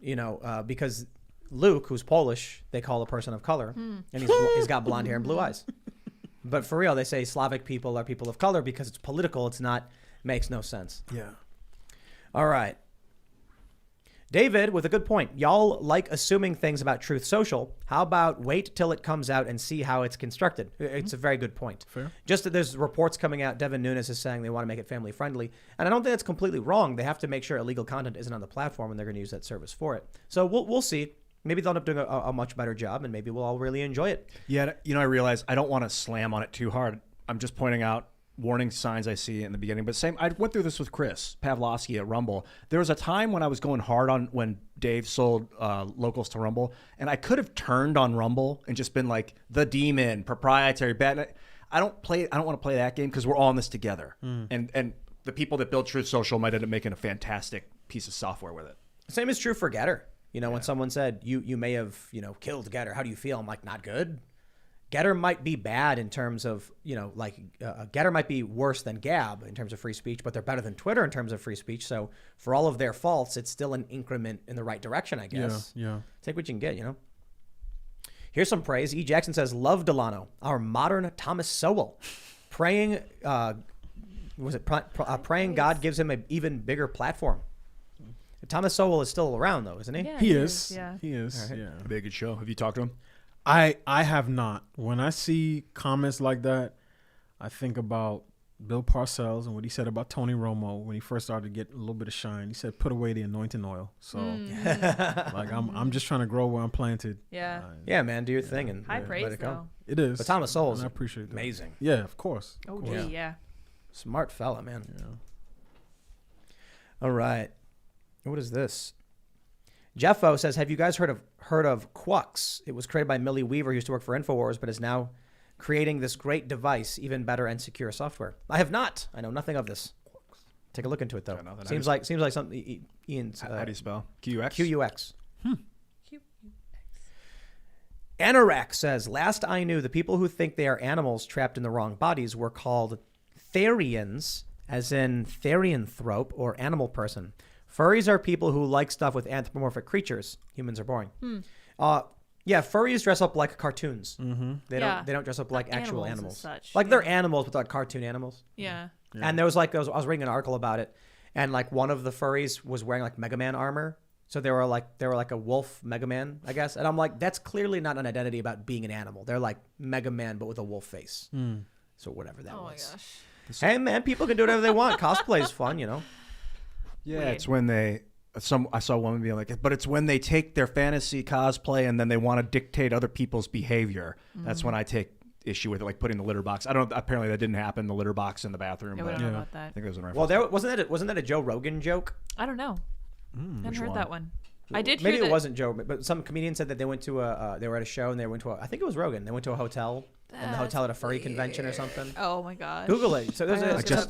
Because Luke, who's Polish, they call a person of color, and he's got blonde hair and blue eyes. But for real, they say Slavic people are people of color because it's political. It's not, makes no sense. Yeah. All right. David with a good point. Y'all like assuming things about Truth Social. How about wait till it comes out and see how it's constructed? It's a very good point. Fair. Just that there's reports coming out. Devin Nunes is saying they want to make it family friendly. And I don't think that's completely wrong. They have to make sure illegal content isn't on the platform and they're going to use that service for it. So we'll see. Maybe they'll end up doing a much better job and maybe we'll all really enjoy it. Yeah, I realize I don't want to slam on it too hard. I'm just pointing out warning signs I see in the beginning. But I went through this with Chris Pavlovsky at Rumble. There was a time when I was going hard on when Dave sold locals to Rumble, and I could have turned on Rumble and just been like the demon, proprietary, bad. I don't want to play that game because we're all in this together. And the people that build Truth Social might end up making a fantastic piece of software with it. Same is true for Getter. When someone said you may have, killed Getter, how do you feel? I'm like, not good. Getter might be bad in terms of, Getter might be worse than Gab in terms of free speech, but they're better than Twitter in terms of free speech. So for all of their faults, it's still an increment in the right direction, I guess. Yeah. Take what you can get, Here's some praise. E. Jackson says, love Delano, our modern Thomas Sowell. Praying, praying God gives him an even bigger platform. Thomas Sowell is still around, though, isn't he? Yeah, He is. Yeah. He is. All right. Yeah. Be a good show. Have you talked to him? I have not. When I see comments like that, I think about Bill Parcells and what he said about Tony Romo when he first started to get a little bit of shine. He said, "Put away the anointing oil." So, like, I'm just trying to grow where I'm planted. Yeah. Yeah, man, do your thing and High let praise, it go. though. It is. But Thomas Sowell's and I appreciate that. amazing. Yeah, of course. Oh, Yeah. yeah. Smart fella, man. Yeah. All right. What is this? Jeffo says, have you guys heard of Quux? It was created by Millie Weaver, who used to work for InfoWars, but is now creating this great device, even better and secure software. I have not. I know nothing of this. Take a look into it, though. Seems like something Ian's. How do you spell? QUX? QUX. Anorak says, last I knew, the people who think they are animals trapped in the wrong bodies were called Therians, as in therianthrope or animal person. Furries are people who like stuff with anthropomorphic creatures. Humans are boring. Yeah, furries dress up like cartoons. Mm-hmm. They don't dress up like actual animals. Such, like they're animals, but they're like cartoon animals. Yeah. And there was I was reading an article about it, and like one of the furries was wearing like Mega Man armor. So they were like a wolf Mega Man, I guess. And I'm like, that's clearly not an identity about being an animal. They're like Mega Man, but with a wolf face. So whatever that was. Oh my gosh. Hey man, people can do whatever they want. Cosplay is fun, you know. Yeah, Weird. it's when I saw one being like, but it's when they take their fantasy cosplay and then they want to dictate other people's behavior. That's when I take issue with it, like putting the litter box. Apparently that didn't happen, the litter box in the bathroom. Yeah, we But don't know I about that. think there was an Well, there wasn't that a Joe Rogan joke? I don't know. Haven't heard one? that one. I did Maybe hear it that. wasn't Joe, but some comedian said that they went to they were at a show and they went to I think it was Rogan. They went to a hotel, and the hotel had a furry convention or something. Oh my gosh. Google it. So there's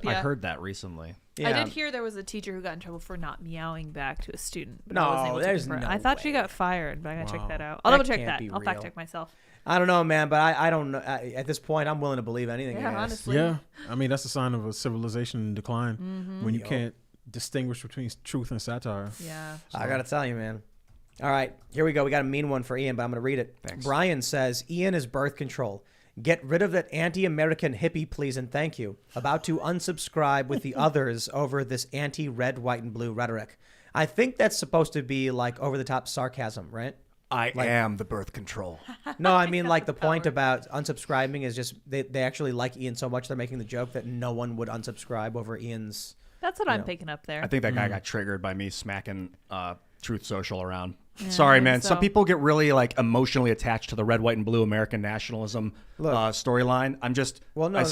I heard that recently. I did hear there was a teacher who got in trouble for not meowing back to a student. But No, I wasn't able to there's confirm. no I thought she way. got fired, but I gotta check that out. That I'll double check can't that. be I'll fact real. check myself. I don't know, man, but I don't know. At this point, I'm willing to believe anything. Yeah, you guys. honestly. Yeah, I mean that's a sign of a civilization in decline when you can't distinguish between truth and satire. Yeah. I gotta tell you, man. All right, here we go. We got a mean one for Ian, but I'm gonna read it. Thanks. Brian says, Ian is birth control. Get rid of that anti-American hippie, please, and thank you. About to unsubscribe with the others over this anti-red, white, and blue rhetoric. I think that's supposed to be like over-the-top sarcasm, right? I am the birth control. No, I mean like the point about unsubscribing is just they actually like Ian so much they're making the joke that no one would unsubscribe over Ian's. That's what I'm picking up there. I think that guy got triggered by me smacking Truth Social around. Sorry, I think man. Some so. people get really like emotionally attached to the red, white, and blue American nationalism storyline. I just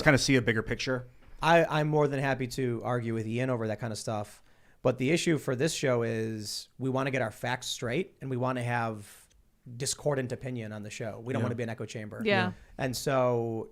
kind of see a bigger picture. I'm more than happy to argue with Ian over that kind of stuff. But the issue for this show is we want to get our facts straight and we want to have discordant opinion on the show. We don't want to be an echo chamber. Yeah. And so,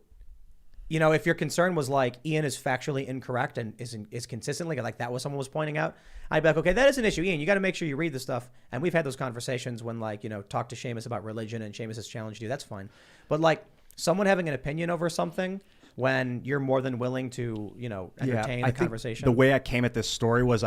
you know, if your concern was like Ian is factually incorrect and is consistently like that was someone was pointing out, I'd be like, okay, that is an issue. Ian, you got to make sure you read the stuff. And we've had those conversations when like, you know, talk to Seamus about religion and Seamus has challenged you. That's fine. But like someone having an opinion over something when you're more than willing to, you know, entertain the conversation. The way I came at this story was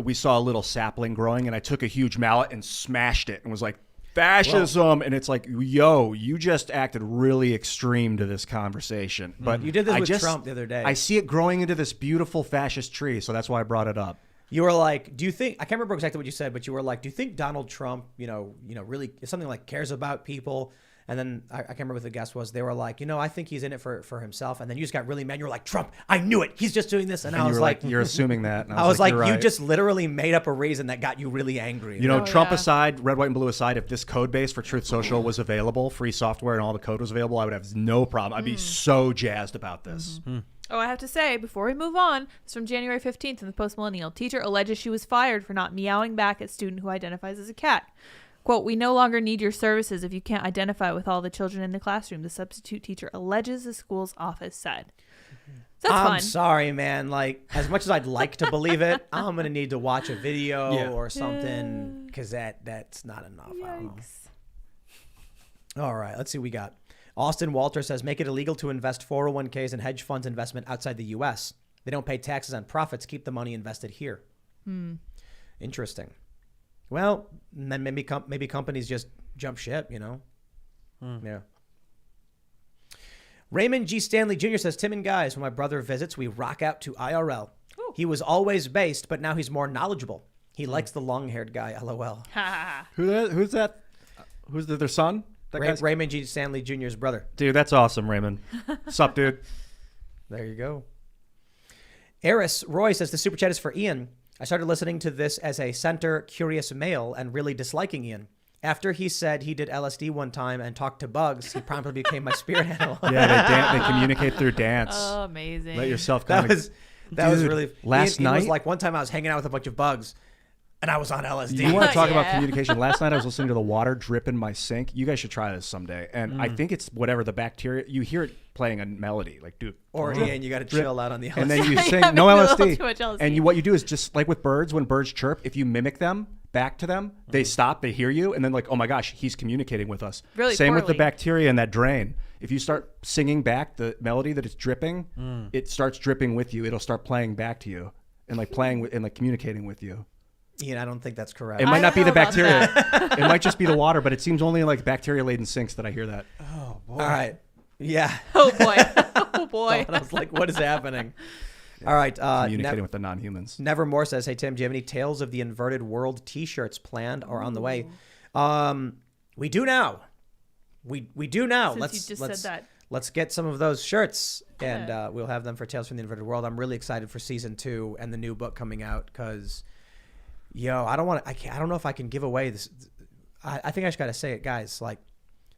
we saw a little sapling growing and I took a huge mallet and smashed it and was like, fascism. And it's like, yo, you just acted really extreme to this conversation. But You did this with Trump the other day. I see it growing into this beautiful fascist tree. So that's why I brought it up. You were like, do you think, I can't remember exactly what you said, but you were like, do you think Donald Trump, you know, really something like cares about people? And then I can't remember what the guess was. They were like, you know, I think he's in it for himself. And then you just got really mad. You were like, Trump, I knew it. He's just doing this. And I you was were like, you're assuming that. And I was like, you're you right. just literally made up a reason that got you really angry. You know, Oh, Trump yeah. aside, red, white, and blue aside, if this code base for Truth Social was available, free software and all the code was available, I would have no problem. I'd be so jazzed about this. Oh, I have to say, before we move on, it's from January 15th in the Post Millennial. Teacher alleges she was fired for not meowing back at student who identifies as a cat. Quote, we no longer need your services if you can't identify with all the children in the classroom, the substitute teacher alleges the school's office said. That's I'm fun. sorry, man. Like, as much as I'd like to believe it, I'm going to need to watch a video or something because that's not enough. I don't know. All right, let's see what we got. Austin Walter says, make it illegal to invest 401ks and hedge funds investment outside the U.S. They don't pay taxes on profits. Keep the money invested here. Interesting. Well, then maybe companies just jump ship, you know? Yeah. Raymond G. Stanley Jr. says, Tim and guys, when my brother visits, we rock out to IRL. Ooh. He was always based, but now he's more knowledgeable. He likes the long-haired guy, LOL. Ha ha ha. Who's that? Who's their son? Raymond G. Stanley Jr.'s brother. Dude, that's awesome, Raymond. Sup, dude? There you go. Eris Roy says the super chat is for Ian. I started listening to this as a center curious male and really disliking Ian. After he said he did LSD one time and talked to bugs, he promptly became my spirit animal. Yeah, they communicate through dance. Oh, amazing. Let yourself kind That was really last Ian night. was like one time I was hanging out with a bunch of bugs, and I was on LSD. You want to talk about Yeah. communication? Last night I was listening to the water drip in my sink. You guys should try this someday. And I think it's whatever the bacteria. You hear it playing a melody, like dude. Or Ian, you got to chill out on the LSD. And then you Yeah, sing maybe no a little LSD. too much LSD. And what you do is just like with birds, when birds chirp, if you mimic them back to them, they stop, they hear you, and then like, oh my gosh, he's communicating with us. Really Same with the poorly. bacteria in that drain. If you start singing back the melody that it's dripping, it starts dripping with you. It'll start playing back to you and like playing with and like communicating with you. Ian, I don't think that's correct. It might I not be don't the know about bacteria. It might just be the water, but it seems only in like bacteria-laden sinks that I hear that. All right. Yeah. Oh, boy. Oh, boy. I was like, what is happening? All right. Communicating with the non-humans. Nevermore says, hey, Tim, do you have any Tales of the Inverted World t-shirts planned or on the way? We do now. We do now. Since you just said that. Let's get some of those shirts, and we'll have them for Tales from the Inverted World. I'm really excited for season 2 and the new book coming out because, I don't want to. I don't know if I can give away this. I think I just got to say it, guys. Like,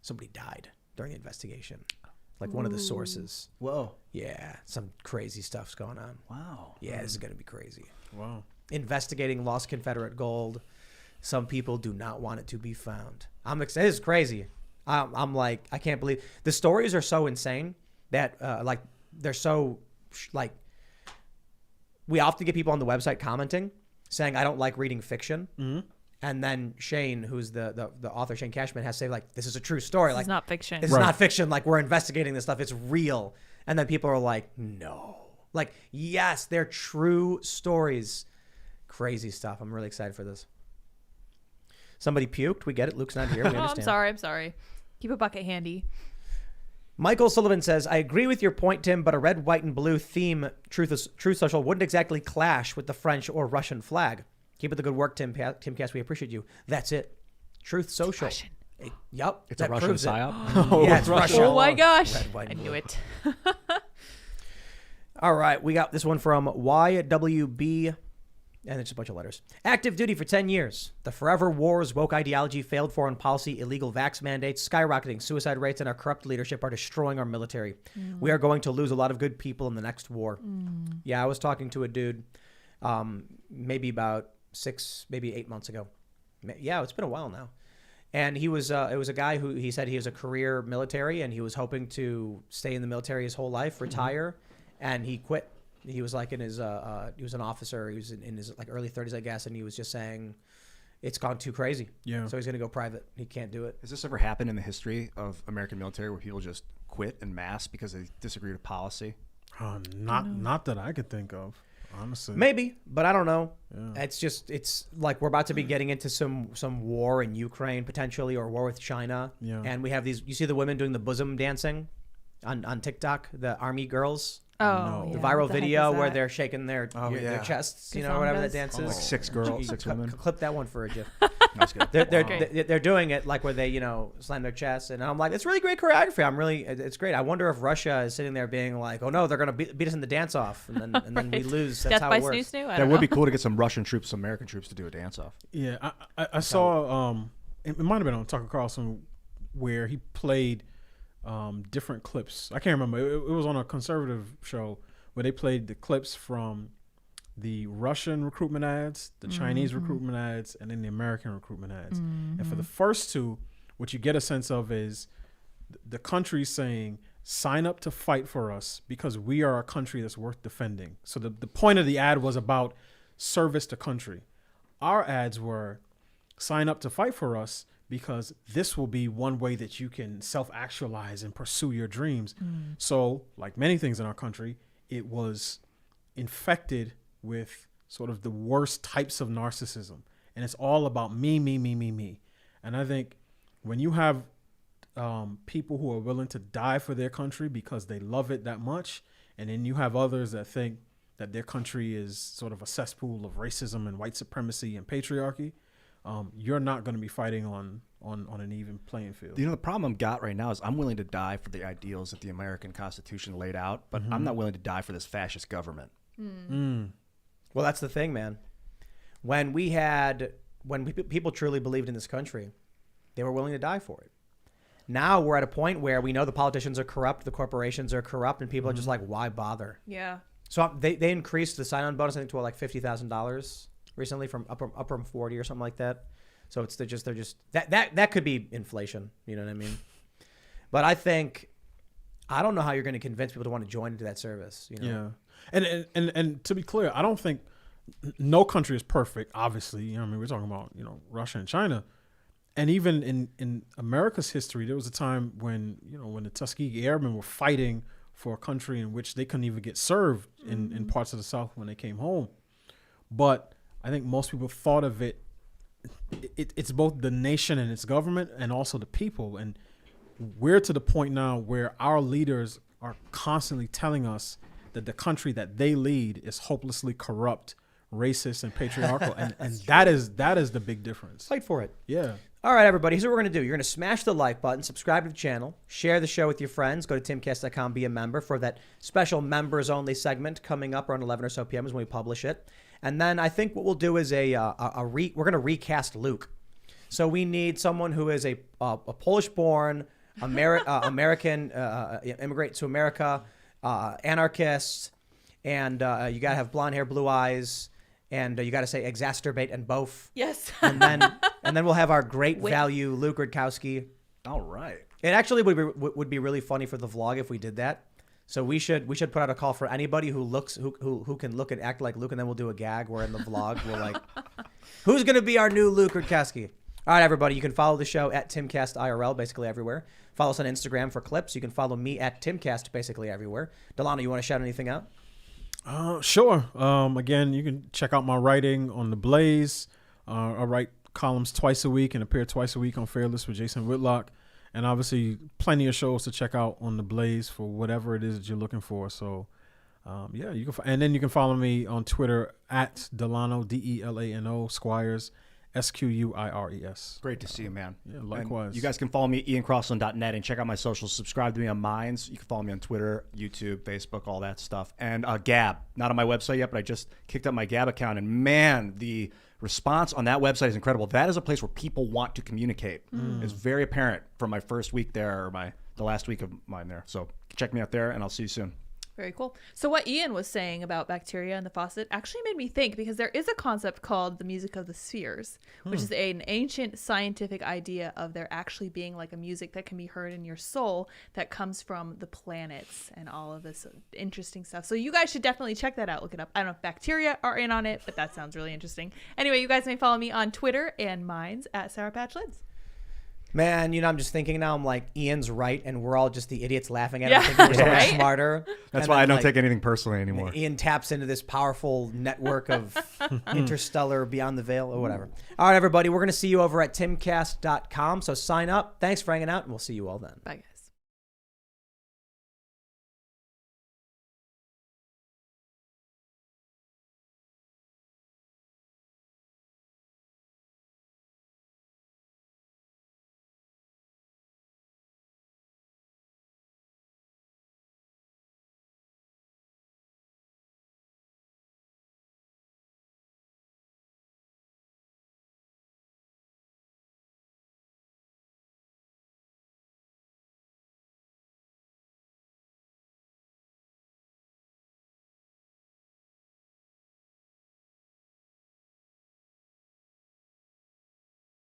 somebody died during the investigation. Like one of the sources. Whoa. Yeah, some crazy stuff's going on. Wow. Yeah, this is gonna be crazy. Wow. Investigating lost Confederate gold. Some people do not want it to be found. I'm excited. This is crazy. I'm like, I can't believe the stories are so insane that like they're so like we often get people on the website commenting saying I don't like reading fiction. Mm-hmm. And then Shane, who's the author, Shane Cashman, has to say like, this is a true story. This like, is not fiction. This is not fiction. Like we're investigating this stuff. It's real. And then people are like, no. Like, yes, they're true stories. Crazy stuff. I'm really excited for this. Somebody puked. We get it. Luke's not here. We Oh, understand. I'm sorry. Keep a bucket handy. Michael Sullivan says, I agree with your point, Tim, but a red, white, and blue theme, Truth Social, wouldn't exactly clash with the French or Russian flag. Keep up the good work, Timcast. We appreciate you. That's it. Truth Social. Russian. Yup. It's a Russian psyop. Yeah, it's Russian. Oh my gosh. Red, white, I and knew blue. it. All right. We got this one from YWB. And it's a bunch of letters. Active duty for 10 years. The forever wars, woke ideology, failed foreign policy, illegal vax mandates, skyrocketing suicide rates, and our corrupt leadership are destroying our military. We are going to lose a lot of good people in the next war. Yeah, I was talking to a dude maybe about 8 months ago. Yeah, it's been a while now. And he was it was a guy who he said he was a career military and he was hoping to stay in the military his whole life, retire, and he quit. He was like in his he was an officer. He was in his like early 30s, I guess, and he was just saying it's gone too crazy. Yeah. So he's gonna go private. He can't do it. Has this ever happened in the history of American military where people just quit en masse because they disagree with policy? Not that I could think of, honestly. Maybe, but I don't know. Yeah. It's like we're about to be getting into some war in Ukraine potentially, or war with China. Yeah. And we have these. You see the women doing the bosom dancing on TikTok, the army girls. Oh, The yeah. viral What the heck video is where that? they're shaking their chests, you know, whatever that dance Gazongas? is. Like six girls, six women. Clip that one for a GIF. That's good. They're doing it like where they slam their chests, and I'm like, it's really great choreography. It's great. I wonder if Russia is sitting there being like, oh no, they're gonna beat us in the dance off, and then we lose. That's Death how by it works. Snoo Snoo? I That don't would know. be cool to get some Russian troops, some American troops to do a dance off. Yeah, I saw it might have been on Tucker Carlson where he played different clips. I can't remember. It was on a conservative show where they played the clips from the Russian recruitment ads, the Chinese recruitment ads, and then the American recruitment ads. And for the first two, what you get a sense of is the country saying, sign up to fight for us because we are a country that's worth defending. So the point of the ad was about service to country. Our ads were, sign up to fight for us because this will be one way that you can self-actualize and pursue your dreams. So like many things in our country, it was infected with sort of the worst types of narcissism. And it's all about me, me, me, me, me. And I think when you have people who are willing to die for their country because they love it that much, and then you have others that think that their country is sort of a cesspool of racism and white supremacy and patriarchy, you're not going to be fighting on an even playing field. You know, the problem I've got right now is I'm willing to die for the ideals that the American Constitution laid out, but I'm not willing to die for this fascist government. Well, that's the thing, man. When people truly believed in this country, they were willing to die for it. Now we're at a point where we know the politicians are corrupt, the corporations are corrupt, and people are just like, why bother? Yeah. So they increased the sign-on bonus, I think, to like $50,000 recently from up from 40 or something like that. So they're just that could be inflation. You know what I mean? But I don't know how you're going to convince people to want to join into that service. You know? Yeah. And to be clear, I don't think no country is perfect. Obviously, you know, I mean, we're talking about, you know, Russia and China, and even in America's history, there was a time when, you know, when the Tuskegee Airmen were fighting for a country in which they couldn't even get served in parts of the South when they came home. But I think most people thought of it's both the nation and its government and also the people. And we're to the point now where our leaders are constantly telling us that the country that they lead is hopelessly corrupt, racist, and patriarchal. and that is the big difference. Fight for it. Yeah. All right, everybody, here's what we're going to do. You're going to smash the like button, subscribe to the channel, share the show with your friends, go to timcast.com, be a member for that special members-only segment coming up around 11 or so p.m. is when we publish it. And then I think what we'll do is we're going to recast Luke. So we need someone who is a Polish-born American immigrant to America, anarchist, and you got to have blonde hair, blue eyes, and you got to say exacerbate and both. Yes. and then we'll have our great value Luke Rudkowski. All right. It actually would be really funny for the vlog if we did that. So we should put out a call for anybody who can look and act like Luke, and then we'll do a gag where in the vlog we're like, who's gonna be our new Luke Rudkowski? All right, everybody, you can follow the show at Timcast IRL basically everywhere. Follow us on Instagram for clips. You can follow me at Timcast basically everywhere. Delano, you want to shout anything out? Sure. Again, you can check out my writing on The Blaze. I write columns twice a week and appear twice a week on Fearless with Jason Whitlock. And obviously plenty of shows to check out on The Blaze for whatever it is that you're looking for. So, yeah, you can, and then you can follow me on Twitter at Delano, Delano Squires, Squires. Great to see you, man. Yeah, likewise. And you guys can follow me at iancrossland.net and check out my socials. Subscribe to me on Minds. You can follow me on Twitter, YouTube, Facebook, all that stuff. And Gab, not on my website yet, but I just kicked up my Gab account. And man, the response on that website is incredible. That is a place where people want to communicate. It's very apparent from my first week there, or the last week of mine there. So check me out there, and I'll see you soon. Very cool. So what Ian was saying about bacteria in the faucet actually made me think, because there is a concept called the music of the spheres, which is an ancient scientific idea of there actually being like a music that can be heard in your soul that comes from the planets and all of this interesting stuff. So you guys should definitely check that out. Look it up. I don't know if bacteria are in on it, but that sounds really interesting. Anyway, you guys may follow me on Twitter and Minds at Sour Patch Lids. Man, you know, I'm just thinking now, I'm like, Ian's right, and we're all just the idiots laughing at Yeah. him, thinking we're so much Right? smarter. That's And why then, I don't like, take anything personally anymore. Ian taps into this powerful network of interstellar beyond the veil or whatever. All right, everybody, we're going to see you over at timcast.com, so sign up. Thanks for hanging out, and we'll see you all then. Bye, guys.